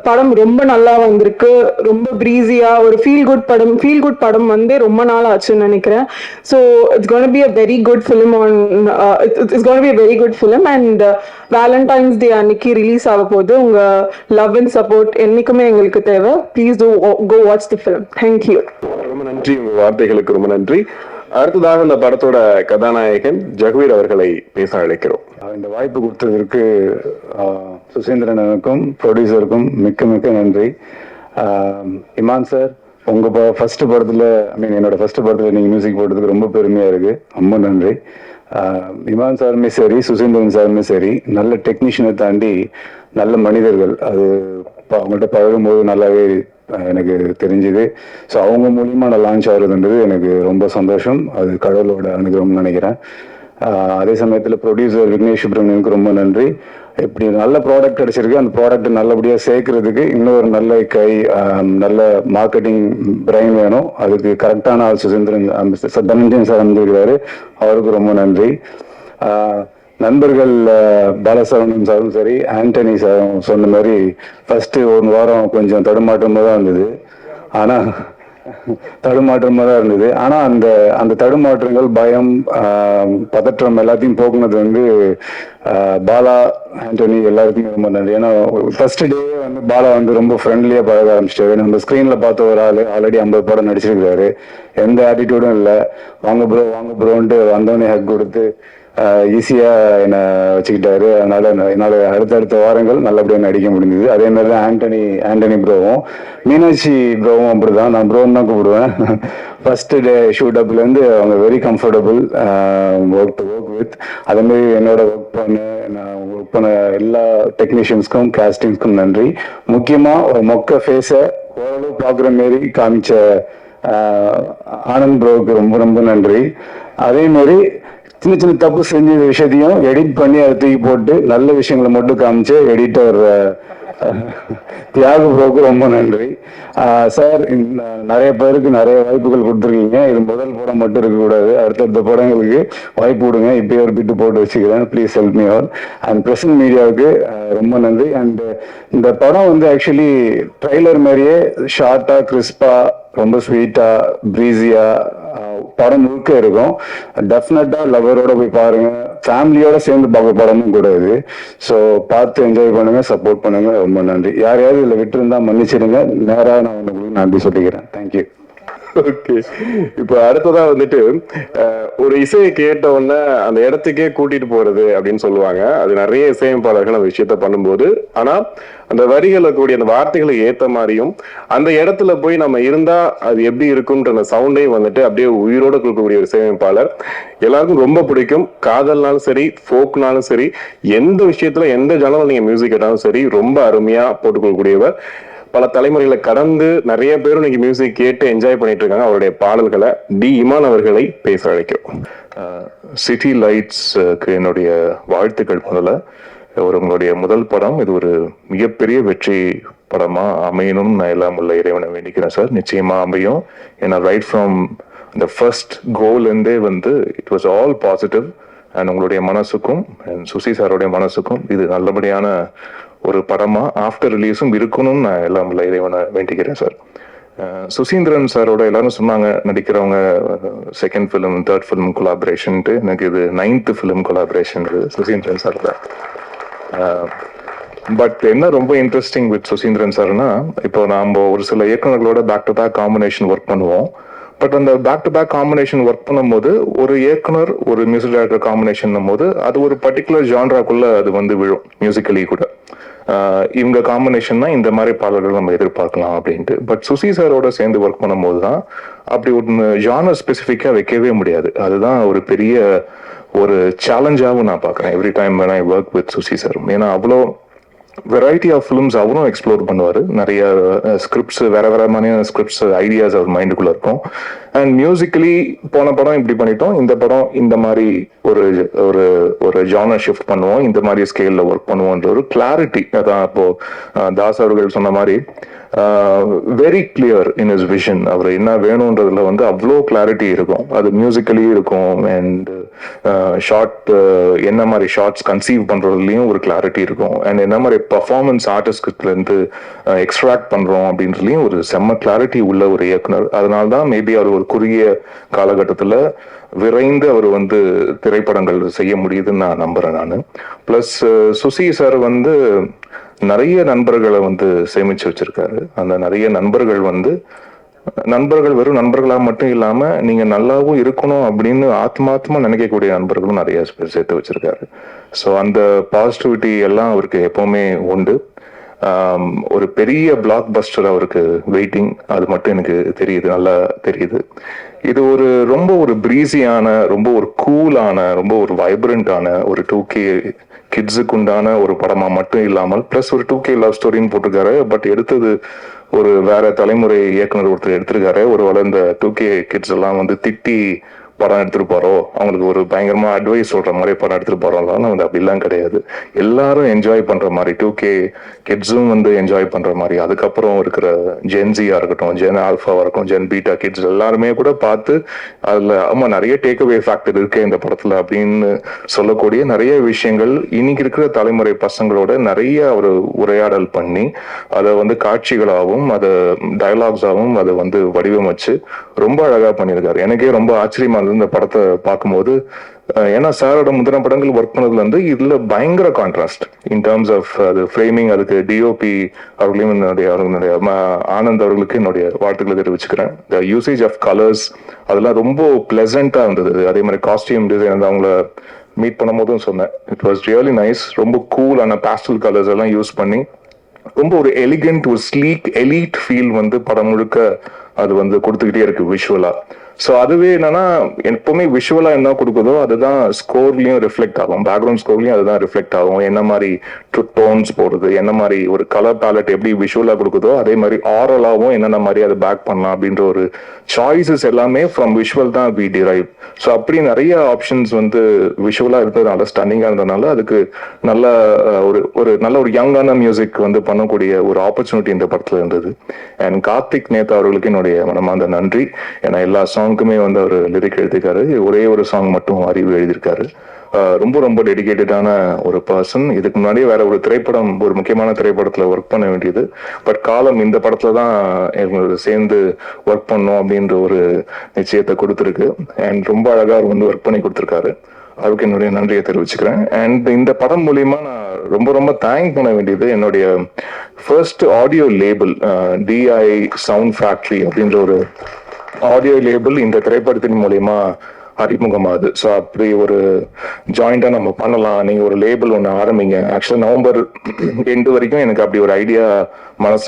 படம் ரொம்ப நல்லா வந்திருக்கு, ரொம்ப பிரீஸியா ஒரு ஃபீல் குட் படம் வந்து ரொம்ப நாள் ஆச்சுன்னு நினைக்கிறேன். So it's going to be a very good film it's going to be a very good film. And Valentine's Day அன்னைக்கு ரிலீஸ் ஆக போகுது. உங்க லவ் அண்ட் சப்போர்ட் என்னைக்குமே எங்களுக்கு தேவை. Please do go watch the film. Thank you. ரொம்ப நன்றி, உங்க வார்த்தைகளுக்கு ரொம்ப நன்றி. அடுத்ததாக இந்த படத்தோட கதாநாயகன் ஜெகவீர் அவர்களை பேச அழைக்கிறோம். இந்த வாய்ப்பு கொடுத்ததற்கு சுசீந்திரனுக்கும் ப்ரொடியூசருக்கும் மிக்க மிக்க நன்றி. இமான் சார், உங்க ஃபர்ஸ்ட் படத்துல என்னோட ஃபர்ஸ்ட் படத்துல நீங்க மியூசிக் போட்டதுக்கு ரொம்ப பெருமையா இருக்கு, ரொம்ப நன்றி. இமான் சாருமே சரி, சுசீந்திரன் சாருமே சரி, நல்ல டெக்னீஷியனை தாண்டி நல்ல மனிதர்கள். அது அவங்கள்ட்ட பழகும்போது நல்லாவே எனக்கு தெரிஞ்சுது. ஸோ அவங்க மூலியமா நான் லான்ச் ஆகுறதுன்றது எனக்கு ரொம்ப சந்தோஷம். அது கடவுளோட அனுகிரகம்னு நினைக்கிறேன். அதே சமயத்தில் ப்ரொடியூசர் விக்னேஷ் சுப்ரமணியனுக்கு ரொம்ப நன்றி. இப்படி நல்ல ப்ராடக்ட் கிடைச்சிருக்கு, அந்த ப்ராடக்ட் நல்லபடியாக சேர்க்கறதுக்கு இன்னொரு நல்ல நல்ல மார்க்கெட்டிங் பிரைன் வேணும். அதுக்கு கரெக்டான ஆள் சுசீந்திரன் தனஞ்சயன் சார் அமைஞ்சிருக்கிறாரு, அவருக்கு ரொம்ப நன்றி. நண்பர்கள் பாலசரவணன் சாரும் சரி, ஆண்டனி சாரும் சொன்ன மாதிரி ஃபர்ஸ்ட் ஒரு வாரம் கொஞ்சம் தடுமாற்றமாக தான் இருந்தது. ஆனால் அந்த தடுமாற்றங்கள், பயம், பதற்றம் எல்லாத்தையும் போக்குனது வந்து பாலா, ஆண்டனி எல்லாருக்குமே ரொம்ப நன்றி. ஏன்னா ஃபர்ஸ்ட் டே வந்து பாலா வந்து ரொம்ப ஃப்ரெண்ட்லியா பழக ஆரம்பிச்சிட்டாரு. நம்ம ஸ்க்ரீன்ல பார்த்த ஒரு ஆள் ஆல்ரெடி 50 படம் நடிச்சிருக்கிறாரு, எந்த ஆட்டிடியூடும் இல்லை. வாங்க ப்ரோன்ட்டு வந்தோடனே ஹக் கொடுத்து ஈஸியா என்னை வச்சுக்கிட்டாரு. என்னால அடுத்தடுத்த வாரங்கள் நல்லபடியாக நடிக்க முடிஞ்சது. அதே மாதிரி தான் ஆண்டனி ப்ரோவும், மீனாட்சி ப்ரோவும் அப்படிதான். நான் ப்ரோன்னு தான் கூப்பிடுவேன். ஃபர்ஸ்ட் டே ஷூட் அப்ல இருந்து அவங்க வெரி கம்ஃபர்டபுள் ஒர்க் வித். அதே மாதிரி என்னோட ஒர்க் பண்ண எல்லா டெக்னீஷியன்ஸ்க்கும் கேஸ்டிங்ஸ்க்கும் நன்றி. முக்கியமா ஒரு மொக்க ஃபேஸை ஓரளவு பார்க்குற மாரி காமிச்ச ஆனந்த் ப்ரோவுக்கு ரொம்ப ரொம்ப நன்றி. அதே மாதிரி சின்ன தப்பு செஞ்ச விஷயத்தையும் எடிட் பண்ணி அதை தூக்கி போட்டு நல்ல விஷயங்களை மட்டும் காமிச்சு எடிட்டர் தியாக ப்ரோக்கு ரொம்ப நன்றி. சார், நிறைய பேருக்கு நிறைய வாய்ப்புகள் கொடுத்துருக்கீங்க. இது முதல் படம் மட்டும் இருக்கக்கூடாது, அடுத்தடுத்த படங்களுக்கு வாய்ப்பு கொடுங்க. இப்பயே ஒரு பிட்டு போட்டு வச்சுக்கிறேன். Please help me all. And present மீடியாவுக்கு ரொம்ப நன்றி. அண்ட் இந்த படம் வந்து ஆக்சுவலி ட்ரெய்லர் மாதிரியே ஷார்ட்டா, கிறிஸ்பா, ரொம்ப ஸ்வீட்டா, பிரீஸியா படம் முழுக்க இருக்கும். டெஃபினட்டா லவரோட போய் பாருங்க, ஃபேமிலியோட சேர்ந்து பார்க்க படமும் கூட இது. ஸோ பார்த்து என்ஜாய் பண்ணுங்க, சப்போர்ட் பண்ணுங்க. ரொம்ப நன்றி. யாரையாவது இதில் விட்டு இருந்தா மன்னிச்சிடுங்க. நேராக நான் உங்களுக்கு நன்றி சொல்லிக்கிறேன். தேங்க்யூ. ஓகே, இப்போ அடுத்ததா வந்துட்டு ஒரு இசையை கேட்ட உடனே அந்த இடத்துக்கே கூட்டிட்டு போறது அப்படின்னு சொல்லுவாங்க. அது நிறைய இசையமைப்பாளர்கள் அந்த விஷயத்த பண்ணும்போது, ஆனா அந்த வரிகளை கூடிய அந்த வார்த்தைகளை ஏத்த மாதிரியும் அந்த இடத்துல போய் நம்ம இருந்தா அது எப்படி இருக்கும்ன்ற அந்த சவுண்டையும் வந்துட்டு அப்படியே உயிரோட கொடுக்கக்கூடிய ஒரு இசையமைப்பாளர் எல்லாருக்கும் ரொம்ப பிடிக்கும். காதல்னாலும் சரி, ஃபோக்னாலும் சரி, எந்த விஷயத்துல எந்த ஜானல் நீங்க மியூசிக் கேட்டாலும் சரி, ரொம்ப அருமையா போட்டுக் கொடுக்கக்கூடியவர். பல தலைமுறைகளை கடந்து நிறைய பேரும் இன்னைக்கு மியூசிக் கேட்டு என்ஜாய் பண்ணிட்டு இருக்காங்க. அவருடைய பாடல்களை இமான் அவர்களை பேச அழைக்கும். சிட்டி லைட்ஸ்க்கு என்னுடைய வாழ்த்துக்கள். முதல்ல உங்களுடைய முதல் படம் இது ஒரு மிகப்பெரிய வெற்றி படமா அமையணும் நான் எல்லாம் உள்ள இறைவனை வேண்டிக்கிறேன் சார். நிச்சயமா அமையும். ஏன்னா ரைட் ஃப்ரம் இந்த ஃபர்ஸ்ட் கோல்லேருந்தே வந்து it was all positive. And உங்களுடைய மனசுக்கும் சுசி சாரோடைய மனசுக்கும் இது நல்லபடியான ஒரு படமா ஆஃப்டர் ரிலீஸும் இருக்கணும்னு நான் எல்லாம் உள்ள இறைவனை வேண்டிக்கிறேன் சார். சுசீந்திரன் சாரோட எல்லாரும் சொன்னாங்க நடிக்கிறவங்க செகண்ட் ஃபிலிம், தேர்ட் ஃபிலிம் கொலாபரேஷன்ட்டு. எனக்கு இது 9th film collaboration Suseenthiran sir தான். பட் என்ன ரொம்ப இன்ட்ரெஸ்டிங் வித் சுசீந்திரன் சார்னா, இப்போ நம்ம ஒரு சில இயக்குநர்களோட back to back combination work பண்ணுவோம். பட் அந்த back to back combination work பண்ணும்போது ஒரு இயக்குனர் ஒரு மியூசிக் டைரக்டர் காம்பினேஷன் போது அது ஒரு பர்டிகுலர் ஜான்ராக்குள்ள அது வந்து விழும். மியூசிக்கலி கூட இவங்க காம்பினேஷன்னா இந்த மாதிரி பாடல்கள் நம்ம எதிர்பார்க்கலாம் அப்படின்ட்டு. பட் சுசி சாரோட சேர்ந்து ஒர்க் பண்ணும்போது தான் அப்படி ஒரு ஜானர் ஸ்பெசிஃபிக்கா வைக்கவே முடியாது. அதுதான் ஒரு பெரிய ஒரு சேலஞ்சாகவும் நான் பார்க்குறேன் every time when I work with Susi sir. ஏன்னா அவ்வளோ வெரைட்டி ஆஃப் ஃபிலிம்ஸ் அவரும் எக்ஸ்ப்ளோர் பண்ணுவார். நிறைய ஸ்கிரிப்ட்ஸ், வேற மாதிரியான ஸ்கிரிப்ட்ஸ், ஐடியாஸ் அவர் மைண்டுக்குள்ள இருக்கும். அண்ட் மியூசிக்கலி போன படம் இப்படி பண்ணிட்டோம், இந்த படம் இந்த மாதிரி ஒரு ஒரு ஒரு ஜானர் ஷிஃப்ட் பண்ணுவோம், இந்த மாதிரி ஸ்கேல்ல ஒர்க் பண்ணுவோன்ற ஒரு கிளாரிட்டி. அதான் இப்போ தாஸ் அவர்கள் சொன்ன மாதிரி very clear in his vision. அவர் என்ன வேணும்ன்றதுல வந்து அவ்வளோ கிளாரிட்டி இருக்கும். அது மியூசிக்கலி இருக்கும் அண்ட் ஷார்ட் என்ன மாதிரி ஷார்ட்ஸ் கன்சீவ் பண்றதுலயும் ஒரு கிளாரிட்டி இருக்கும். அண்ட் என்ன மாதிரி பர்ஃபார்மன்ஸ் ஆர்டிஸ்ட்ல இருந்து எக்ஸ்ட்ராக்ட் பண்றோம் அப்படின்றதுலயும் ஒரு செம்ம கிளாரிட்டி உள்ள ஒரு இயக்குனர். அதனால்தான் மேபி அவர் ஒரு குறுகிய காலகட்டத்துல விரைந்து அவர் வந்து திரைப்படங்கள் செய்ய முடியுதுன்னு நான் நம்புறேன். நான் பிளஸ் சுசி சார் வந்து நிறைய நண்பர்களை வந்து சேமிச்சு வச்சிருக்காரு. அந்த நிறைய நண்பர்கள் வந்து வெறும் நண்பர்களா மட்டும் இல்லாம நீங்க நல்லாவும் இருக்கணும் அப்படின்னு ஆத்மாத்மா நினைக்கக்கூடிய நண்பர்களும் நிறைய பேர் சேர்த்து வச்சிருக்காரு. ஸோ அந்த பாசிட்டிவிட்டி எல்லாம் அவருக்கு எப்பவுமே உண்டு. ஒரு பெரிய பிளாக் பஸ்டர் அவருக்கு வெயிட்டிங், அது மட்டும் எனக்கு தெரியுது, நல்லா தெரியுது. இது ரொம்ப ஒரு பிரீஸியான, ரொம்ப ஒரு கூலான, ரொம்ப ஒரு வைப்ரண்டான ஒரு 2K கிட்ஸுக்கு உண்டான ஒரு படமா மட்டும் இல்லாமல் பிளஸ் ஒரு 2K லவ் ஸ்டோரின்னு போட்டிருக்காரு. பட் எடுத்தது ஒரு வேற தலைமுறை இயக்குனர் ஒருத்தர் எடுத்திருக்காரு. ஒருவேளை இந்த 2K கிட்ஸ் எல்லாம் வந்து திட்டி படம் எடுத்துட்டு போறோம், அவங்களுக்கு ஒரு பயங்கரமா அட்வைஸ் சொல்ற மாதிரி படம் எடுத்துட்டு போறோம்லாம் வந்து அப்படிலாம் கிடையாது. எல்லாரும் என்ஜாய் பண்ற மாதிரி 2K கிட்ஸும் வந்து என்ஜாய் பண்ற மாதிரி, அதுக்கப்புறம் இருக்கிற ஜென்சியா இருக்கட்டும், ஜென் ஆல்ஃபாவா இருக்கும், ஜென் பீட்டா கிட்ஸ் எல்லாருமே கூட பார்த்து அதுல ஆமா நிறைய டேக் அவே ஃபேக்டர் இருக்கு இந்த படத்துல அப்படின்னு சொல்லக்கூடிய நிறைய விஷயங்கள் இன்னைக்கு இருக்கிற தலைமுறை பசங்களோட நிறைய ஒரு உரையாடல் பண்ணி அதை வந்து காட்சிகளாகவும் அதை டயலாக்ஸாகவும் அதை வந்து வடிவமைச்சு ரொம்ப அழகா பண்ணியிருக்காரு. எனக்கே ரொம்ப ஆச்சரியமா இந்த படத்தை பார்க்கும்போது, ஏன்னா சாரோட முந்தின படங்கள் ஒர்க் பண்ணதுல இருந்து இதுல பயங்கர கான்ட்ராஸ்ட் இன் டர்ம்ஸ் ஆஃப் அது ஃப்ரேமிங். அதுக்கு டிஓபி அவர்களையும் என்னுடைய ஆனந்த் அவர்களுக்கு என்னுடைய வாழ்த்துக்களை தெரிவிச்சுக்கிறேன். த யூசேஜ் ஆஃப் கலர்ஸ் அதெல்லாம் ரொம்ப பிளசண்டா இருந்தது. அதே மாதிரி காஸ்டியூம் டிசைன் அவங்கள மீட் பண்ணும் போதும் சொன்னேன், இட் வாஸ் ரியலி நைஸ். ரொம்ப கூலான பேஸ்டல் கலர்ஸ் எல்லாம் யூஸ் பண்ணி ரொம்ப ஒரு எலிகென்ட், ஒரு ஸ்லீக் எலீட் ஃபீல் வந்து படம் முழுக்க அது வந்து கொடுத்துக்கிட்டே இருக்கு விஷுவலா. ஸோ அதுவே என்னன்னா எப்பவுமே விஷுவலா என்ன கொடுக்குதோ அதுதான் ஸ்கோர்லயும் ரிஃப்ளெக்ட் ஆகும், பேக்ரவுண்ட் ஸ்கோர்லயும் அதுதான் ரிஃப்ளெக்ட் ஆகும். என்ன மாதிரி டோன்ஸ் போடுறது, என்ன மாதிரி ஒரு கலர் பேலட் எப்படி விஷுவலா கொடுக்குதோ அதே மாதிரி ஆரலாவும் என்னென்ன மாதிரி அதை பேக் பண்ணலாம் அப்படின்ற ஒரு சாய்ஸஸ் எல்லாமே ஃப்ரம் விஷுவல் தான் வி டிரைவ். ஸோ அப்படி நிறைய ஆப்ஷன்ஸ் வந்து விஷுவலா இருந்ததுனால, ஸ்டன்னிங்கா இருந்ததுனால அதுக்கு நல்ல ஒரு நல்ல ஒரு யங்கான மியூசிக் வந்து பண்ணக்கூடிய ஒரு ஆப்பர்ச்சுனிட்டி இந்த படத்துல இருந்தது. அண்ட் கார்த்திக் நேதா அவர்களுக்கு என்னுடைய மனமார்ந்த நன்றி. ஏன்னா எல்லா சாங்குமே வந்து அவர் லிரிக் எழுதியிருக்காரு, ஒரே ஒரு சாங் மட்டும் அறிவு எழுதியிருக்காரு. ரொம்ப ரொம்ப டெடிகேட்டடான ஒரு பர்சன். இதுக்கு முன்னாடியே வேற ஒரு திரைப்படம், ஒரு முக்கியமான திரைப்படத்துல ஒர்க் பண்ண வேண்டியது, பட் காலம் இந்த படத்துல தான் சேர்ந்து ஒர்க் பண்ணோம் அப்படின்ற ஒரு நிச்சயத்தை கொடுத்துருக்கு. அண்ட் ரொம்ப அழகா அவர் வந்து ஒர்க் பண்ணி கொடுத்துருக்காரு. அதுக்கு என்னுடைய நன்றியை தெரிவிச்சுக்கிறேன். அண்ட் இந்த படம் மூலியமா நான் ரொம்ப ரொம்ப தேங்க் பண்ண வேண்டியது என்னுடைய first audio label DI sound factory அப்படின்ற ஒரு ஆடியோ லேபிள் இந்த திரைப்படத்தின் மூலியமா அறிமுகமாகுது. ஸோ அப்படி ஒரு ஜாயிண்டா நம்ம பண்ணலாம், நீங்க ஒரு லேபிள் ஒன்று ஆரம்பிங்க. ஆக்சுவலா நவம்பர் எண்டு வரைக்கும் எனக்கு அப்படி ஒரு ஐடியா மனசு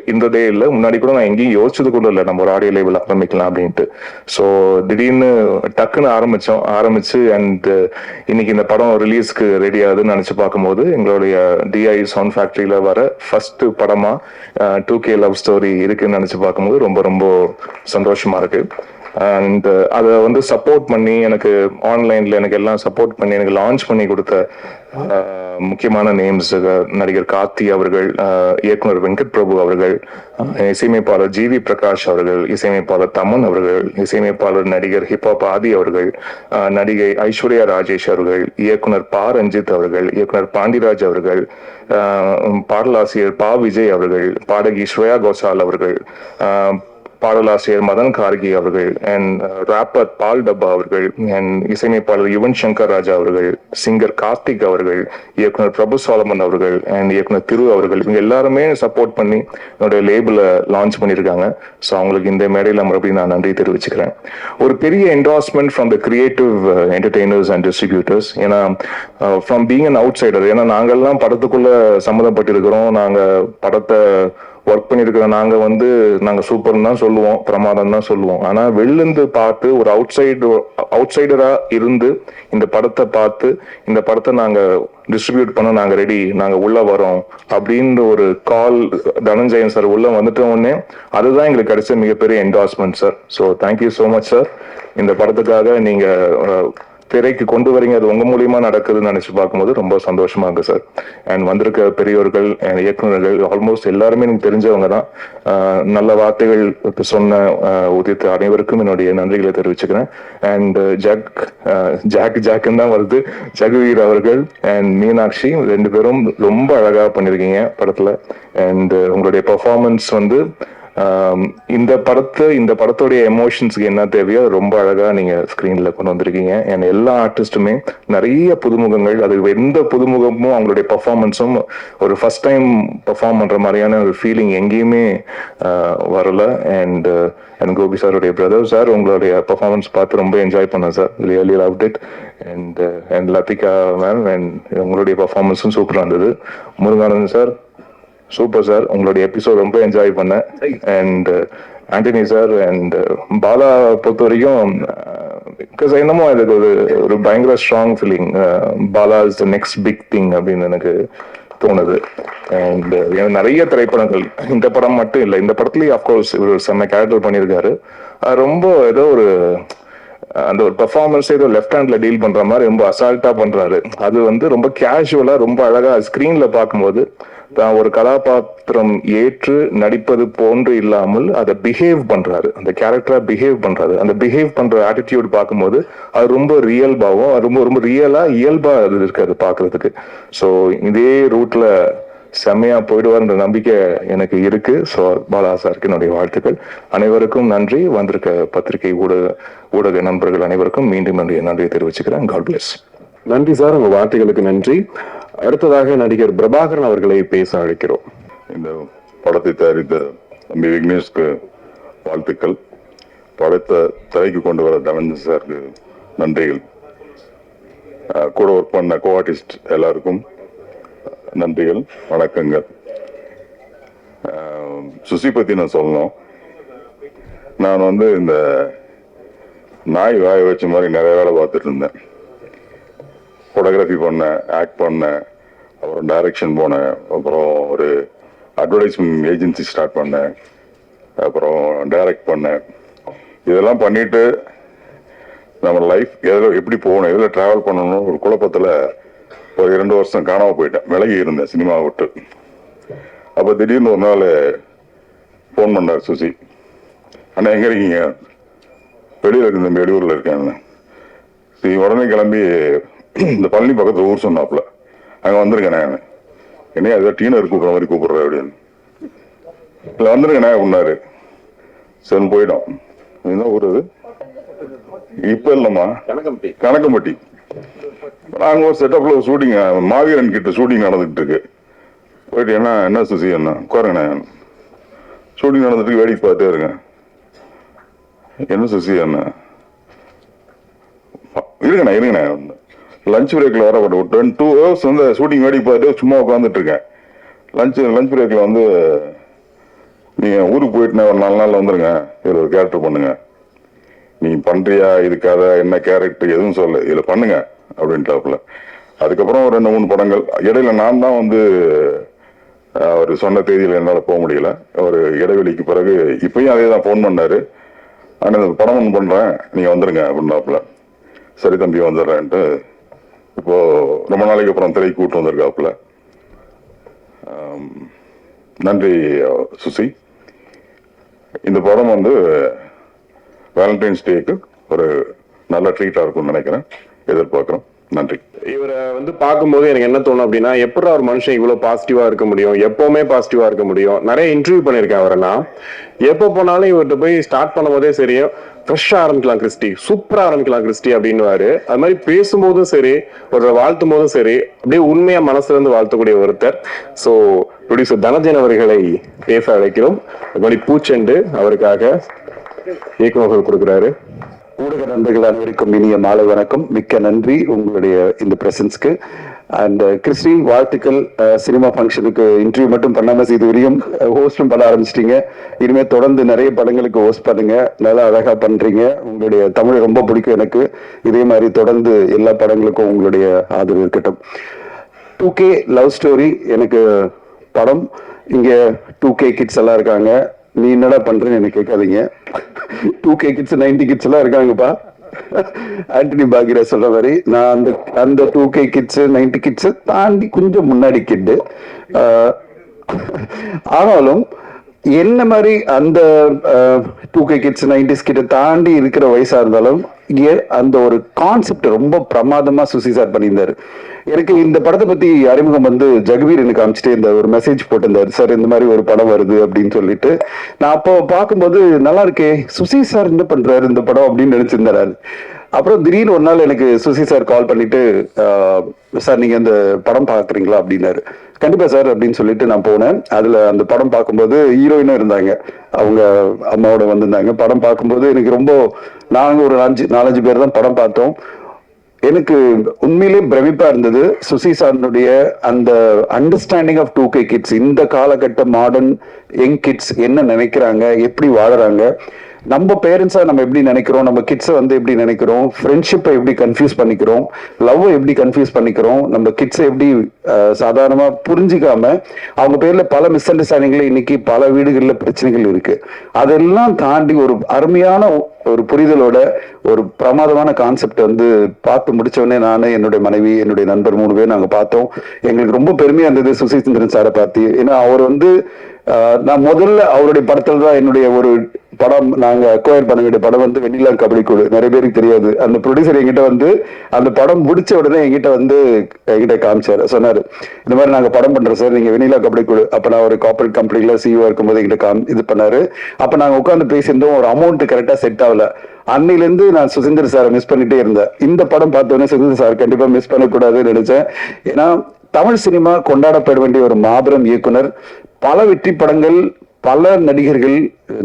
இருந்ததே இல்லை. முன்னாடி கூட நான் எங்கேயும் யோசிச்சது கூட இல்லை நம்ம ஒரு ஆடியோ லேபிள் ஆரம்பிக்கலாம் அப்படின்ட்டு. ஸோ திடீர்னு டக்குன்னு ஆரம்பிச்சு அண்ட் இன்னைக்கு இந்த படம் ரிலீஸ்க்கு ரெடி ஆகுதுன்னு நினைச்சு பார்க்கும்போது எங்களுடைய DI சவுண்ட் ஃபேக்டரியில வர ஃபர்ஸ்ட் படமா 2K லவ் ஸ்டோரி இருக்குன்னு நினைச்சு பார்க்கும்போது ரொம்ப ரொம்ப சந்தோஷமா இருக்கு. அண்ட் அதை வந்து சப்போர்ட் பண்ணி எனக்கு ஆன்லைன்ல எனக்கு எல்லாம் சப்போர்ட் பண்ணி எனக்கு லான்ச் பண்ணி கொடுத்த முக்கியமான நேம்ஸ் நடிகர் கார்த்தி அவர்கள், இயக்குனர் வெங்கட் பிரபு அவர்கள், இசையமைப்பாளர் GV பிரகாஷ் அவர்கள், இசையமைப்பாளர் தமன் அவர்கள், இசையமைப்பாளர் நடிகர் ஹிப்ஹாப் ஆதி அவர்கள், நடிகை ஐஸ்வர்யா ராஜேஷ் அவர்கள், இயக்குனர் பா ரஞ்சித் அவர்கள், இயக்குனர் பாண்டிராஜ் அவர்கள், பாடலாசிரியர் பா விஜய் அவர்கள், பாடகி ஸ்ரேயா கோஷால் அவர்கள், பாடலாசிரியர் மதன் கார்கி அவர்கள், அண்ட் ராப்பர் பால் டப்பா அவர்கள், அண்ட் இசையமைப்பாளர் யுவன் சங்கர் ராஜா அவர்கள், சிங்கர் கார்த்திக் அவர்கள், இயக்குனர் பிரபு சாலமன் அவர்கள், அண்ட் இயக்குனர் திரு அவர்கள், இவங்க எல்லாருமே சப்போர்ட் பண்ணி என்னுடைய லேபிளை லான்ச் பண்ணியிருக்காங்க. ஸோ அவங்களுக்கு இந்த மேடையில் மறுபடியும் நான் நன்றி தெரிவிச்சுக்கிறேன். ஒரு பெரிய endorsement from the creative entertainers and distributors. ஏன்னா from being an outsider, ஏன்னா நாங்கள்லாம் படத்துக்குள்ள சம்மந்தப்பட்டிருக்கிறோம், நாங்கள் படத்தை ஒர்க் பண்ணியிருக்கிற நாங்கள் சூப்பர்னு தான் சொல்லுவோம், பிரமாதம் தான் சொல்லுவோம். ஆனால் வெளிலேருந்து பார்த்து ஒரு அவுட்சைடராக இருந்து இந்த படத்தை பார்த்து இந்த படத்தை நாங்கள் டிஸ்ட்ரிபியூட் பண்ண நாங்கள் ரெடி, நாங்கள் உள்ளே வரோம் அப்படின்ற ஒரு கால் தனஞ்சயன் சார் உள்ளே வந்துட்ட உடனே அதுதான் எங்களுக்கு கிடைச்ச மிகப்பெரிய endorsement sir. So thank you so much sir. இந்த படத்துக்காக நீங்கள் திரைக்கு கொண்டு வரீங்க, அது உங்க மூலியமா நடக்குதுன்னு நினைச்சு பார்க்கும்போது ரொம்ப சந்தோஷமா இருக்கு சார். அண்ட் வந்திருக்க பெரியவர்கள், இயக்குநர்கள் ஆல்மோஸ்ட் எல்லாருமே எனக்கு தெரிஞ்சவங்க தான். நல்ல வார்த்தைகள் சொன்ன உதித்த அனைவருக்கும் என்னுடைய நன்றிகளை தெரிவிச்சுக்கிறேன். அண்ட் ஜாக்குன்னு தான் வருது, ஜெகவீர் அவர்கள் அண்ட் மீனாட்சி 2 பேரும் ரொம்ப அழகா பண்ணிருக்கீங்க படத்துல. அண்ட் உங்களுடைய பெர்ஃபார்மன்ஸ் இந்த படத்தோடைய எமோஷன்ஸ்க்கு என்ன தேவையோ ரொம்ப அழகா நீங்க ஸ்கிரீன்ல கொண்டு வந்திருக்கீங்க. அண்ட் எல்லா ஆர்டிஸ்டுமே நிறைய புதுமுகங்கள், அது எந்த புதுமுகமும் அவங்களுடைய பெர்ஃபார்மன்ஸும் ஒரு ஃபர்ஸ்ட் டைம் பெர்ஃபார்ம் பண்ற மாதிரியான ஒரு ஃபீலிங் எங்கேயுமே வரல. அண்ட் கோபி சாருடைய பிரதர் சார், உங்களுடைய பெர்ஃபார்மன்ஸ் பார்த்து ரொம்ப என்ஜாய் பண்ணேன் sir, really loved it. And Lathika ma'am, and உங்களுடைய பெர்ஃபார்மன்ஸும் சூப்பராக இருந்தது. முருகானந்த் சார் சூப்பர் சார், உங்களுடைய எபிசோட் ரொம்ப என்ஜாய் பண்ணேன். And Antony sir and Bala பொறுத்த வரைக்கும் பிகாஸ் என்னமோ எனக்கு ஒரு பயங்கர strong feeling, Bala is the next big thing அப்படின்னு எனக்கு தோணுது. அண்ட் நிறைய திரைப்படங்கள், இந்த படம் மட்டும் இல்லை, இந்த படத்துலயும் அப்கோர்ஸ் இவர் ஒரு செம்ம கேரக்டர் பண்ணியிருக்காரு. ரொம்ப ஏதோ ஒரு அந்த ஒரு பெர்ஃபார்மன்ஸ் ஏதோ லெஃப்ட் ஹேண்ட்ல டீல் பண்ற மாதிரி ரொம்ப அசால்ட்டா பண்றாரு. அது ரொம்ப கேஷுவலா ரொம்ப அழகா ஸ்கிரீன்ல பார்க்கும்போது தான் ஒரு கதாபாத்திரம் ஏற்று நடிப்பது போன்று இல்லாமல் அதை பிஹேவ் பண்றாரு, அந்த கேரக்டரா பிஹேவ் பண்றாரு. அந்த பிஹேவ் பண்ற ஆட்டிடியூட் பார்க்கும்போது அது ரொம்ப ரியல்பாவும் ரொம்ப ரியலா இயல்பா அது இருக்காது பாக்குறதுக்கு. ஸோ இதே ரூட்ல செம்மையா போயிடுவார்ன்ற நம்பிக்கை எனக்கு இருக்கு. ஸோ பாலா சாருக்கு என்னுடைய வாழ்த்துக்கள். அனைவருக்கும் நன்றி. வந்திருக்க பத்திரிகை ஊடக நண்பர்கள் அனைவருக்கும் மீண்டும் என்னுடைய நன்றியை தெரிவிச்சுக்கிறேன். God plus. நன்றி சார், உங்க வார்த்தைகளுக்கு நன்றி. அடுத்ததாக நடிகர் பிரபாகரன் அவர்களை பேச அழைக்கிறோம். இந்த படத்தை தயாரித்த தம்பி விக்னேஷ்க்கு வாழ்த்துக்கள். படத்தை திரைக்கு கொண்டு வர தனஞ்சன் சாருக்கு நன்றிகள். கூட ஒர்க் பண்ண கோ ஆர்டிஸ்ட் எல்லாருக்கும் நன்றிகள், வணக்கங்கள். சுசி பத்தி நான் சொல்லணும். நான் இந்த நாய் வாய வச்ச மாதிரி நிறைய வேலை பார்த்துட்டு இருந்தேன். ஃபோட்டோகிராஃபி பண்ணேன், ஆக்ட் பண்ணேன், அப்புறம் டைரக்ஷன் போனேன், அப்புறம் ஒரு அட்வர்டைஸ்மெண்ட் ஏஜென்சி ஸ்டார்ட் பண்ணேன், அப்புறம் டைரக்ட் பண்ணேன். இதெல்லாம் பண்ணிட்டு நம்ம லைஃப் எதில் எப்படி போகணும், எதில் ட்ராவல் பண்ணணும் ஒரு குழப்பத்தில் ஒரு 2 வருஷம் காணாமல் போயிட்டேன், விலகி இருந்தேன் சினிமாவை விட்டு. அப்போ திடீர்னு ஒரு நாள் ஃபோன் பண்ணார் சுசி, அண்ணா எங்கே இருக்கீங்க? வெளியில் இருக்கு, இந்த வெளியூரில் இருக்கேன். சரி உடனே கிளம்பி இந்த பழனி பக்கத்தில் ஊர் சொன்னாப்புல, அங்கே வந்திருக்கேன் நான். என்னையா ஏதோ டீனர் கூப்பிட்ற மாதிரி கூப்பிட்றேன் அப்படின்னு. இல்லை வந்துருக்கேண்ணே அப்படின்னாரு. சரி போயிட்டோம். என்ன ஊர் அது? இப்போ இல்லைம்மா, கணக்கம்பட்டி. நாங்கள் ஒரு செட்டப்ல ஒரு ஷூட்டிங், மாவீரன் கிட்ட ஷூட்டிங் நடந்துகிட்டு இருக்கு. போயிட்டு என்ன சுசி என்ன உட்காருங்கண்ணே, ஷூட்டிங் நடந்துட்டு வேடிக்கை பார்த்துட்டே இருங்க. என்ன சுசி என்ன இருங்கண்ணே லஞ்ச் பிரேக்ல வர ஒரு 2 ஹவர்ஸ் ஷூட்டிங் வேடிக்கை பார்த்துட்டு சும்மா உட்காந்துட்டு இருக்கேன். லஞ்ச் பிரேக்ல நீங்க ஊருக்கு போயிட்டு ஒரு 4 நாள்ல வந்துருங்க, இதுல ஒரு கேரக்டர் பண்ணுங்க. நீ பண்றியா இதுக்காக என்ன கேரக்டர் எதுவும் சொல்ல, இதுல பண்ணுங்க அப்படின்ட்டாப்புல. அதுக்கப்புறம் ஒரு 2-3 படங்கள் இடையில நான் தான் அவர் சொன்ன தேதியில என்னால போக முடியல. ஒரு இடைவெளிக்கு பிறகு இப்பயும் அதே தான் போன் பண்ணாரு. ஆனா இந்த படம் ஒன்று பண்றேன், நீங்க வந்துருங்க அப்படின்னாப்புல. சரி தம்பி வந்துடுறேன்ட்டு இப்போ ரொம்ப நாளைக்கு அப்புறம் திரைக்கு கூட்டு வந்திருக்காப்புல. நன்றி சுசி. இந்த படம் வேலண்டைன்ஸ் டேக்கு ஒரு நல்ல ட்ரீட்டா இருக்கும்னு நினைக்கிறேன், எதிர்பார்க்கிறோம். நன்றி. இவரை பார்க்கும்போது எனக்கு என்ன தோணும் அப்படின்னா, எப்படி ஒரு மனுஷன் இவ்வளவு பாசிட்டிவா இருக்க முடியும், எப்பவுமே பாசிட்டிவா இருக்க முடியும். நிறைய இன்டர்வியூ பண்ணிருக்கேன் அவரை. எப்போ போனாலும் இவர்கிட்ட போய் ஸ்டார்ட் பண்ணும் போதே சரி, ஃப்ரெஷ்ஷா ஆரம்பிக்கலாம் கிறிஸ்டி, சூப்பரா ஆரம்பிக்கலாம் கிறிஸ்டி அப்படின்னுவாரு. அது மாதிரி பேசும்போதும் சரி, ஒரு வாழ்த்தும் போதும் சரி, அப்படியே உண்மையா மனசுல இருந்து வாழ்த்தக்கூடிய ஒருத்தர். ஸோ ப்ரொடியூசர் தனஞ்சன் அவர்களை பேச அழைக்கிறோம். அது மாதிரி பூச்செண்டு அவருக்காக இயக்குநர்கள் கொடுக்குறாரு. ஊடக நண்பர்கள் அனைவருக்கும் இனிய மாலை வணக்கம். மிக்க நன்றி உங்களுடைய இந்த பிரசன்ஸ்க்கு. அண்ட் கிறிஸ்டி வாழ்த்துக்கள். சினிமா ஃபங்க்ஷனுக்கு இன்டர்வியூ மட்டும் பண்ணாம இது வரையும் ஹோஸ்டும் பண்ண ஆரம்பிச்சிட்டீங்க. இனிமேல் தொடர்ந்து நிறைய படங்களுக்கு ஹோஸ்ட் பண்ணுங்க. நல்லா அழகா பண்றீங்க. உங்களுடைய தமிழ் ரொம்ப பிடிக்கும் எனக்கு. இதே மாதிரி தொடர்ந்து எல்லா படங்களுக்கும் உங்களுடைய ஆதரவு இருக்கட்டும். 2K லவ் ஸ்டோரி எனக்கு படம். இங்க 2K கிட்ஸ் எல்லாம் இருக்காங்க. நீ என்னடா பண்றேன்னு எனக்கு கேட்காதீங்க. 2K கிட்ஸ் 90 கிட்ஸ் எல்லாம் இருக்காங்கப்பா. ஆண்டனி பாக்யராஜ் சொல்ற மாதிரி நான் அந்த 2K கிட்ஸ் 90 கிட்ஸ் தாண்டி கொஞ்சம் முன்னாடி கிட்டு. ஆனாலும் என்ன மாதிரி அந்த 2K கிட்ஸ் 90s கிட்ட தாண்டி இருக்கிற வயசா இருந்தாலும் அந்த ஒரு கான்செப்ட் ரொம்ப பிரமாதமா சுசி சார் பண்ணியிருந்தாரு. எனக்கு இந்த படத்தை பத்தி அறிமுகம் வந்து ஜெகவீர் எனக்கு காமிச்சிட்டே இந்த ஒரு மெசேஜ் போட்டிருந்தாரு, சார் இந்த மாதிரி ஒரு படம் வருது அப்படின்னு சொல்லிட்டு. நான் அப்போ பார்க்கும்போது நல்லா இருக்கே, சுசி சார் என்ன பண்றாரு இந்த படம் அப்படின்னு நினைச்சிருந்தாரு. அப்புறம் திடீர்னு ஒரு நாள் எனக்கு சுசி சார் கால் பண்ணிட்டு, சார் நீங்க இந்த படம் பாக்குறீங்களா அப்படின்னாரு. கண்டிப்பா சார் அப்படின்னு சொல்லிட்டு நான் போனேன். அதுல அந்த படம் பார்க்கும்போது ஹீரோயினும் இருந்தாங்க, அவங்க அம்மாவோட வந்திருந்தாங்க. படம் பார்க்கும்போது எனக்கு ரொம்ப, நாங்க ஒரு 4-5 பேர் தான் படம் பார்த்தோம். எனக்கு உண்மையிலே பிரமிப்பா இருந்தது சுசி சாருடைய அந்த அண்டர்ஸ்டாண்டிங் ஆஃப் 2K கிட்ஸ். இந்த காலகட்ட மாடர்ன் யங் கிட்ஸ் என்ன நினைக்கிறாங்க, எப்படி வாழறாங்க, நம்ம பேரண்ட்ஸா நம்ம எப்படி நினைக்கிறோம், நம்ம கிட்ஸை வந்து எப்படி நினைக்கிறோம், ஃப்ரெண்ட்ஷிப்பை எப்படி கன்ஃபியூஸ் பண்ணிக்கிறோம், லவ் எப்படி கன்ஃபியூஸ் பண்ணிக்கிறோம், நம்ம கிட்ஸை எப்படி சாதாரணமா புரிஞ்சிக்காம அவங்க பேர்ல பல மிஸ் அண்டர்ஸ்டாண்டிங்ல இன்னைக்கு பல வீடுகளில் பிரச்சனைகள் இருக்கு. அதெல்லாம் தாண்டி ஒரு அருமையான ஒரு புரிதலோட ஒரு பிரமாதமான கான்செப்ட் வந்து பார்த்து முடிச்சவொடனே நானு, என்னுடைய மனைவி, என்னுடைய நண்பர் 3 பேர் நாங்க பார்த்தோம். எங்களுக்கு ரொம்ப பெருமையா இருந்தது சுசீந்திரன் சாரை பார்த்து. ஏன்னா அவர் வந்து நான் முதல்ல அவருடைய படத்துல தான் என்னுடைய ஒரு படம் நாங்க அக்வயர் பண்ண வேண்டிய படம் வந்து வெண்ணிலா கபடி குழு. நிறைய பேருக்கு தெரியாது. அந்த ப்ரொடியூசர் என்கிட்ட வந்து அந்த படம் முடிச்ச உடனே என்கிட்ட காமிச்சாரு, சொன்னாரு இந்த மாதிரி நாங்க படம் பண்றோம் சார், நீங்க வெண்ணிலா கபடி குழு. அப்ப நான் ஒரு கார்பரேட் கம்பெனில CEO இருக்கும்போது என்கிட்ட இது பண்ணாரு. அப்ப நாங்க உட்காந்து பேசியிருந்தோம். ஒரு அமௌண்ட் கரெக்டா செட் ஆகல. அன்னில இருந்து நான் சுசீந்திர சாரை மிஸ் பண்ணிட்டே இருந்தேன். இந்த படம் பார்த்தோன்னே சுசீந்திர சார் கண்டிப்பா மிஸ் பண்ணக்கூடாதுன்னு நினைச்சேன். ஏன்னா தமிழ் சினிமா கொண்டாடப்பட வேண்டிய ஒரு மாபெரும் இயக்குனர். பல வெற்றி படங்கள், பல நடிகர்கள்,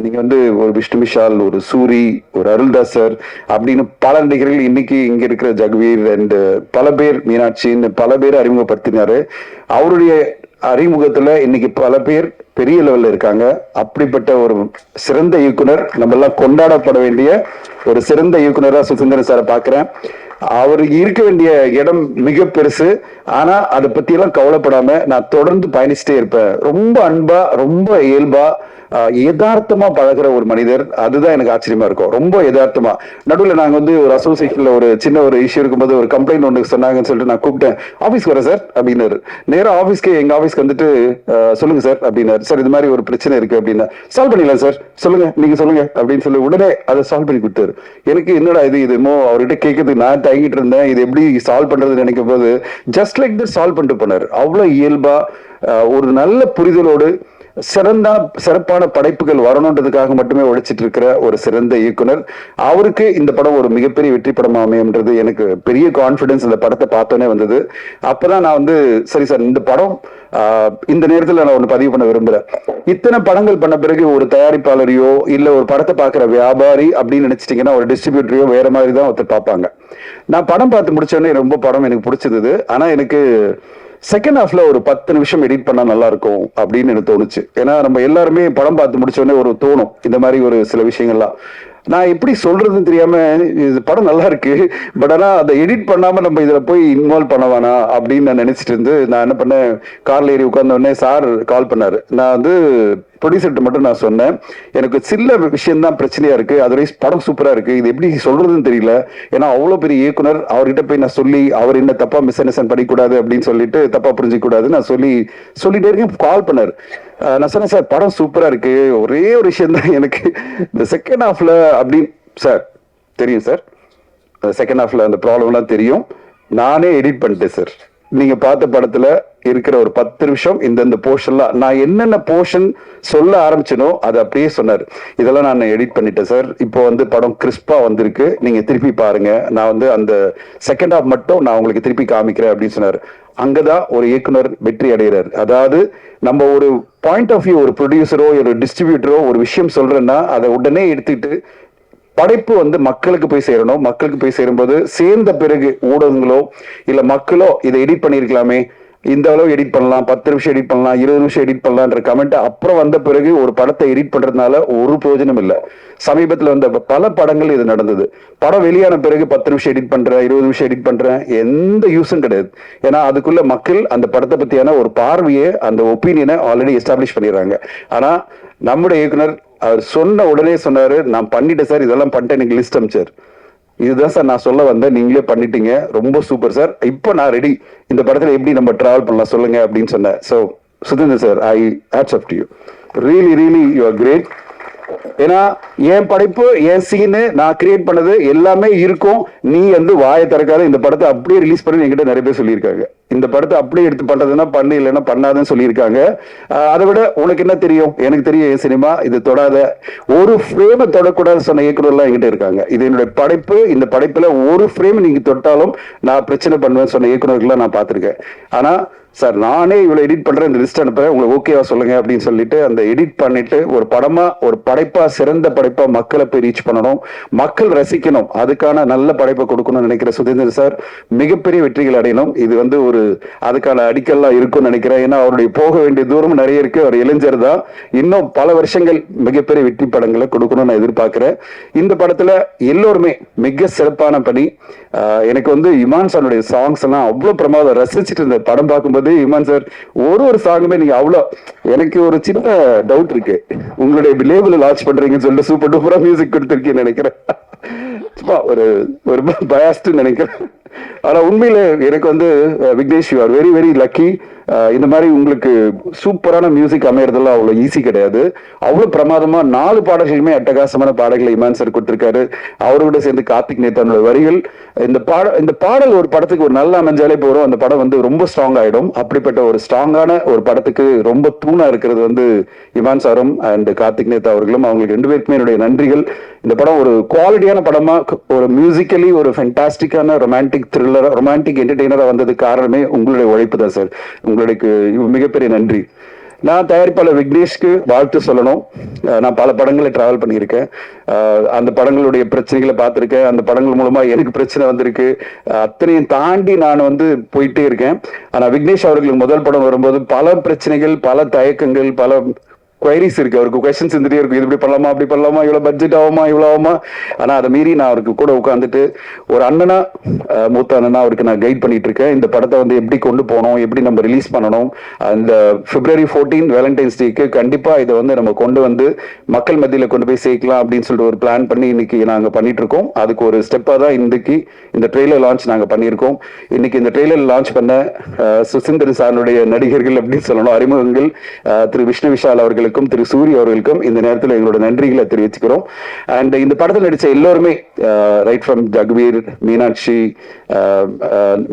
நீங்க வந்து ஒரு விஷ்ணு விஷால், ஒரு சூரி, ஒரு அருள்தாஸ் சார் அப்படின்னு பல நடிகர்கள் இன்னைக்கு இங்க இருக்கிற ஜெகவீர் அண்ட் பல பேர், மீனாட்சின்னு பல பேர் அறிமுகப்படுத்தினாரு. அவருடைய அறிமுகத்துல இன்னைக்கு பல பேர் பெரிய லெவல்ல இருக்காங்க. அப்படிப்பட்ட ஒரு சிறந்த இயக்குனர், நம்ம எல்லாம் கொண்டாடப்பட வேண்டிய ஒரு சிறந்த இயக்குனரா சுசீந்திரன் சாரை பாக்குறேன். அவருக்கு இருக்க வேண்டிய இடம் மிக பெருசு. ஆனா அதை பத்தி எல்லாம் கவலைப்படாம நான் தொடர்ந்து பயணிச்சுட்டே இருப்பேன். ரொம்ப அன்பா, ரொம்ப இயல்பா, யதார்த்தமா பழகிற ஒரு மனிதர். அதுதான் எனக்கு ஆச்சரியமா இருக்கும். ரொம்ப யதார்த்தமா. நடுவில் நாங்க வந்து ஒரு அசோசியேஷன்ல ஒரு சின்ன ஒரு இஷ்யூ இருக்கும்போது ஒரு கம்ப்ளைண்ட் ஒன்று சொன்னாங்கன்னு சொல்லிட்டு நான் கூப்பிட்டேன். ஆபீஸ்க்கு வரேன் சார் அப்படின்னாரு. நேரம் ஆபீஸ்க்கு, எங்க ஆபீஸ்க்கு வந்துட்டு சொல்லுங்க சார் அப்படின்னாரு. சார் இது மாதிரி ஒரு பிரச்சனை இருக்கு அப்படின்னா, சால்வ் பண்ணிடலாம் சார், சொல்லுங்க நீங்க சொல்லுங்க அப்படின்னு சொல்லி உடனே அதை சால்வ் பண்ணி கொடுத்தாரு. எனக்கு என்னடா இது இதுமோ அவர்கிட்ட கேட்கறதுக்கு நான் தயங்கிட்டு இருந்தேன். இது எப்படி சால்வ் பண்றது நினைக்கும் போது ஜஸ்ட் லைக் தட் சால்வ் பண்ணிட்டு போனாரு. அவ்வளவு இயல்பா, ஒரு நல்ல புரிதலோடு சிறப்பான படைப்புகள் வரணுன்றதுக்காக மட்டுமே உழைச்சிட்டு இருக்கிற ஒரு சிறந்த இயக்குனர். அவருக்கு இந்த படம் ஒரு மிகப்பெரிய வெற்றி படம் அமையும்ன்றது எனக்கு பெரிய கான்பிடன்ஸ் இந்த படத்தை பார்த்தோன்னே வந்தது. அப்பதான் நான் வந்து சரி சார், இந்த படம் இந்த நேரத்தில் நான் ஒன்று பதிவு பண்ண விரும்புறேன். இத்தனை படங்கள் பண்ண பிறகு ஒரு தயாரிப்பாளரையோ இல்ல ஒரு படத்தை பார்க்குற வியாபாரி அப்படின்னு நினைச்சிட்டீங்கன்னா ஒரு டிஸ்ட்ரிபியூட்டரையோ வேற மாதிரி தான் ஒருத்தர் பார்ப்பாங்க. நான் படம் பார்த்து முடிச்சோடனே ரொம்ப படம் எனக்கு பிடிச்சிருந்தது. ஆனா எனக்கு செகண்ட் ஹாஃப்ல ஒரு 10 நிமிஷம் எடிட் பண்ணா நல்லா இருக்கும் அப்படின்னு எனக்கு தோணுச்சு. ஏன்னா நம்ம எல்லாருமே படம் பார்த்து முடிச்ச உடனே ஒரு தோணும் இந்த மாதிரி ஒரு சில விஷயங்கள்லாம். நான் எப்படி சொல்றதுன்னு தெரியாம, இது படம் நல்லா இருக்கு, பட் ஆனா அதை எடிட் பண்ணாம நம்ம இதுல போய் இன்வால்வ் பண்ண வேணாம் அப்படின்னு நான் நினைச்சிட்டு இருந்து நான் என்ன பண்ணேன், கார்ல ஏறி உட்கார்ந்த உடனே சார் கால் பண்ணாரு. நான் வந்து ப்ரொடியூசர்கிட்ட மட்டும் நான் சொன்னேன், எனக்கு சில விஷயம் தான் பிரச்சனையா இருக்கு, அதர்வைஸ் படம் சூப்பரா இருக்கு, இது எப்படி சொல்றதுன்னு தெரியல. ஏன்னா அவ்வளவு பெரிய இயக்குனர், அவர்கிட்ட போய் நான் சொல்லி அவர் என்ன தப்பா மிஸ் அண்டர்ஸ்டாண்ட் பண்ணிக்கூடாது அப்படின்னு சொல்லிட்டு தப்பா புரிஞ்சிக்க கூடாது நான் சொல்லிட்டே இருக்கேன். கால் பண்ணாரு. நான் சொன்னேன் சார் படம் சூப்பரா இருக்கு, ஒரே ஒரு விஷயம் தான் எனக்கு இந்த செகண்ட் ஹாஃப்ல அப்படின்னு. சார் தெரியும் சார், செகண்ட் ஹாஃப்ல அந்த ப்ராப்ளம்லாம் தெரியும், நானே எடிட் பண்ணிட்டேன் சார். நீங்க பார்த்த படத்துல இருக்கிற ஒரு 10 நிமிஷம் இந்த போர்ஷன்லாம் நான் என்னென்ன போர்ஷன் சொல்ல ஆரம்பிச்சனோ அதை அப்படியே சொன்னார். இதெல்லாம் நான் எடிட் பண்ணிட்டேன் சார். இப்போ வந்து படம் கிறிஸ்பா வந்திருக்கு, நீங்க திருப்பி பாருங்க, நான் வந்து அந்த செகண்ட் ஹாஃப் மட்டும் நான் உங்களுக்கு திருப்பி காமிக்கிறேன் அப்படின்னு சொன்னார். அங்கதான் ஒரு இயக்குனர் வெற்றி அடைகிறார். அதாவது நம்ம ஒரு பாயிண்ட் ஆஃப் வியூ, ஒரு ப்ரொடியூசரோ ஒரு டிஸ்ட்ரிபியூட்டரோ ஒரு விஷயம் சொல்றேன்னா அதை உடனே எடுத்துக்கிட்டு படைப்பு வந்து மக்களுக்கு போய் சேரணும். மக்களுக்கு போய் சேரும்போது சேர்ந்த பிறகு ஊடகங்களோ இல்ல மக்களோ இதை எடிட் பண்ணிருக்கலாமே, இந்த அளவு எடிட் பண்ணலாம், 10 நிமிஷம் எடிட் பண்ணலாம், 20 நிமிஷம் எடிட் பண்ணலான்ற கமெண்ட் அப்புறம் வந்த பிறகு ஒரு படத்தை எடிட் பண்றதுனால ஒரு பிரயோஜனம் இல்லை. சமீபத்துல வந்த பல படங்கள் இது நடந்தது. படம் வெளியான பிறகு 10 நிமிஷம் எடிட் பண்றேன், 20 நிமிஷம் எடிட் பண்றேன், எந்த யூஸும் கிடையாது. ஏன்னா அதுக்குள்ள மக்கள் அந்த படத்தை பத்தியான ஒரு பார்வையை, அந்த ஒப்பீனியனை ஆல்ரெடி எஸ்டாப்ளிஷ் பண்ணிடுறாங்க. ஆனா நம்முடைய இயக்குனர் அவர் சொன்ன உடனே சொன்னாரு, நான் பண்ணிட்டேன் சார், இதெல்லாம் பண்ணிட்டேன், எனக்கு லிஸ்ட் அமிச்சார். இதுதான் சார் நான் சொல்ல வந்தேன், நீங்களே பண்ணிட்டீங்க, ரொம்ப சூப்பர் சார், இப்போ நான் ரெடி, இந்த படத்துல எப்படி நம்ம டிராவல் பண்ணலாம் சொல்லுங்க அப்படின்னு சொன்னேன். So Sudhendar sir, I hats off to you, really you are great. ஏன்னா என் படைப்பு, என் சீனு, நான் கிரியேட் பண்ணது எல்லாமே இருக்கும். நீ வந்து வாயை திறக்காத, இந்த படத்தை அப்படியே ரிலீஸ் பண்ணி என்கிட்ட நிறைய பேர் சொல்லியிருக்காங்க. இந்த படத்தை அப்படியே எடுத்து பண்றதுன்னா பண்ணு, இல்லைன்னா பண்ணாதுன்னு சொல்லியிருக்காங்க. அதை விட உனக்கு என்ன தெரியும், எனக்கு தெரியும் என் சினிமா, இது தொடாத, ஒரு ஃப்ரேமை தொடக்கூடாது சொன்ன இயக்குநர்லாம் என்கிட்ட இருக்காங்க. இது என்னுடைய படைப்பு, இந்த படைப்புல ஒரு ஃப்ரேம் நீங்க தொட்டாலும் நான் பிரச்சனை பண்ணுவேன்னு சொன்ன இயக்குநர்கள்லாம் நான் பார்த்திருக்கேன். ஆனா சார் நானே இவ்வளவு எடிட் பண்றேன், இந்த லிஸ்ட் அனுப்புறேன், உங்களுக்கு ஓகேவா சொல்லுங்க அப்படின்னு சொல்லிட்டு அந்த எடிட் பண்ணிட்டு ஒரு படமா, ஒரு படைப்பா, சிறந்த படைப்பா மக்களை போய் ரீச் பண்ணணும், மக்கள் ரசிக்கணும், அதுக்கான நல்ல படைப்பை கொடுக்கணும்னு நினைக்கிற சுதேந்தர் சார் மிகப்பெரிய வெற்றிகள் அடையணும். இது வந்து ஒரு அதுக்கான அடிக்கல்லாம் இருக்கும்னு நினைக்கிறேன். ஏன்னா அவருடைய போக வேண்டிய தூரம் நிறைய இருக்கு. அவர் இளைஞர் தான், இன்னும் பல வருஷங்கள் மிகப்பெரிய வெற்றி படங்களை கொடுக்கணும்னு நான் எதிர்பார்க்கிறேன். இந்த படத்துல எல்லோருமே மிக சிறப்பான பணி. எனக்கு வந்து இமான் சாருடைய சாங்ஸ் எல்லாம் அவ்வளவு பிரமாதம், ரசிச்சுட்டு இருந்த படம் பார்க்கும்போது இமான் சார் ஒரு சாங்குமே நீங்க அவ்வளோ, எனக்கு ஒரு சின்ன டவுட் இருக்கு, உங்களுடைய லேபிள் லான்ச் பண்றீங்கன்னு சொல்லிட்டு சூப்பர் டூப்பரா மியூசிக் கொடுத்துருக்கீங்கன்னு நினைக்கிறேன். ஒரு ஒரு பயாஸ்ட் நினைக்கிறேன். ஆனா உண்மையில எனக்கு வந்து Vignesh, you are very very lucky. இந்த மாதிரி உங்களுக்கு சூப்பரான மியூசிக் அமையறதெல்லாம் அவ்வளவு ஈஸி கிடையாது. அவ்வளவு பிரமாதமா 4 பாடல்களுமே அட்டகாசமான பாடல்களை இமான் சார் கொடுத்திருக்காரு. அவரோட சேர்ந்து கார்த்திக் நேத்தானோட வரிகள், இந்த பாடல் ஒரு படத்துக்கு ஒரு நல்ல அமைஞ்சாலே போறோம், அந்த படம் வந்து ரொம்ப ஸ்ட்ராங் ஆயிடும். அப்படிப்பட்ட ஒரு ஸ்ட்ராங்கான ஒரு படத்துக்கு ரொம்ப தூணா இருக்கிறது வந்து இமான் சாரும் அண்ட் கார்த்திக் நேத்தா அவர்களும். அவங்களுக்கு 2 பேருக்குமே என்னுடைய நன்றிகள். இந்த படம் ஒரு குவாலிட்டியான படமா, ஒரு மியூசிக்கலி ஒரு ஃபென்டாஸ்டிக்கான ரொமான்டிக் த்ரில்லர், ரொமான்டிக் என்டர்டெய்னரா வந்ததுக்கு காரணமே உங்களுடைய உழைப்பு தான் சார். உங்களுக்கு மிகப்பெரிய நன்றி. நான் தயாரிப்பாளர் விக்னேஷ்க்கு வாழ்த்து சொல்லணும். நான் பல படங்களை டிராவல் பண்ணியிருக்கேன். அந்த படங்களுடைய பிரச்சனைகளை பார்த்துருக்கேன். அந்த படங்கள் மூலமா எனக்கு பிரச்சனை வந்திருக்கு. அத்தனையும் தாண்டி நான் வந்து போயிட்டே இருக்கேன். ஆனா விக்னேஷ் அவர்களுக்கு முதல் படம் வரும்போது பல பிரச்சனைகள், பல தயக்கங்கள், பல குவைரிஸ் இருக்கு. அவருக்கு கொஸ்டின்ஸ் இருந்துட்டே இருக்கும், இது இப்படி பண்ணலாமா, அப்படி பண்ணலாமா, இவ்வளவு பட்ஜெட் ஆகுமா, இவ்வளவு ஆகுமா. ஆனா அதை மீறி நான் அவருக்கு கூட உட்காந்துட்டு ஒரு அண்ணனா, மூத்த அண்ணனா அவருக்கு நான் கைட் பண்ணிட்டு இருக்கேன். இந்த படத்தை வந்து எப்படி கொண்டு போகணும், எப்படி நம்ம ரிலீஸ் பண்ணணும். அந்த February 14 வேலண்டைன்ஸ் டேக்கு கண்டிப்பா இதை வந்து நம்ம கொண்டு வந்து மக்கள் மத்தியில கொண்டு போய் சேர்க்கலாம் அப்படின்னு சொல்லிட்டு ஒரு பிளான் பண்ணி இன்னைக்கு நாங்க பண்ணிட்டு இருக்கோம். அதுக்கு ஒரு ஸ்டெப்பா தான் இன்னைக்கு இந்த ட்ரெய்லர் லான்ச் நாங்க பண்ணியிருக்கோம். இன்னைக்கு இந்த ட்ரெய்லர் லான்ச் பண்ண சுசீந்தர் சாருடைய நடிகர்கள் அப்படின்னு சொல்லணும், அறிமுகங்கள், திரு விஷ்ணு விஷால் அவர்களுக்கும் திரு சூரிய அவர்களுக்கும் இந்த நேரத்தில் எங்களோட நன்றிகளை தெரிவிச்சுக்கிறோம். அண்ட் இந்த படத்தில் நடிச்ச எல்லோருமே, right from Jagveer, Meenakshi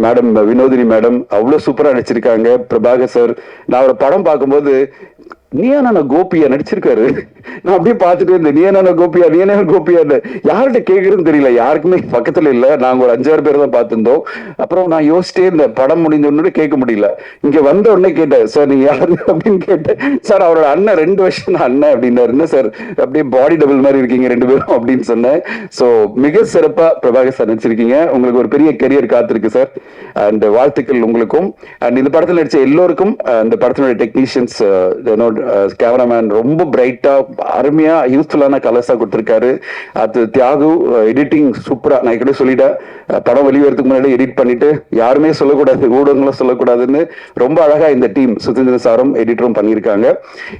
madam, Vinodhini madam அவ்வளவு சூப்பரா நடிச்சிருக்காங்க. பிரபாகர் சார், நான் அவரை படம் பார்க்கும்போது நீயான கோபியா நடிச்சிருக்காரு. நான் அப்படியே பார்த்துட்டு இருந்தேன், நீயான கோபியா யார்கிட்ட கேட்கறதுன்னு தெரியல, யாருக்குமே பக்கத்துல இல்ல. நாங்க ஒரு 5-6 பேர் தான் பார்த்திருந்தோம். அப்புறம் நான் யோசிச்சிட்டே இந்த படம் முடிஞ்ச உடனே கேட்க முடியல. இங்க வந்த உடனே கேட்டேன், சார் நீங்க யாரு அப்படின்னு கேட்டேன். சார் அவரோட அண்ணன், 2 வருஷம் அண்ணன் அப்படின்னாரு. சார் அப்படியே பாடி டபுள் மாதிரி இருக்கீங்க 2 பேரும் அப்படின்னு சொன்னேன். சோ மிக சிறப்பா பிரபாகர் சார் நடிச்சிருக்கீங்க. உங்களுக்கு ஒரு பெரிய கெரியர் காத்திருக்கு சார். அண்ட் வாழ்த்துக்கள் உங்களுக்கும். அண்ட் இந்த படத்தில் நடிச்ச எல்லோருக்கும், இந்த படத்தினுடைய டெக்னீஷியன்ஸ், கேமராமேன் ரொம்ப பிரைட்டா அருமையா யூஸ்ஃபுல்லான கலர்ஸா கொடுத்திருக்காரு. அது தியாகு எடிட்டிங் சூப்பரா. நான் கூட சொல்லிட்டேன், படம் வெளிவரத்துக்கு முன்னாடி எடிட் பண்ணிட்டு யாருமே சொல்லக்கூடாது, ஊடகங்களும் சொல்லக்கூடாதுன்னு ரொம்ப அழகா இந்த டீம், சுதேந்திர சாரும் எடிட்டரும் பண்ணியிருக்காங்க.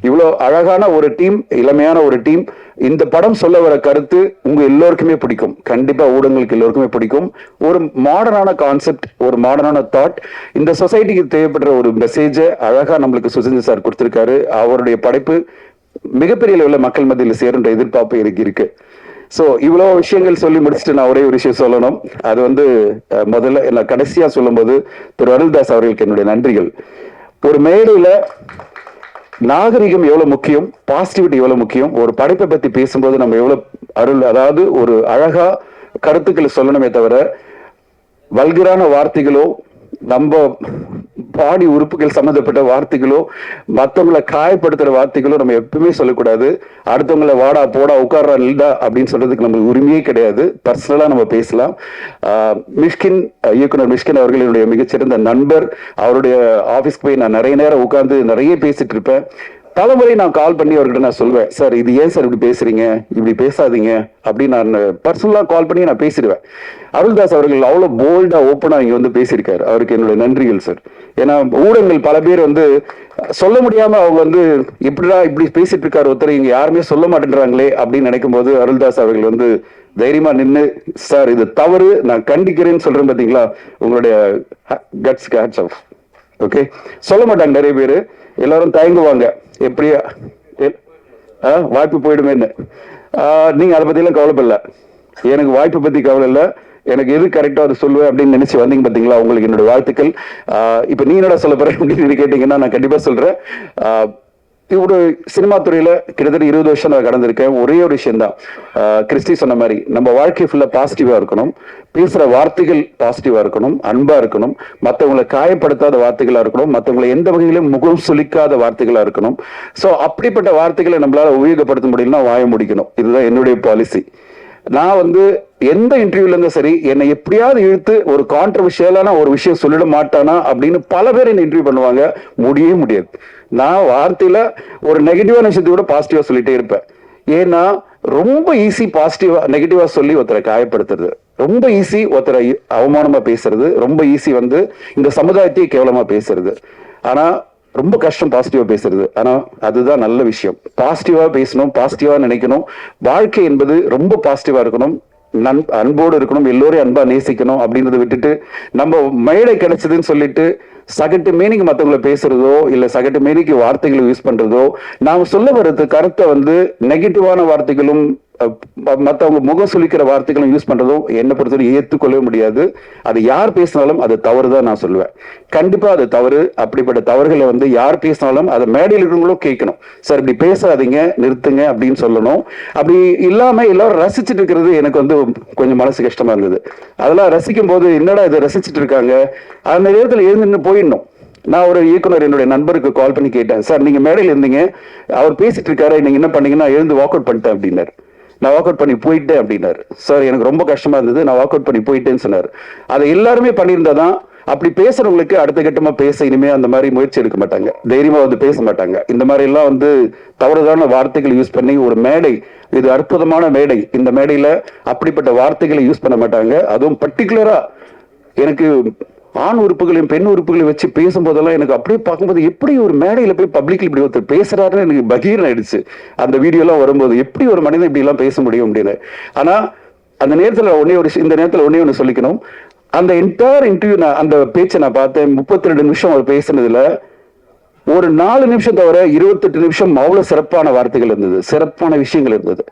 இவ்வளவு அழகான ஒரு டீம், இளமையான ஒரு டீம். இந்த படம் சொல்ல வர கருத்து உங்க எல்லோருக்குமே பிடிக்கும், கண்டிப்பா ஊடகங்களுக்கு எல்லோருக்குமே பிடிக்கும். ஒரு மாடர்னான கான்செப்ட், ஒரு மாடர்னான தாட், இந்த சொசைட்டிக்கு தேவைப்படுற ஒரு மெசேஜ அழகா நம்மளுக்கு சுதேந்திர சார் கொடுத்திருக்காரு. அவருடைய படைப்பு மிகப்பெரிய அளவில் மக்கள் மத்தியில் சேருன்ற எதிர்பார்ப்பு எனக்கு இருக்கு. சோ இவ்வளவு விஷயங்கள் சொல்லி முடிச்சுட்டு நான் ஒரே ஒரு விஷயம் சொல்லணும். அது வந்து முதல்ல நான் கடைசியா சொல்லும் போது திரு அருள்தாஸ் அவர்களுக்கு என்னுடைய நன்றிகள். ஒரு மேடையில நாகரிகம் எவ்வளவு முக்கியம், பாசிட்டிவிட்டி எவ்வளவு முக்கியம், ஒரு படைப்பை பத்தி பேசும்போது நம்ம எவ்வளவு அதாவது ஒரு அழகா கருத்துக்களை சொல்லணுமே தவிர வல்கரான வார்த்தைகளோ நம்ம பாடி உறுப்புகள் சம்மந்தப்பட்ட வார்த்தைகளோ மற்றவங்களை காயப்படுத்துற வார்த்தைகளோ நம்ம எப்பவுமே சொல்லக்கூடாது. அடுத்தவங்களை வாடா போடா உட்கார்றா இல்லடா அப்படின்னு சொல்றதுக்கு நமக்கு உரிமையே கிடையாது. பர்சனலா நம்ம பேசலாம். மிஷ்கின், இயக்குனர் மிஷ்கின் அவர்கள் என்னுடைய மிகச்சிறந்த நண்பர். அவருடைய ஆபீஸ்க்கு போய் நான் நிறைய நேரம் உட்கார்ந்து நிறைய பேசிட்டு இருப்பேன். பலமுறை நான் கால் பண்ணி அவர்கிட்ட நான் சொல்வேன், சார் இது ஏன் சார் இப்படி பேசுறீங்க, இப்படி பேசாதீங்க அப்படின்னு நான் பர்சனலா கால் பண்ணி நான் பேசிடுவேன். அருள்தாஸ் அவர்கள் அவ்வளவு போல்டா ஓப்பனா இங்க வந்து பேசியிருக்காரு. அவருக்கு என்னுடைய நன்றிகள் சார். ஏன்னா ஊடகங்கள் பல பேர் வந்து சொல்ல முடியாம அவங்க வந்து எப்படிடா இப்படி பேசிட்டு இருக்காரு ஒருத்தர், இங்க யாருமே சொல்ல மாட்டேன்றாங்களே அப்படின்னு நினைக்கும் போது அருள்தாஸ் அவர்கள் வந்து தைரியமா நின்று, சார் இது தவறு, நான் கண்டிக்கிறேன்னு சொல்றேன் பாத்தீங்களா, உங்களுடைய கட்ஸ்க்கு ஹேட்ஸ் ஆஃப். ஓகே, சொல்ல மாட்டாங்க நிறைய பேரு, எல்லாரும் தயங்குவாங்க எப்படியா வாய்ப்பு போயிடுமேன்னு. நீங்க அதை பத்தி எல்லாம் கவலைப்படல, எனக்கு வாய்ப்பு பத்தி கவலை இல்லை, எனக்கு எது கரெக்டா அதை சொல்லுவேன் அப்படின்னு நினைச்சு வந்தீங்க பாத்தீங்களா, உங்களுக்கு என்னோட வாழ்த்துக்கள். இப்ப நீ என்னடா சொல்ல போற அப்படின்னு கேட்டீங்கன்னா நான் கண்டிப்பா சொல்றேன். ஒரு சினிமா துறையில கிட்டத்தட்ட 20 வருஷம் நான் கடந்திருக்கேன். ஒரே ஒரு விஷயம் தான், கிறிஸ்டி சொன்ன மாதிரி நம்ம வாழ்க்கை ஃபுல்லா பாசிட்டிவா இருக்கணும், பேசுற வார்த்தைகள் பாசிட்டிவா இருக்கணும், அன்பா இருக்கணும், மற்றவங்களை காயப்படுத்தாத வார்த்தைகளா இருக்கணும், மற்றவங்களை எந்த வகையிலும் முகம் சுளிக்காத வார்த்தைகளா இருக்கணும். சோ அப்படிப்பட்ட வார்த்தைகளை நம்மளால உபயோகப்படுத்த முடியலன்னா வாய முடிக்கணும். இதுதான் என்னுடைய பாலிசி. நான் வந்து எந்த இன்டர்வியூல இருந்தும் சரி, என்னை எப்படியாவது இழுத்து ஒரு கான்ட்ரவர்ஷியலான ஒரு விஷயம் சொல்லிட மாட்டானா அப்படின்னு பல பேர் என்ன இன்டர்வியூ பண்ணுவாங்க. முடியவே முடியாது. நான் வார்த்தையில ஒரு நெகட்டிவான விஷயத்தை கூட பாசிட்டிவா சொல்லிட்டே இருப்பேன். ஏன்னா ரொம்ப ஈஸி பாசிட்டிவா நெகட்டிவா சொல்லி ஒருத்தரை காயப்படுத்துறது, ரொம்ப ஈஸி ஒருத்தரை அவமானமா பேசுறது, ரொம்ப ஈஸி வந்து இந்த சமுதாயத்தையே கேவலமா பேசுறது. ஆனா ரொம்ப கஷ்டம் பாசிட்டிவா பேசுறது. ஆனா அதுதான் நல்ல விஷயம். பாசிட்டிவா பேசணும், பாசிட்டிவா நினைக்கணும். வாழ்க்கை என்பது ரொம்ப பாசிட்டிவா இருக்கணும், அன்போடு இருக்கணும், எல்லோரையும் அன்பா நேசிக்கணும் அப்படின்றத விட்டுட்டு நம்ம மேடை கிடைச்சதுன்னு சொல்லிட்டு சகட்டு மேனிக்கு மற்றவங்களை பேசுறதோ இல்ல சகட்டு மேனிக்கு வார்த்தைகளை யூஸ் பண்றதோ, நாம சொல்ல வர்றது கருத்தை வந்து நெகட்டிவான வார்த்தைகளும் மற்றவங்க முகம் சுளிக்கிற வார்த்தைகளும் யூஸ் பண்றதும் என்னை பொறுத்தவரை ஏற்றுக்கொள்ளவே முடியாது. அது யார் பேசினாலும் அது தவறுதான் நான் சொல்லுவேன். கண்டிப்பா அது தவறு. அப்படிப்பட்ட தவறுகளை வந்து யார் பேசினாலும் அதை மேடையில் இருக்கிறவங்களும் கேட்கணும். சார் இப்படி பேசாதீங்க, நிறுத்துங்க அப்படின்னு சொல்லணும். அப்படி இல்லாம எல்லாரும் ரசிச்சுட்டு இருக்கிறது எனக்கு வந்து கொஞ்சம் மனசு கஷ்டமா இருந்தது. அதெல்லாம் ரசிக்கும் போது என்னடா இதை ரசிச்சுட்டு இருக்காங்க, அந்த நேரத்தில் எழுந்து போயிடணும். நான் ஒரு இயக்குனர் என்னுடைய நண்பருக்கு கால் பண்ணி கேட்டேன், சார் நீங்க மேடையில் இருந்தீங்க, அவர் பேசிட்டு இருக்காரு, நீங்க என்ன பண்ணீங்கன்னா எழுந்து வாக் அவுட் பண்ணிட்டேன் அப்படின்னாரு. நான் வாக் அவுட் பண்ணி போயிட்டேன் அப்படின்னாரு. சார் எனக்கு ரொம்ப கஷ்டமா இருந்தது, நான் வாக் அவுட் பண்ணி போயிட்டேன்னு சொன்னார். அதை எல்லாருமே பண்ணியிருந்தாதான் அப்படி பேசுறவங்களுக்கு அடுத்த கட்டமா பேச இனிமே அந்த மாதிரி முயற்சி எடுக்க மாட்டாங்க, தைரியமா வந்து பேச மாட்டாங்க. இந்த மாதிரி எல்லாம் வந்து தவறுதான வார்த்தைகளை யூஸ் பண்ணி ஒரு மேடை, இது அற்புதமான மேடை, இந்த மேடையில அப்படிப்பட்ட வார்த்தைகளை யூஸ் பண்ண மாட்டாங்க. அதுவும் பர்டிகுலரா எனக்கு ஆண் உறுப்புகளையும் பெண் உறுப்புகளையும் வச்சு பேசும்போதெல்லாம் எனக்கு அப்படியே பார்க்கும்போது எப்படி ஒரு மேடையில போய் பப்ளிக்ல இப்படி ஒருத்தர் பேசுறாருன்னு எனக்கு பகீரன் ஆயிடுச்சு. அந்த வீடியோ எல்லாம் வரும்போது எப்படி ஒரு மனிதன் இப்படி எல்லாம் பேச முடியும் அப்படின்னு. ஆனா அந்த நேரத்துல இந்த நேரத்துல ஒன்னே ஒண்ணு சொல்லிக்கணும். அந்த என்டையர் இன்டர்வியூ அந்த பேச்சை நான் பார்த்தேன். 32 நிமிஷம் அவர் பேசுனதுல ஒரு 4 நிமிஷம் தவிர 28 நிமிஷம் அவ்வளவு சிறப்பான வார்த்தைகள் இருந்தது, சிறப்பான விஷயங்கள் இருந்தது,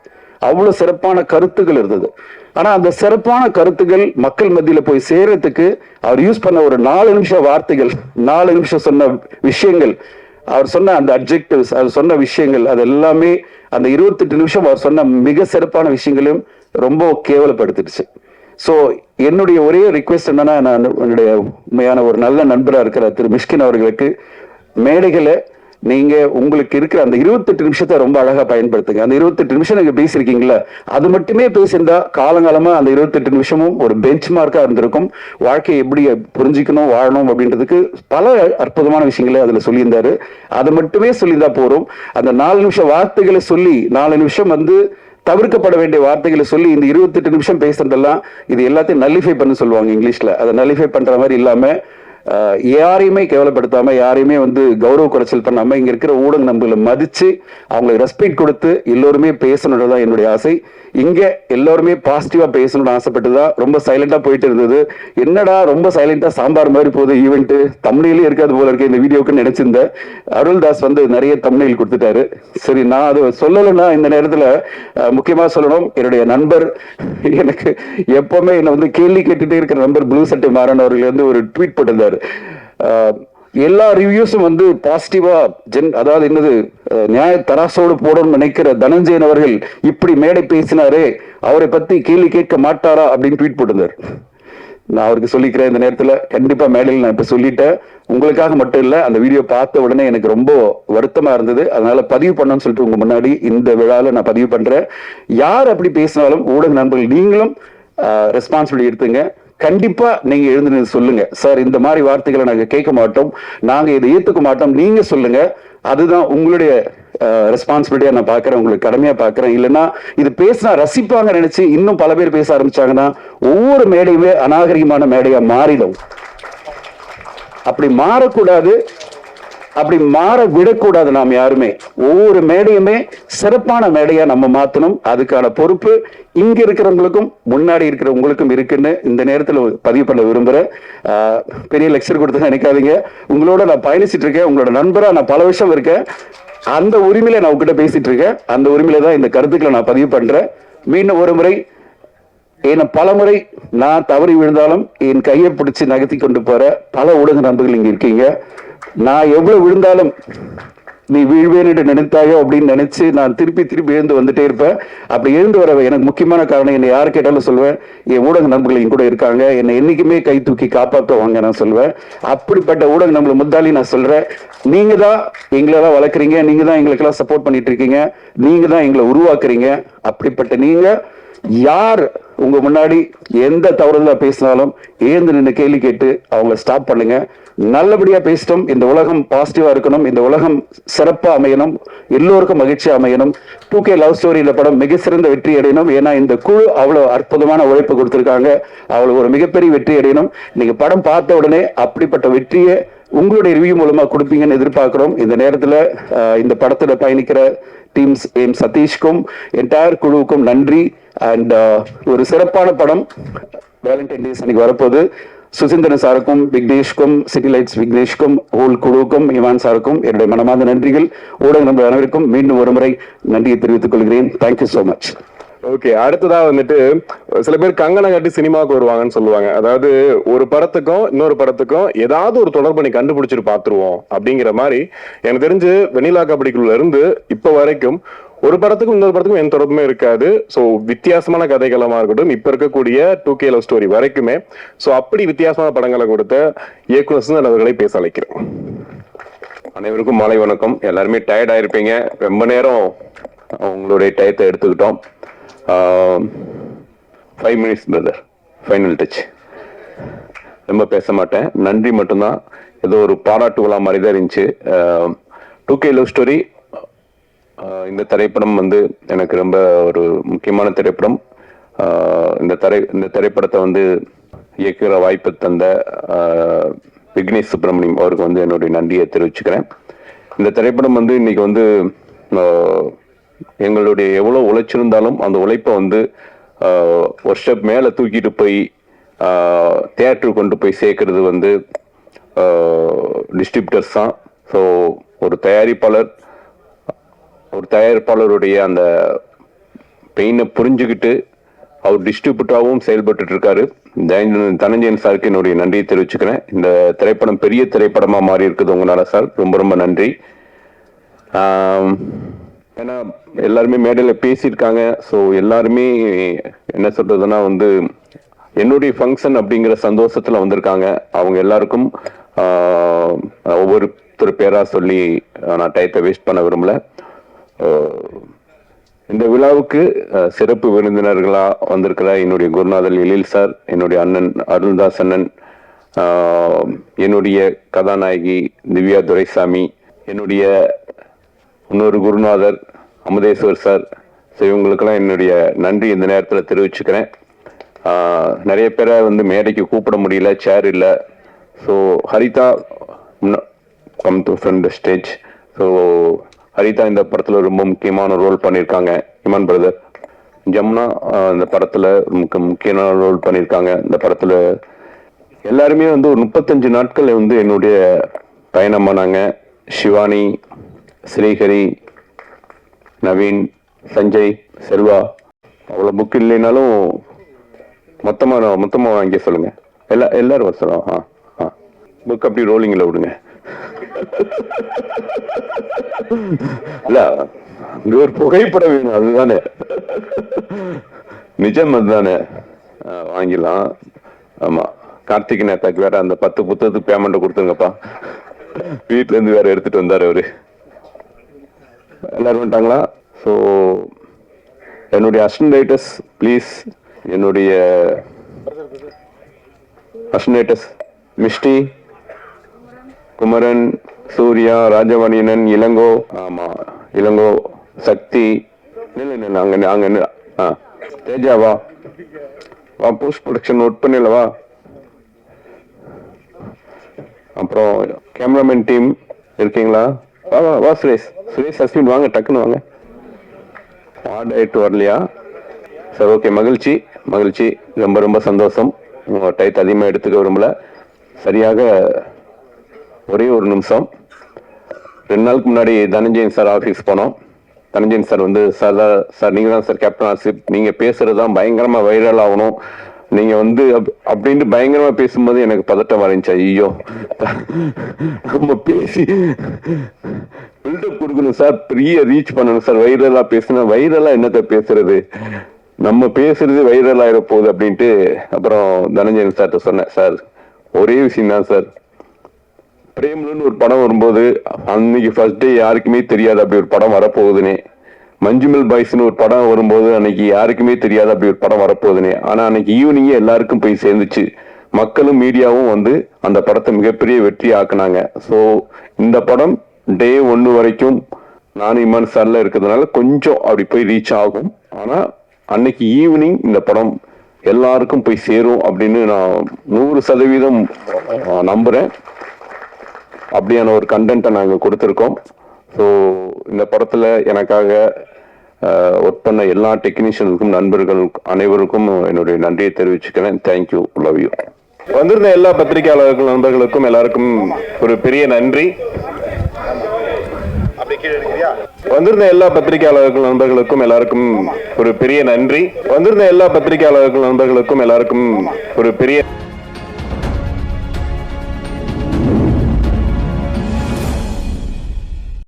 அவ்வளவு சிறப்பான கருத்துக்கள் இருந்தது. ஆனா அந்த சிறப்பான கருத்துக்கள் மக்கள் மத்தியில போய் சேர்றதுக்கு அவர் யூஸ் பண்ண ஒரு 4 நிமிஷம் வார்த்தைகள், 4 நிமிஷம் சொன்ன விஷயங்கள், அவர் சொன்ன அந்த அட்ஜெக்டிவ்ஸ், அவர் சொன்ன விஷயங்கள், அது எல்லாமே அந்த 28 நிமிஷம் அவர் சொன்ன மிக சிறப்பான விஷயங்களையும் ரொம்ப கேவலப்படுத்திடுச்சு. சோ என்னுடைய ஒரே ரிக்வெஸ்ட் என்னன்னா, நான் என்னுடைய உண்மையான ஒரு நல்ல நண்பரா இருக்கிற திரு மிஷ்கின் அவர்களுக்கு, மேடைகளை நீங்க உங்களுக்கு இருக்கிற அந்த 28 நிமிஷத்தை ரொம்ப அழகா பயன்படுத்துங்க. அந்த 28 நிமிஷம் நீங்க பேசியிருக்கீங்களா, அது மட்டுமே பேசியிருந்தா காலங்காலமா அந்த 28 நிமிஷமும் ஒரு பெஞ்ச் மார்க்கா இருந்திருக்கும். வாழ்க்கையை எப்படி புரிஞ்சுக்கணும், வாழணும் அப்படின்றதுக்கு பல அற்புதமான விஷயங்களை அதுல சொல்லியிருந்தாரு. அது மட்டுமே சொல்லியிருந்தா போறோம். அந்த 4 நிமிஷம் வார்த்தைகளை சொல்லி, 4 நிமிஷம் வந்து தவிர்க்கப்பட வேண்டிய வார்த்தைகளை சொல்லி இந்த 28 நிமிஷம் பேசுறதெல்லாம் இது எல்லாத்தையும் நல்லிஃபை பண்ண சொல்லுவாங்க இங்கிலீஷ்ல. அதை நல்லிஃபை பண்ற மாதிரி இல்லாம யாரையுமே கேவலப்படுத்தாம, யாரையுமே வந்து கௌரவ குறைச்சல் பண்ணாம, இங்க இருக்கிற ஊடக நண்பர்களை மதிச்சு அவங்களுக்கு ரெஸ்பெக்ட் கொடுத்து எல்லோருமே பேசணுன்றதான் என்னுடைய ஆசை. இங்க எல்லாருமே பாசிட்டிவா பேசணும்னு ஆசைப்பட்டுதான் ரொம்ப சைலண்டா போயிட்டு இருந்தது. என்னடா ரொம்ப சைலண்டா சாம்பார் மாதிரி போகுது ஈவெண்ட், தமிழிலே இருக்காது போல இருக்கு இந்த வீடியோக்கு நினைச்சிருந்தேன். அருள்தாஸ் வந்து நிறைய தமிழில் கொடுத்துட்டாரு. சரி, நான் அது சொல்லலைன்னா இந்த நேரத்துல முக்கியமா சொல்லணும், என்னுடைய நண்பர், எனக்கு எப்பவுமே என்ன வந்து கேள்வி கேட்டுட்டே இருக்கிற நண்பர் ப்ளூ சட்டை மாறன் அவர்கள் வந்து ஒரு ட்வீட் போட்டிருந்தாரு. எல்லா ரிவ்யூஸும் வந்து பாசிட்டிவா அதாவது என்னது நியாய தராசோடு போடணும்னு நினைக்கிற தனஞ்சயன் அவர்கள் இப்படி மேடை பேசினாரே, அவரை பத்தி கேள்வி கேட்க மாட்டாரா அப்படின்னு ட்வீட் போட்டிருந்தார். நான் அவருக்கு சொல்லிக்கிறேன் இந்த நேரத்தில். கண்டிப்பா மேடையில் நான் இப்ப சொல்லிட்டேன், உங்களுக்காக மட்டும் இல்ல, அந்த வீடியோ பார்த்த உடனே எனக்கு ரொம்ப வருத்தமா இருந்தது. அதனால பதிவு பண்ணணும்னு சொல்லிட்டு உங்க முன்னாடி இந்த விழாவில் நான் பதிவு பண்றேன். யார் அப்படி பேசினாலும் ஊடக நண்பர்கள் நீங்களும் ரெஸ்பான்சிபிலிட்டி எடுத்துங்க. கண்டிப்பா நீங்க எழுந்து சொல்லுங்க, சார் இந்த மாதிரி வார்த்தைகளை நாங்க கேட்க மாட்டோம், நாங்க இதை ஏத்துக்க மாட்டோம், நீங்க சொல்லுங்க. அதுதான் உங்களுடைய ரெஸ்பான்சிபிலிட்டியா நான் பாக்குறேன், உங்களுக்கு கடமையா பாக்குறேன். இல்லைன்னா இது பேசினா ரசிப்பாங்க நினைச்சு இன்னும் பல பேர் பேச ஆரம்பிச்சாங்கன்னா ஒவ்வொரு மேடையுமே அநாகரிகமான மேடையா மாறிடும். அப்படி மாறக்கூடாது, அப்படி மாற விடக்கூடாது. நாம் யாருமே ஒவ்வொரு மேடையுமே சிறப்பான மேடையா நம்ம மாத்தணும். அதுக்கான பொறுப்பு இங்க இருக்கிறவங்களுக்கும் முன்னாடி இருக்கிறவங்களுக்கும் இருக்குன்னு இந்த நேரத்தில் பதிவு பண்ண விரும்புறேன். பெரிய லெக்சர் கொடுத்து நினைக்காதீங்க, உங்களோட நான் பயணிச்சிட்டு இருக்கேன், உங்களோட நண்பரா நான் பல வருஷம் இருக்கேன். அந்த உரிமையில நான் உங்ககிட்ட பேசிட்டு இருக்கேன். அந்த உரிமையில தான் இந்த கருத்துக்களை நான் பதிவு பண்றேன். மீண்டும் ஒரு முறை, ஏன்னா பல முறை நான் தவறி விழுந்தாலும் என் கையை பிடிச்சு நகர்த்தி கொண்டு போற பல ஊடக நண்பர்கள் இங்க இருக்கீங்க. நான் எவ்வளவு விழுந்தாலும் நீ வீழ்வேன் என்று நினைத்தாயோ அப்படின்னு நினைச்சு நான் திருப்பி திருப்பி எழுந்து வந்துட்டே இருப்பேன். அப்படி எழுந்து வர எனக்கு முக்கியமான காரணம், என்னை யாரு கேட்டாலும் சொல்வேன், என் ஊடக நண்பர்கள் என் கூட இருக்காங்க, என்னை என்னைக்குமே கை தூக்கி காப்பாற்றுவாங்க நான் சொல்வேன். அப்படிப்பட்ட ஊடக நண்பர்கள் முத்தாளி நான் சொல்றேன், நீங்க தான் எங்களெல்லாம் வளர்க்குறீங்க, நீங்க தான் எங்களுக்கெல்லாம் சப்போர்ட் பண்ணிட்டு இருக்கீங்க, நீங்க தான் எங்களை உருவாக்குறீங்க. அப்படிப்பட்ட நீங்க யார் உங்க முன்னாடி எந்த தவறுதலா பேசினாலும் ஏந்து நின்று கேள்வி கேட்டு அவங்கள ஸ்டாப் பண்ணுங்க. நல்லபடியா பேசிட்டோம். இந்த உலகம் பாசிட்டிவா இருக்கணும், இந்த உலகம் சிறப்பா அமையணும், எல்லோருக்கும் மகிழ்ச்சியா அமையணும். 2K லவ் ஸ்டோரி இந்த படம் மிக சிறந்த வெற்றி அடையணும். ஏன்னா இந்த குழு அவ்வளவு அற்புதமான உழைப்பு கொடுத்திருக்காங்க, அவ்வளவு ஒரு மிகப்பெரிய வெற்றி அடையணும். நீங்க படம் பார்த்த உடனே அப்படிப்பட்ட வெற்றியை உங்களுடைய ரிவ்யூ மூலமா கொடுப்பீங்கன்னு எதிர்பார்க்கிறோம். இந்த நேரத்துல இந்த படத்துல பயணிக்கிற டீம்ஸ் எம் சதீஷ்க்கும் என்டையர் குழுவுக்கும் நன்றி. அண்ட் ஒரு சிறப்பான படம் வேலண்டைன் டேஸ் அன்னைக்கு வரப்போகுது. சுசீந்திரன் சாருக்கும் விக்னேஷ்க்கும் சிட்டி லைட்ஸ் விக்னேஷ்க்கும் ஹோல் குழுவுக்கும் இவான் சாருக்கும் என்னுடைய மனமார்ந்த நன்றிகள். ஊடக நண்பர் அனைவருக்கும் மீண்டும் ஒரு முறை நன்றியை தெரிவித்துக் கொள்கிறேன். Thank you so much. ஓகே, அடுத்ததா வந்துட்டு சில பேர் கங்கணம் கட்டி சினிமாவுக்கு வருவாங்கன்னு சொல்லுவாங்க. அதாவது ஒரு படத்துக்கும் இன்னொரு படத்துக்கும் ஏதாவது ஒரு தொடர்பு நீ கண்டுபிடிச்சிட்டு பாத்துருவோம் அப்படிங்கிற மாதிரி. எனக்கு தெரிஞ்சு வெண்ணிலா கபடிக்குள்ள இருந்து இப்ப வரைக்கும் ஒரு படத்துக்கும் இன்னொரு படத்துக்கும் எந்த தொடர்புமே இருக்காது. ஸோ வித்தியாசமான கதைகளமா இருக்கட்டும், இப்ப இருக்கக்கூடிய 2K லவ் ஸ்டோரி வரைக்குமே. ஸோ அப்படி வித்தியாசமான படங்களை கொடுத்த இயக்குனர் சுந்தர் அவர்களை பேச அழைக்கிறேன். அனைவருக்கும் மாலை வணக்கம். எல்லாருமே டயர்ட் ஆயிருப்பீங்க, ரொம்ப நேரம் உங்களுடைய டயத்தை எடுத்துக்கிட்டோம். 5 minutes பிரதர், ஃபைனல் டச். ரொம்ப பேச மாட்டேன், நன்றி மட்டும்தான். ஏதோ ஒரு பாராட்டு விழா மாதிரி தான் இருந்துச்சு. 2K லவ் ஸ்டோரி இந்த திரைப்படம் வந்து எனக்கு ரொம்ப ஒரு முக்கியமான திரைப்படம். இந்த திரைப்படத்தை வந்து இயக்குகிற வாய்ப்பு தந்த விக்னேஷ் சுப்பிரமணியம் அவருக்கு வந்து என்னுடைய நன்றியை தெரிவிச்சுக்கிறேன். இந்த திரைப்படம் வந்து இன்னைக்கு வந்து எங்களுடைய எவ்வளவு உழைச்சிருந்தாலும் அந்த உழைப்பை வந்து ஒரு ஸ்டெப் மேல தூக்கிட்டு போய் தியேட்டருக்கு கொண்டு போய் சேர்க்கறது வந்து டிஸ்ட்ரிபியூட்டர்ஸ் தான். ஸோ ஒரு தயாரிப்பாளருடைய அந்த பெயினை புரிஞ்சுக்கிட்டு அவர் டிஸ்ட்ரிபியூட்டராகவும் செயல்பட்டு இருக்காரு. தனஞ்சயன் சாருக்கு என்னுடைய நன்றியை தெரிவிச்சுக்கிறேன். இந்த திரைப்படம் பெரிய திரைப்படமா மாறி இருக்குது உங்களால சார், ரொம்ப ரொம்ப நன்றி. ஏன்னா எல்லாருமே மேடையில் பேசியிருக்காங்க. ஸோ எல்லாருமே என்ன சொல்றதுன்னா வந்து என்னுடைய ஃபங்க்ஷன் அப்படிங்கிற சந்தோஷத்துல வந்திருக்காங்க. அவங்க எல்லாருக்கும் ஒவ்வொருத்தர் பேரா சொல்லி நான் டயத்தை வேஸ்ட் பண்ண விரும்பல. இந்த விழாவுக்கு சிறப்பு விருந்தினர்களா வந்திருக்கிற என்னுடைய குருநாதர் எழில் சார், என்னுடைய அண்ணன் அருள்தாஸ் அண்ணன், என்னுடைய கதாநாயகி திவ்யா துரைசாமி, என்னுடைய இன்னொரு குருநாதர் அமுதேஸ்வர் சார். ஸோ இவங்களுக்கெல்லாம் என்னுடைய நன்றி இந்த நேரத்தில் தெரிவிச்சுக்கிறேன். நிறைய பேரை வந்து மேடைக்கு கூப்பிட முடியல, சேர் இல்லை. So Haritha come to front stage. So Haritha இந்த படத்தில் ரொம்ப முக்கியமான ரோல் பண்ணியிருக்காங்க. இமான் பிரதர், ஜமுனா இந்த படத்தில் முக்கியமான ரோல் பண்ணியிருக்காங்க. இந்த படத்தில் எல்லாருமே வந்து ஒரு 35 நாட்கள் வந்து என்னுடைய பயணமானாங்க. சிவானி, ஸ்ரீஹரி, நவீன், சஞ்சய், செல்வா. அவ்வளோ புக் இல்லைனாலும் மொத்தமா வாங்கி சொல்லுங்க. எல்லாரும் வசலாம். புக் அப்படி ரோலிங்ல விடுங்க. இல்ல இங்க ஒரு புகைப்படம் வேணும், அதுதானே நிஜம், அதுதானே வாங்கிடலாம். ஆமா, கார்த்திக் நேதாக்கு வேற அந்த 10 புத்தகத்துக்கு பேமெண்ட் கொடுத்துருங்கப்பா. வீட்டுல இருந்து வேற எடுத்துட்டு வந்தாரு அவரு. எல்லாரும் வந்துட்டாங்களா? ஸோ என்னுடைய அசிஸ்டன்ட் ரைட்டர்ஸ் ப்ளீஸ், என்னுடைய அசிஸ்டன்ட் ரைட்டர்ஸ் மிஷ்டி, குமரன், சூர்யா, ராஜமணியனன், இளங்கோ, ஆமா இளங்கோ, சக்தி, அங்க தேஜாவா வா, போஸ்ட் ப்ரொடக்ஷன் நோட் பண்ணலவா. அப்புறம் கேமராமேன் டீம் இருக்கீங்களா? வா வா வா சுரேஷ், சுரேஷ் அஸ்வின் வாங்க, டக்குன்னு வாங்க. ஆயிட்டு வரலையா? சரி, ஓகே, மகிழ்ச்சி மகிழ்ச்சி, ரொம்ப ரொம்ப சந்தோஷம். உங்க டைத் அதிகமாக எடுத்துக்க விரும்பல. சரியாக ஒரே ஒரு நிமிஷம். 2 நாளுக்கு முன்னாடி தனஞ்சயன் சார் ஆஃபீஸ் போனோம். தனஞ்சயன் சார் வந்து சார் நீங்க தான் சார் கேப்டன் ஆர்சிப், நீங்க பேசுறது தான் பயங்கரமா வைரல் ஆகணும், நீங்க வந்து அப்படின்ட்டு பயங்கரமா பேசும்போது எனக்கு பதட்டம் வரைஞ்சா. ஐயோ, நம்ம பேசி பில்டப் கொடுக்கணும் சார், பெரிய ரீச் பண்ணணும் சார், வைரலா பேசினா வைரலா என்னத்த பேசுறது, நம்ம பேசுறது வைரல் ஆயிட போகுது அப்படின்ட்டு அப்புறம் தனஞ்சயன் சார்ட்ட சொன்னேன். சார் ஒரே விஷயம் தான் சார், பிரேம்லன்னு ஒரு படம் வரும்போது அன்னைக்கு ஃபர்ஸ்ட் டே யாருக்குமே தெரியாது அப்படி ஒரு படம் வரப்போகுதுன்னே. மஞ்சுமல் பாய்ஸ்னு ஒரு படம் வரும்போது அன்னைக்கு யாருக்குமே தெரியாது அப்படி ஒரு படம் வரப்போகுதுன்னே. ஆனா அன்னைக்கு ஈவினிங்கே எல்லாருக்கும் போய் சேர்ந்துச்சு. மக்களும் மீடியாவும் வந்து அந்த படத்தை மிகப்பெரிய வெற்றி ஆக்குனாங்க. ஸோ இந்த படம் டே 1 வரைக்கும் நானும் இமான் சார்ல இருக்கிறதுனால கொஞ்சம் அப்படி போய் ரீச் ஆகும். ஆனா அன்னைக்கு ஈவினிங் இந்த படம் எல்லாருக்கும் போய் சேரும் அப்படின்னு நான் 100% நம்புறேன். அப்படியான ஒரு கண்டென்ட்டை நாங்கள் கொடுத்துருக்கோம். ஸோ இந்த படத்தில் எனக்காக ஒர்க் பண்ண எல்லா டெக்னீஷியனுக்கும், நண்பர்கள் அனைவருக்கும் என்னுடைய நன்றியை தெரிவிச்சுக்கிறேன். Thank you, love you. வந்திருந்த எல்லா பத்திரிகையாளர்கள் நண்பர்களுக்கும் எல்லாருக்கும் ஒரு பெரிய நன்றி. வந்திருந்த எல்லா பத்திரிகையாளர்கள் நண்பர்களுக்கும் எல்லாருக்கும் ஒரு பெரிய நன்றி. வந்திருந்த எல்லா பத்திரிகையாளர்கள் நண்பர்களுக்கும் எல்லாருக்கும் ஒரு பெரிய